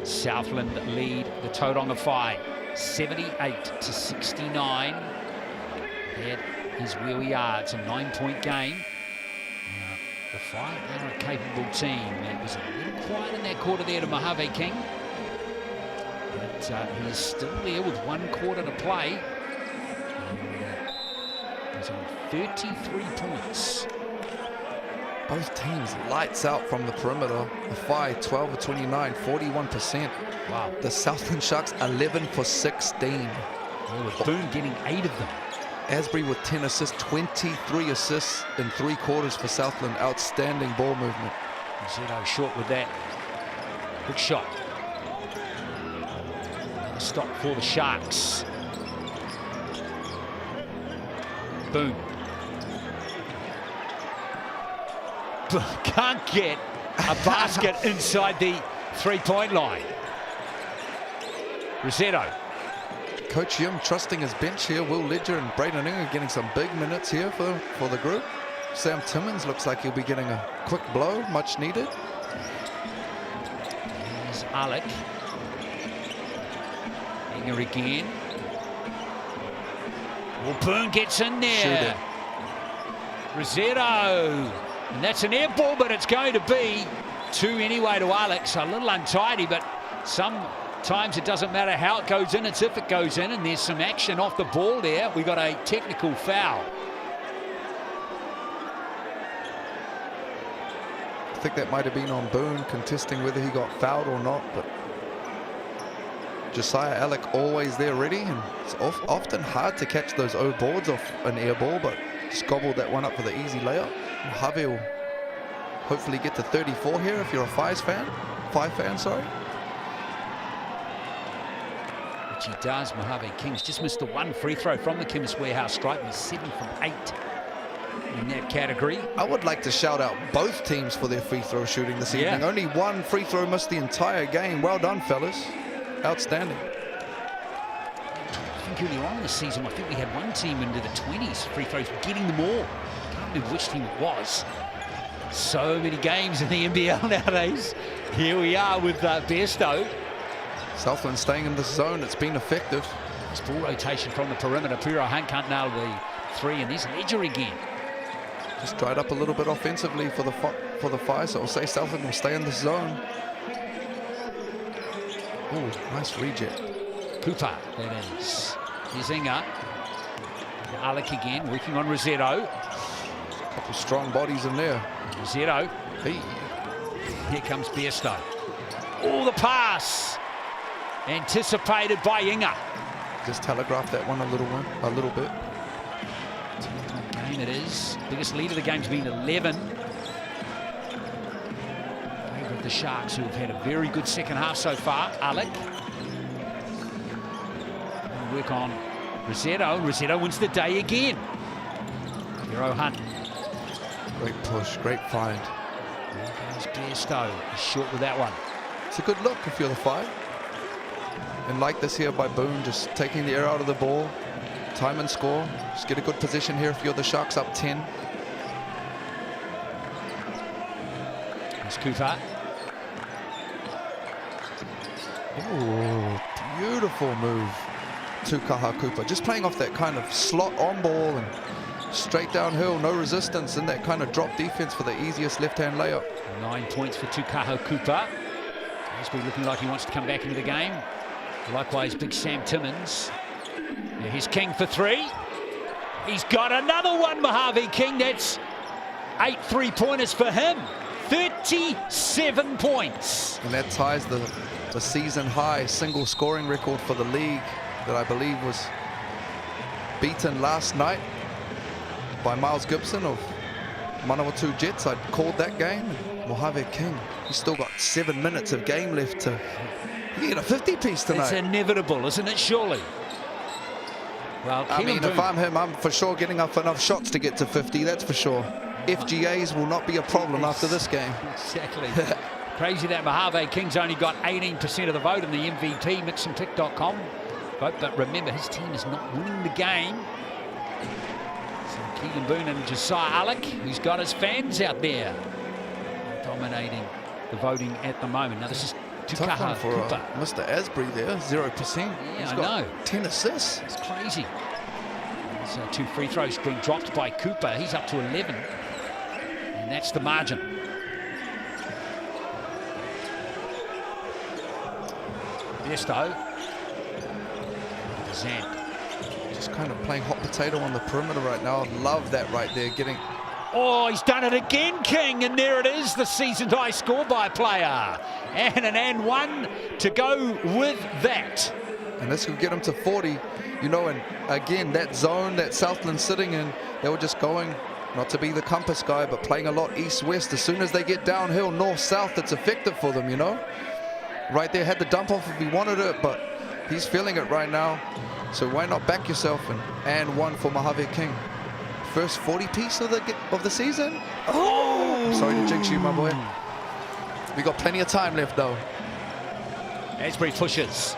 Southland lead the Tauranga Whai 78-69. That is where we are. It's a 9-point game. The Whai are a capable team. It was a little quiet in that quarter there to Mojave King. But he's still there with 1 quarter to play. He's on 33 points. Both teams lights out from the perimeter. The Whai 12 of 29, 41%. Wow. The Southland Sharks 11 for 16. Well, with Boone getting 8 of them. Asbury with 10 assists, 23 assists in 3 quarters for Southland. Outstanding ball movement. Zito short with that. Good shot. Another stop for the Sharks. Boone. Can't get a basket inside the 3-point line. Rossetto. Coach Yim trusting his bench here. Will Ledger and Braden Inga getting some big minutes here for the group. Sam Timmins looks like he'll be getting a quick blow, much needed. There's Alec. Inga again. Well, Boone gets in there. Rossetto. And that's an air ball, but it's going to be 2 anyway to Alex. A little untidy, but sometimes it doesn't matter how it goes in, it's if it goes in, and there's some action off the ball there. We got a technical foul. I think that might have been on Boone, contesting whether he got fouled or not, but Josiah Alec always there ready, and it's often hard to catch those O boards off an air ball, but just gobbled that one up for the easy layup. Mojave will hopefully get to 34 here if you're a Whai fan, sorry. Which he does. Mojave Kings just missed the 1 free throw from the Chemist Warehouse stripe. He's 7 from 8 in that category. I would like to shout out both teams for their free throw shooting this evening. Only 1 free throw missed the entire game. Well done, fellas. Outstanding. I think earlier on in the season, I think we had 1 team into the 20s free throws, getting them all. I can't remember which team it was. So many games in the NBL nowadays. Here we are with Besto. Southland staying in this zone. It's been effective. It's ball rotation from the perimeter. Puro Hunt can't nail the 3, and there's Ledger again. Just dried up a little bit offensively for the Whai, so I'll say Southland will stay in this zone. Oh, nice reject. Cooper, that is. Here's Inga. Alec again, working on Rossetto. A couple strong bodies in there. Rossetto. Hey. Here comes Besto. Oh, the pass. Anticipated by Inga. Just telegraphed that one a little bit. game, it is. Biggest lead of the game's been 11. Favourite the Sharks, who have had a very good second half so far. Alec. Work on Rosetto. Rosetto wins the day again. Hero Hunt. Great push, great find. There goes Bairstow. He's short with that one. It's a good look if you're the 5. And like this here by Boone, just taking the air out of the ball. Time and score. Just get a good position here if you're the Sharks up 10. There's Cooper. Oh, beautiful move to Kaha Cooper. Just playing off that kind of slot on ball and straight downhill, no resistance, and that kind of drop defense for the easiest left-hand layup. 9 points for Tukaho Cooper. Asbury looking like he wants to come back into the game. Likewise, big Sam Timmins. Now here's King for 3. He's got another one, Mojave King. That's 8 3-pointers for him. 37 points. And that ties the season high single scoring record for the league that I believe was beaten last night by Miles Gibson of Manawatu Jets. I called that game. Mojave King, he's still got 7 minutes of game left to get a 50-piece tonight. It's inevitable, isn't it, surely? Well, I mean, if I'm him, I'm for sure getting up enough shots to get to 50, that's for sure. FGAs will not be a problem after this game. Exactly. Crazy that Mojave King's only got 18% of the vote in the MVP, mixandpick.com vote, but remember, his team is not winning the game. So Keegan Boone and Josiah Alec, who's got his fans out there, dominating the voting at the moment. Now this is Tukaha for Cooper. Mr. Asbury there, 0%. Yeah, He's I got know. 10 assists. It's crazy. So 2 free throws being dropped by Cooper. He's up to 11. And that's the margin. Bairstow. Zant. Just kind of playing hot potato on the perimeter right now. Love that right there, getting... Oh, he's done it again, King, and there it is, the season high score by a player. And an and one to go with that. And this will get him to 40, you know, and again, that zone that Southland sitting in, they were just going, not to be the compass guy, but playing a lot east-west. As soon as they get downhill, north-south, it's effective for them, you know. Right there, had the dump off if he wanted it, but he's feeling it right now. So why not back yourself and one for Mojave King. First 40-piece of the season. Oh! Sorry to jinx you, my boy. We got plenty of time left, though. Asbury pushes.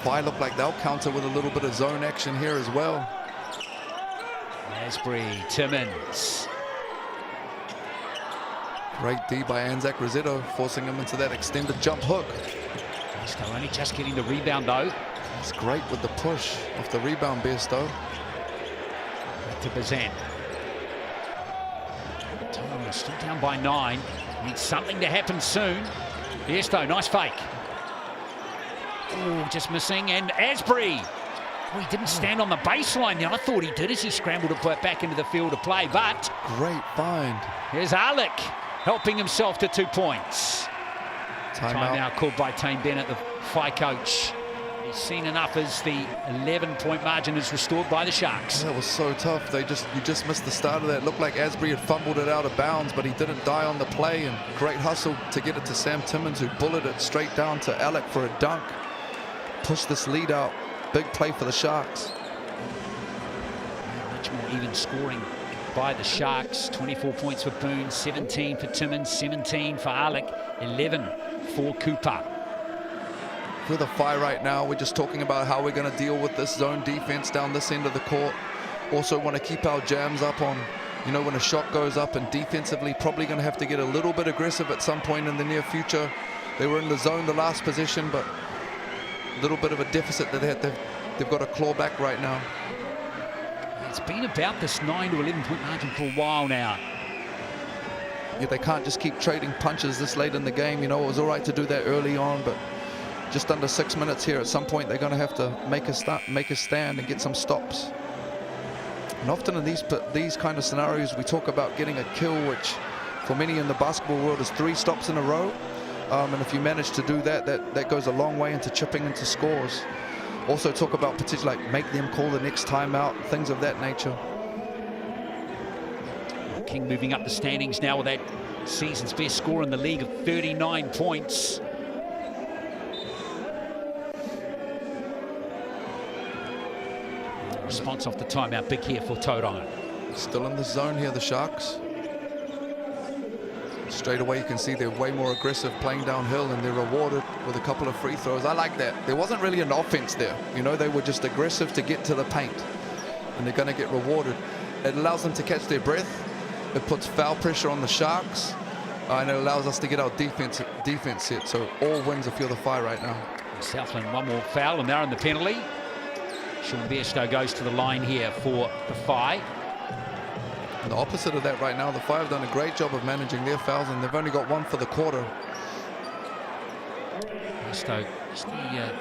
Why look like they'll counter with a little bit of zone action here as well. Asbury, Timmins. Great D by Anzac Rosetto, forcing him into that extended jump hook. Bairstow only just getting the rebound, though. It's great with the push off the rebound, Bairstow. Back to Bazan. Tauranga still down by 9. Needs something to happen soon. Bairstow, nice fake. Oh, just missing. And Asbury. Oh, he didn't stand on the baseline there. I thought he did as he scrambled to put back into the field of play, but... Great find. Here's Alec helping himself to 2 points. Timeout called by Tane Bennett, the FI coach. He's seen enough as the 11-point margin is restored by the Sharks. That was so tough. You just missed the start of that. Looked like Asbury had fumbled it out of bounds, but he didn't die on the play. And great hustle to get it to Sam Timmins, who bulleted it straight down to Alec for a dunk. Push this lead out. Big play for the Sharks. Much more even scoring by the Sharks. 24 points for Boone, 17 for Timmins, 17 for Alec, 11 for Cooper. For the FI right now, we're just talking about how we're going to deal with this zone defense down this end of the court. Also want to keep our jams up on, you know, when a shot goes up, and defensively probably going to have to get a little bit aggressive at some point in the near future. They were in the zone the last possession, but a little bit of a deficit that they've got to claw back right now. It's been about this 9 to 11-point margin for a while now. Yeah, they can't just keep trading punches this late in the game. You know, it was all right to do that early on, but just under 6 minutes here, at some point they're going to have to make a stand and get some stops. And often in these kind of scenarios, we talk about getting a kill, which for many in the basketball world is 3 stops in a row. And if you manage to do that, that goes a long way into chipping into scores. also talk about particularly like make them call the next timeout, things of that nature. King moving up the standings now with that season's best score in the league of 39 points. Response off the timeout, big here for Tauranga. Still in the zone here, the Sharks. Straight away you can see they're way more aggressive playing downhill, and they're rewarded with a couple of free throws. I like that. There wasn't really an offense there. You know, they were just aggressive to get to the paint, and they're going to get rewarded. It allows them to catch their breath. It puts foul pressure on the Sharks, and it allows us to get our defense set. So all wins if you're the Whai right now. Southland, one more foul, and they're in the penalty. Sean Bairstow goes to the line here for the Whai. And the opposite of that right now, the Whai have done a great job of managing their fouls, and they've only got one for the quarter. Bairstow is the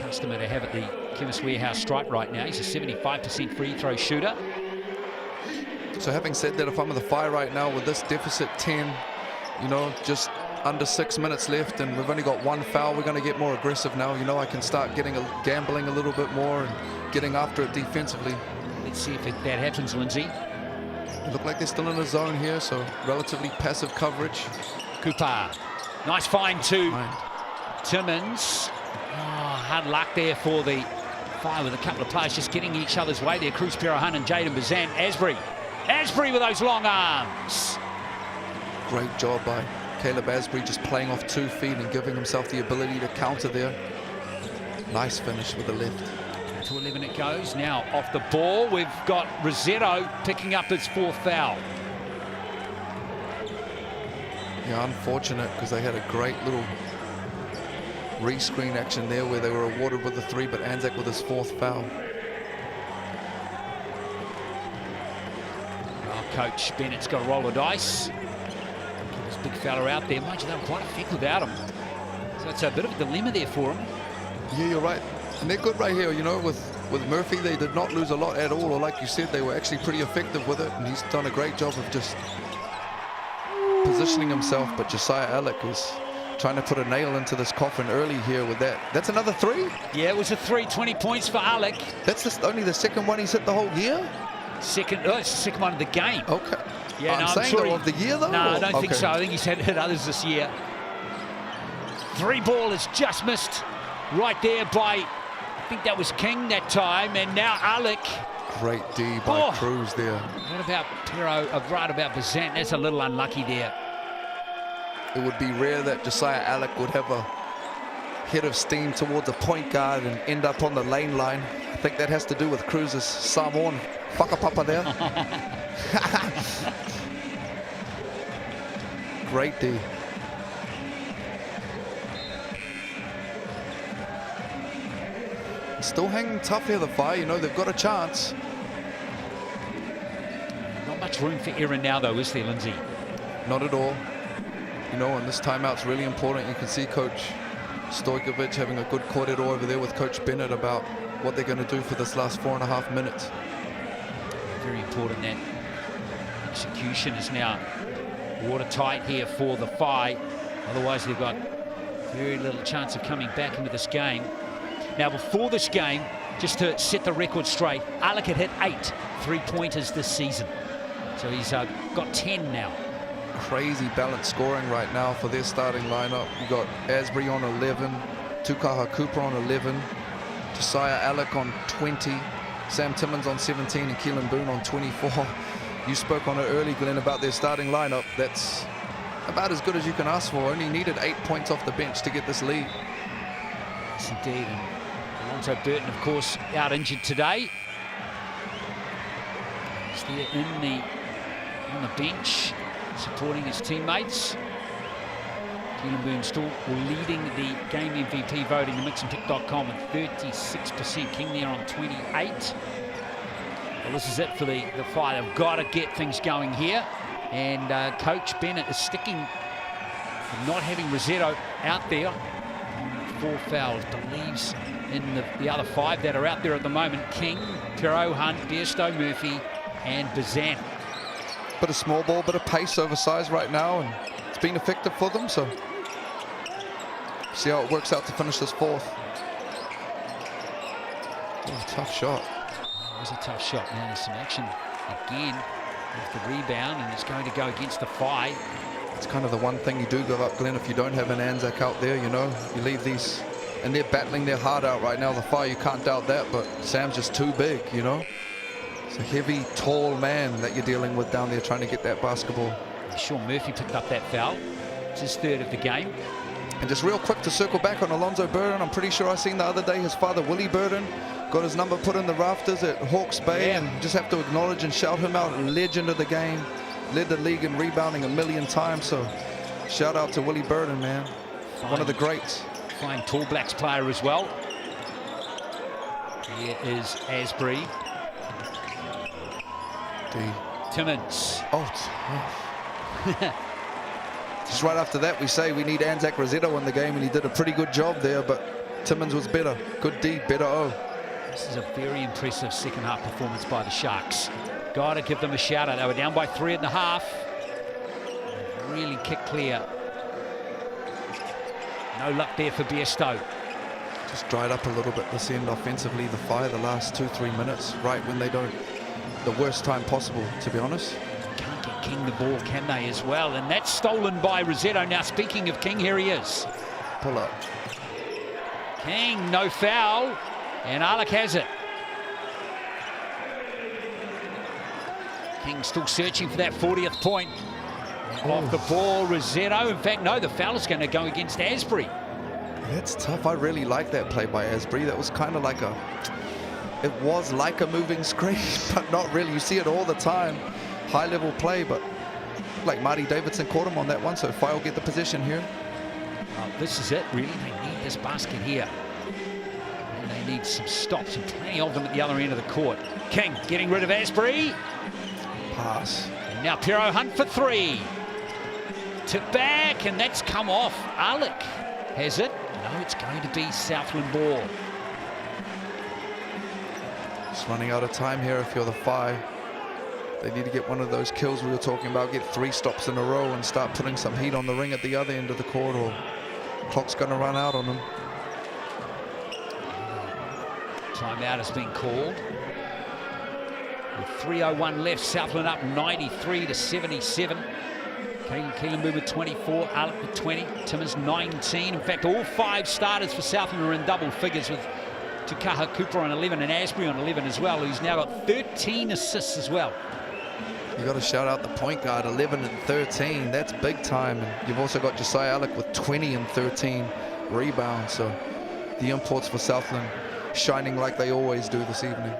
customer to have at the Chemist Warehouse stripe right now. He's a 75% free throw shooter. So having said that, if I'm the Whai right now with this deficit 10, you know, just under 6 minutes left, and we've only got one foul, we're going to get more aggressive now. You know, I can start gambling a little bit more and getting after it defensively. Let's see if that happens, Lindsay. Look like they're still in a zone here, so relatively passive coverage. Cooper, nice find to Timmins. Oh, hard luck there for the Whai with a couple of players just getting each other's way there. Cruz Perrohan and Jaden Bazan. Asbury with those long arms. Great job by Caleb Asbury, just playing off 2 feet and giving himself the ability to counter there. Nice finish with the left. To 11 it goes. Now off the ball, we've got Rossetto picking up his 4th foul. Yeah, unfortunate, because they had a great little re-screen action there where they were awarded with the 3, but Anzac with his 4th foul. Well, Coach Bennett's got a roll of dice. Big fella out there. Mind you, they were quite effective without him. So it's a bit of a dilemma there for him. Yeah, you're right. And they're good right here. You know, with Murphy, they did not lose a lot at all. Or like you said, they were actually pretty effective with it. And he's done a great job of just positioning himself. But Josiah Alec is trying to put a nail into this coffin early here with that. That's another 3? Yeah, it was a 3, 20 points for Alec. That's just only the second one he's hit the whole year? It's the second one of the game. Okay. Yeah, I'm saying though, of the year though? No, I don't think so. I think he's hit others this year. 3 ball is just missed right there by, I think that was King that time, and now Alec. Great D by Cruz there. What about right about Bazant? That's a little unlucky there. It would be rare that Josiah Alec would have a head of steam towards a point guard and end up on the lane line. I think that has to do with Cruz's Samoan whakapapa there. Great D. Still hanging tough here, the Whai. You know, they've got a chance. Not much room for error now, though, is there, Lindsay? Not at all. You know, and this timeout's really important. You can see Coach Stojkovic having a good corridor over there with Coach Bennett about what they're going to do for this last 4.5 minutes. Very important that execution is now watertight here for the Whai. Otherwise, they've got very little chance of coming back into this game. Now, before this game, just to set the record straight, Alec had hit 8 3-pointers this season. So he's got 10 now. Crazy balanced scoring right now for their starting lineup. You got Asbury on 11, Tukaha Cooper on 11, Josiah Alec on 20, Sam Timmins on 17, and Keelan Boone on 24. You spoke on it early, Glenn, about their starting lineup. That's about as good as you can ask for. Only needed 8 points off the bench to get this lead. Yes, indeed. And Alonzo Burton, of course, out injured today. He's there on the bench, supporting his teammates. Keelan Boone still leading the game MVP vote in the mixandpick.com at 36%. King there on 28. Well, this is it for the Whai. They've got to get things going here. And Coach Bennett is sticking with not having Rossetto out there. 4 fouls, believes in the other 5 that are out there at the moment. King, Perot, Hunt, Bairstow, Murphy, and Bazan. Bit of small ball, bit of pace, oversized right now, and it's been effective for them, so see how it works out to finish this 4th. Oh, tough shot. It was a tough shot. Now there's some action again with the rebound, and it's going to go against the Whai. It's kind of the one thing you do give up, Glenn, if you don't have an Anzac out there, you know. You leave these, and they're battling their heart out right now. The Whai, you can't doubt that, but Sam's just too big, you know. It's a heavy, tall man that you're dealing with down there trying to get that basketball. Sean Murphy picked up that foul. It's his third of the game. And just real quick to circle back on Alonzo Burden, I'm pretty sure I seen the other day his father, Willie Burden, got his number put in the rafters at Hawke's Bay, and just have to acknowledge and shout him out, legend of the game, led the league in rebounding 1,000,000 times, so shout out to Willie Burden, man. Fine. One of the greats. Fine Tall Blacks player as well. Here is Asbury. Timmins. Oh, just right after that, we say we need Anzac Rossetto in the game, and he did a pretty good job there, but Timmins was better. Good D, better O. This is a very impressive second half performance by the Sharks. Got to give them a shout out. They were down by 3 at the half. Really kicked clear. No luck there for Bairstow. Just dried up a little bit this end offensively, the Whai, the last 2-3 minutes, right when they don't, the worst time possible, to be honest. Can't get King the ball, can they, as well? And that's stolen by Rossetto. Now, speaking of King, here he is. Pull up. King, no foul. And Alec has it. King still searching for that 40th point. Off the ball, Rossetto. In fact, no, the foul is going to go against Asbury. That's tough. I really like that play by Asbury. That was kind of like a, it was like a moving screen, but not really. You see it all the time. High level play, but like Marty Davidson caught him on that one, so Whai will get the position here. Well, this is it, really. They need this basket here. And they need some stops, and plenty of them at the other end of the court. King getting rid of Asbury. Pass. And now Pero Hunt for 3. Tip back, and that's come off. Alec has it. No, it's going to be Southland ball. Just running out of time here if you're the Whai. They need to get one of those kills we were talking about, get 3 stops in a row and start putting some heat on the ring at the other end of the court, or clock's going to run out on them. Timeout has been called. With 3:01 left, Southland up 93-77. Keelan with 24, Alec with 20, Timmins 19. In fact, all 5 starters for Southland are in double figures, with Tukaha Cooper on 11 and Asbury on 11 as well, who's now got 13 assists as well. You got to shout out the point guard, 11 and 13. That's big time. And you've also got Josiah Alec with 20 and 13 rebounds. So the imports for Southland shining like they always do this evening.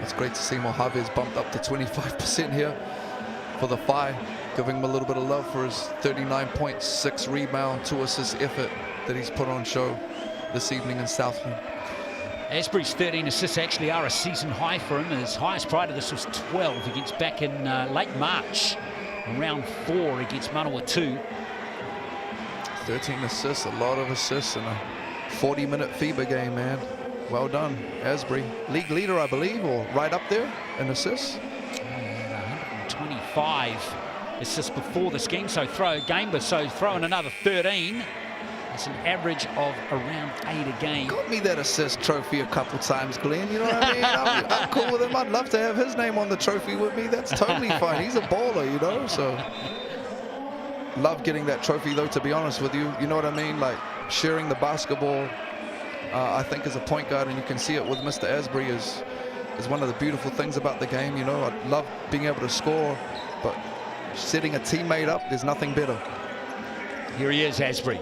It's great to see Mojave's bumped up to 25% here for the Whai, giving him a little bit of love for his 39.6 rebound, 2 assist effort that he's put on show this evening in Southland. Asbury's 13 assists actually are a season high for him. His highest prior to this was 12 against back in late March, round 4 against Manawatu. 13 assists, a lot of assists in a 40-minute FIBA game, man. Well done, Asbury. League leader, I believe, or right up there in assists. And 125 assists before this game, so throw in another 13. It's an average of around 8 a game. Got me that assist trophy a couple times, Glenn. You know what I mean? I'm cool with him. I'd love to have his name on the trophy with me. That's totally fine. He's a baller, you know, so. Love getting that trophy, though, to be honest with you. You know what I mean? Like, sharing the basketball, I think, as a point guard, and you can see it with Mr. Asbury, is one of the beautiful things about the game. You know, I love being able to score, but setting a teammate up, there's nothing better. Here he is, Asbury.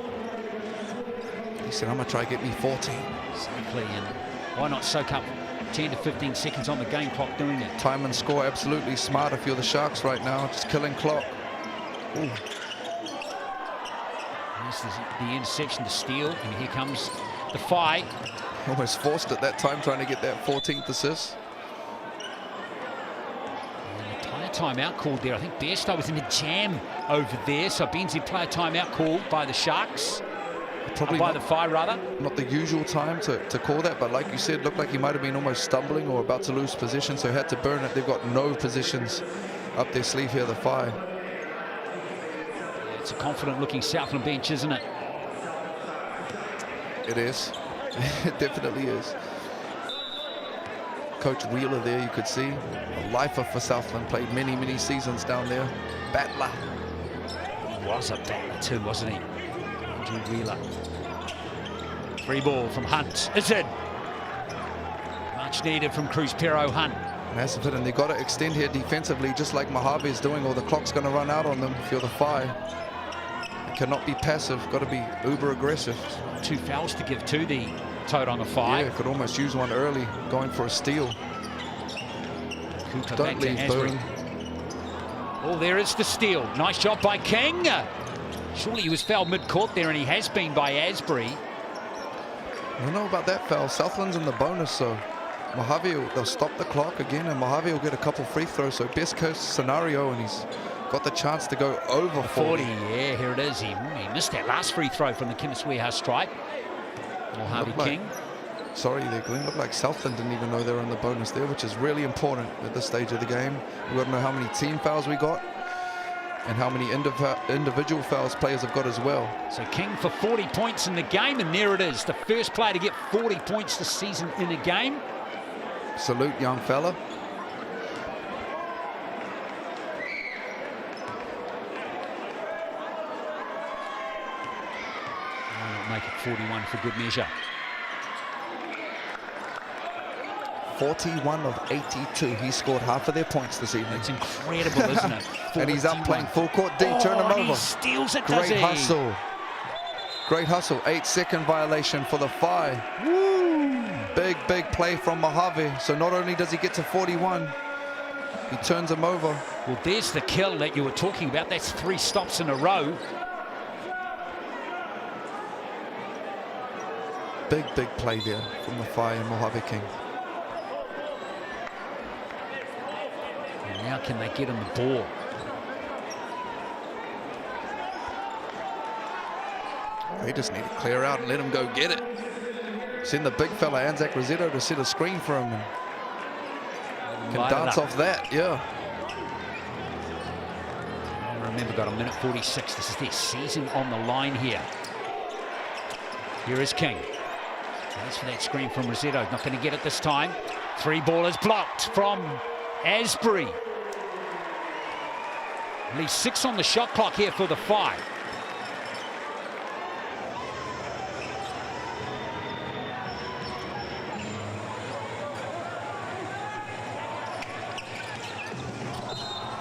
He said, I'm going to try to get me 14. Exactly, and why not soak up 10 to 15 seconds on the game clock doing it? Time and score, absolutely smart if you're the Sharks right now. Just killing clock. Ooh. There's the interception to steal, and here comes the Whai. Almost forced it that time, trying to get that 14th assist. And a player timeout called there. I think Bairstow was in a jam over there, so Benzie player timeout called by the Sharks. Probably by the Whai, rather. Not the usual time to call that, but like you said, looked like he might have been almost stumbling or about to lose position, so had to burn it. They've got no positions up their sleeve here, the Whai. It's a confident-looking Southland bench, isn't it? It is. It definitely is. Coach Wheeler there, you could see. A lifer for Southland, played many, many seasons down there. Battler. He was a battler too, wasn't he? Andrew Wheeler. Free ball from Hunt. Is it? Much needed from Cruz Pero Hunt. Massive hit, and they've got to extend here defensively, just like Mojave is doing, or the clock's going to run out on them if you're the Whai. They cannot be passive, got to be uber aggressive. 2 fouls to give to the Tauranga Whai. Yeah, could almost use one early, going for a steal. Cooper Don't leave Boone. Oh, there is the steal. Nice job by King. Surely he was fouled mid-court there, and he has been by Asbury. I don't know about that foul. Southland's in the bonus, so Mojave, they'll stop the clock again, and Mojave will get a couple free throws. So best case scenario, and he's got the chance to go over 40. Yeah, here it is. He missed that last free throw from the Chemist Warehouse stripe. Mojave King. Sorry there, Glenn. Looked like Southland didn't even know they were in the bonus there, which is really important at this stage of the game. We want to know how many team fouls we got and how many individual fouls players have got as well. So King for 40 points in the game, and there it is. The first player to get 40 points this season in a game. Salute, young fella. Make it 41 for good measure. 41 of 82. He scored half of their points this evening. It's incredible, isn't it? And he's up playing full court D. Turn him over. He steals it, does he? Great hustle. Great hustle. 8-second violation for the Whai. Big, big play from Mojave. So not only does he get to 41, he turns him over. Well, there's the kill that you were talking about. That's 3 stops in a row. Big, big play there from the Whai and Mojave King. And now can they get him the ball? They just need to clear out and let him go get it. Send the big fella, Anzac Rosetto, to set a screen for him. And can dance off that, yeah. Remember, got a minute 46. This is their season on the line here. Here is King. Thanks for that screen from Rosetto. Not going to get it this time. 3 ballers blocked from Asbury. At least 6 on the shot clock here for the Whai.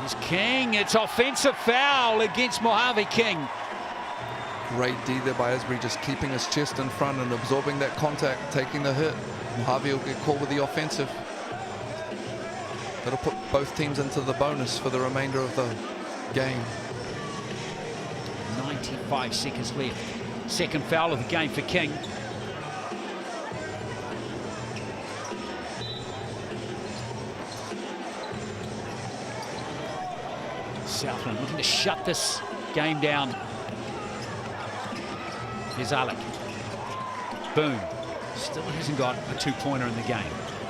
Here's King. It's offensive foul against Mojave King. Great D there by Asbury, just keeping his chest in front and absorbing that contact, taking the hit. Mojave will get caught with the offensive. That'll put both teams into the bonus for the remainder of the game. 95 seconds left. Second foul of the game for King. Southland looking to shut this game down. Here's Alec. Boone still hasn't got a 2-pointer in the game.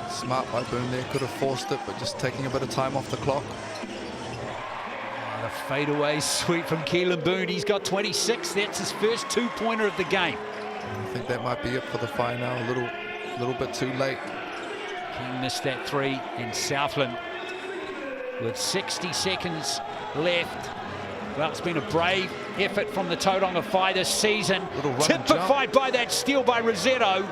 Smart by Boone there, could have forced it, but just taking a bit of time off the clock. The fadeaway sweep from Keelan Boone. He's got 26. That's his first 2-pointer of the game. I think that might be it for the Whai now. A little bit too late. King missed that 3 in Southland with 60 seconds left. Well, it's been a brave effort from the Tauranga Whai this season. Typified by that steal by Rosetto.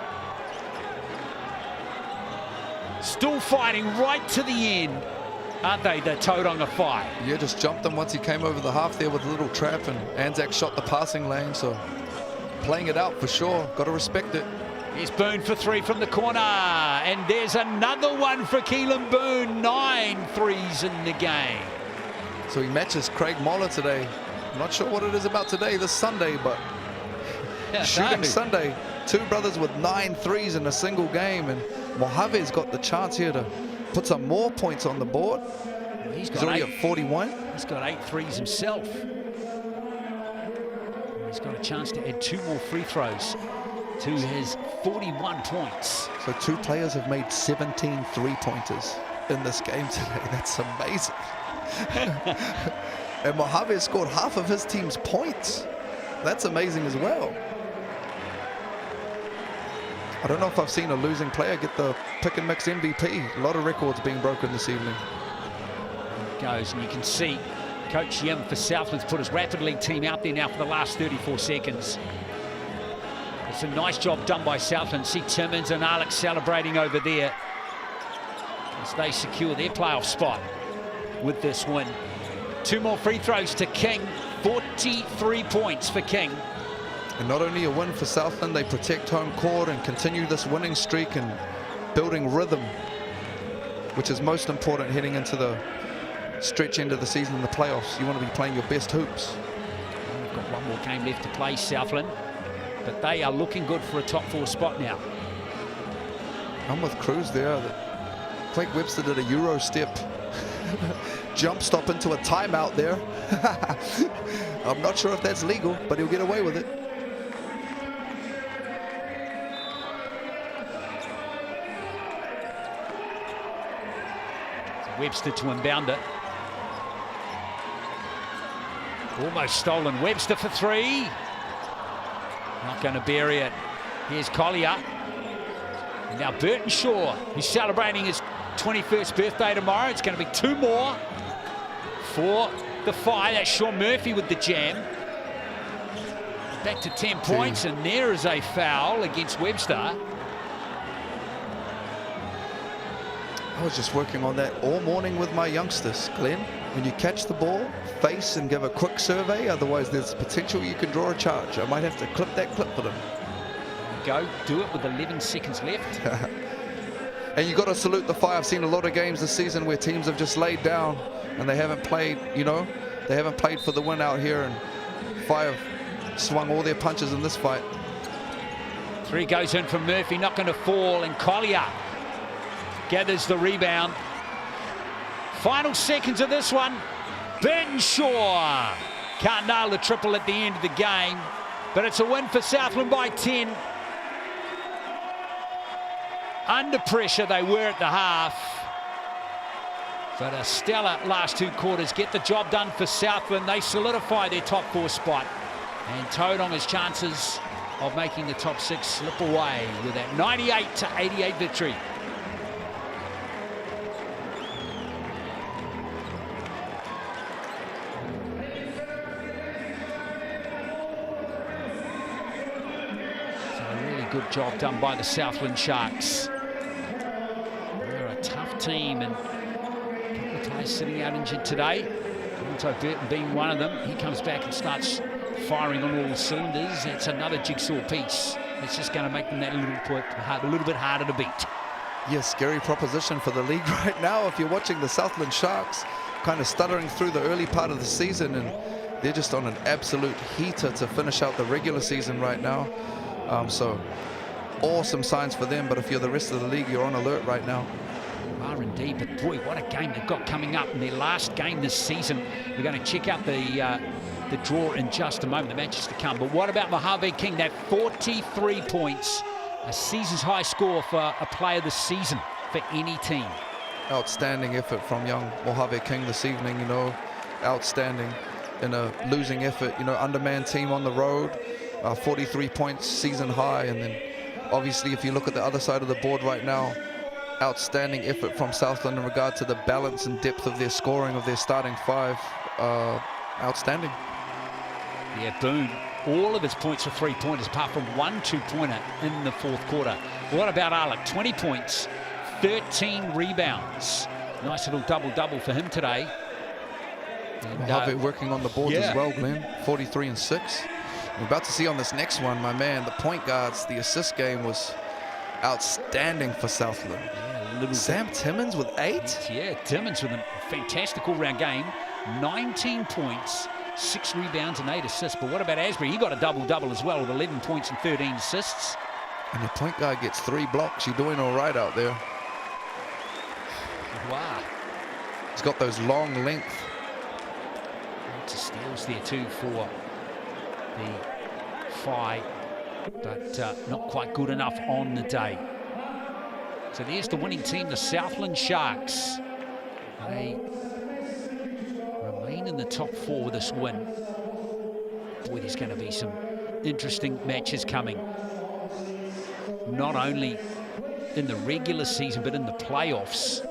Still fighting right to the end, aren't they, the Tauranga Whai? Yeah, just jumped him once he came over the half there with a little trap, and Anzac shot the passing lane, so playing it out for sure. Got to respect it. Here's Boone for 3 from the corner, and there's another one for Keelan Boone. 9 threes in the game. So he matches Craig Moller today. I'm not sure what it is about today, this Sunday, but shooting Sunday. 2 brothers with 9 threes in a single game, and Mojave's got the chance here to put some more points on the board. He's already at 41. He's got 8 threes himself. He's got a chance to add 2 more free throws to his 41 points. So 2 players have made 17 3-pointers in this game today. That's amazing. And Mojave scored half of his team's points. That's amazing as well. I don't know if I've seen a losing player get the pick and mix MVP. A lot of records being broken this evening. Goes, and you can see Coach Yim for Southland's put his rapid league team out there now for the last 34 seconds. It's a nice job done by Southland. See Timmins and Alex celebrating over there as they secure their playoff spot with this win. 2 more free throws to King. 43 points for King. And not only a win for Southland, they protect home court and continue this winning streak and building rhythm, which is most important heading into the stretch end of the season in the playoffs. You want to be playing your best hoops. We've got 1 more game left to play, Southland, but they are looking good for a top 4 spot now. I'm with Cruz there. Craig Webster did a Euro step. Jump stop into a timeout there. I'm not sure if that's legal, but he'll get away with it. Webster to inbound it. Almost stolen. Webster for 3. Not going to bury it. Here's Collier. And now Burton Shaw, who's celebrating his 21st birthday tomorrow. It's going to be 2 more for the Phi. That's Sean Murphy with the jam. Back to 10 points, and there is a foul against Webster. I was just working on that all morning with my youngsters, Glenn. When you catch the ball, face and give a quick survey, otherwise there's potential you can draw a charge. I might have to clip that clip for them. Go, do it with 11 seconds left. And you got to salute the Phi. I've seen a lot of games this season where teams have just laid down and they haven't played, you know, they haven't played for the win out here, and Phi have swung all their punches in this fight. 3 goes in from Murphy, not going to fall, and Collier gathers the rebound. Final seconds of this one. Burton Shaw can't nail the triple at the end of the game, but it's a win for Southland by 10. Under pressure they were at the half, but a stellar last 2 quarters get the job done for Southland. They solidify their top 4 spot, and Tauranga's chances of making the top 6 slip away with that 98-88 victory. Good job done by the Southland Sharks. They're a tough team, and a couple of players sitting out injured today. Alto Burton being one of them. He comes back and starts firing on all cylinders. It's another jigsaw piece. It's just going to make them that a little bit harder to beat. Yes, scary proposition for the league right now. If you're watching the Southland Sharks kind of stuttering through the early part of the season, and they're just on an absolute heater to finish out the regular season right now. So awesome signs for them, but if you're the rest of the league, you're on alert right now. R&D, but boy, what a game they've got coming up in their last game this season. We're going to check out the draw in just a moment, the matches to come. But what about Mojave King? That 43 points, a season's high score for a player this season for any team. Outstanding effort from young Mojave King this evening, you know, outstanding in a losing effort, you know, undermanned team on the road. 43 points, season high. And then obviously if you look at the other side of the board right now, outstanding effort from Southland in regard to the balance and depth of their scoring of their starting 5. Outstanding. Yeah, Boone, all of his points are 3-pointers apart from 1 2-pointer in the 4th quarter. What about Alec? 20 points, 13 rebounds. Nice little double-double for him today. And, Mojave working on the boards as well, Glenn. 43 and 6. We're about to see on this next one, my man, the point guards, the assist game was outstanding for Southland. Yeah, Sam Timmins with 8? Yeah, Timmins with a fantastic all-round game. 19 points, 6 rebounds and 8 assists. But what about Asbury? He got a double-double as well with 11 points and 13 assists. And your point guard gets 3 blocks. You're doing all right out there. Wow. He's got those long length. Lots of steals there too for the Phi, but not quite good enough on the day. So there's the winning team, the Southland Sharks. They remain in the top 4 with this win. Boy, there's going to be some interesting matches coming. not only in the regular season, but in the playoffs.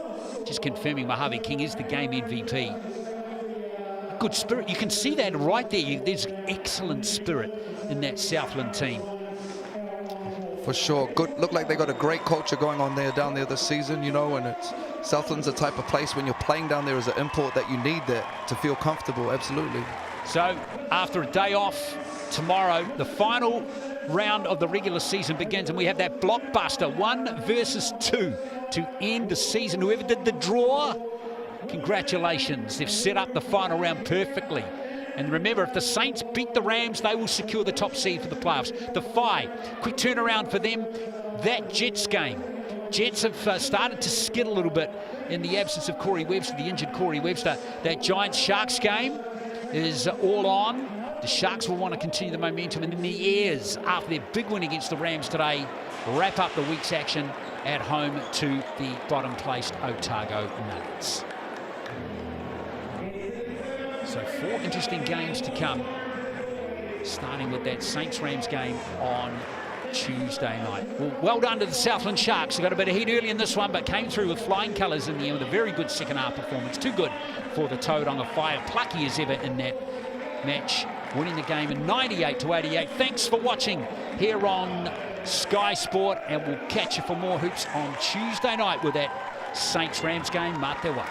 Just confirming Mojave King is the game MVP. Good spirit. You can see that right there. There's excellent spirit in that Southland team. For sure. Good. Look like they got a great culture going on there down there this season, you know, and Southland's the type of place when you're playing down there as an import that you need that to feel comfortable. Absolutely. So after a day off, tomorrow, the final round of the regular season begins, and we have that blockbuster 1 versus 2 to end the season. Whoever did the draw, congratulations. They've set up the final round perfectly. And remember, if the Saints beat the Rams, they will secure the top seed for the playoffs. The Whai, quick turnaround for them. That Jets game. Jets have started to skid a little bit in the absence of Corey Webster, the injured Corey Webster. That Giants-Sharks game is all on. The Sharks will want to continue the momentum, and then the Airs, after their big win against the Rams today, wrap up the week's action at home to the bottom-placed Otago Nuggets. So 4 interesting games to come, starting with that Saints-Rams game on Tuesday night. Well done to the Southland Sharks. They got a bit of heat early in this one, but came through with flying colours in the end with a very good second-half performance. Too good for the Tauranga Whai, plucky as ever in that match, winning the game in 98-88. Thanks for watching here on Sky Sport, and we'll catch you for more hoops on Tuesday night with that Saints-Rams game. Mate wa.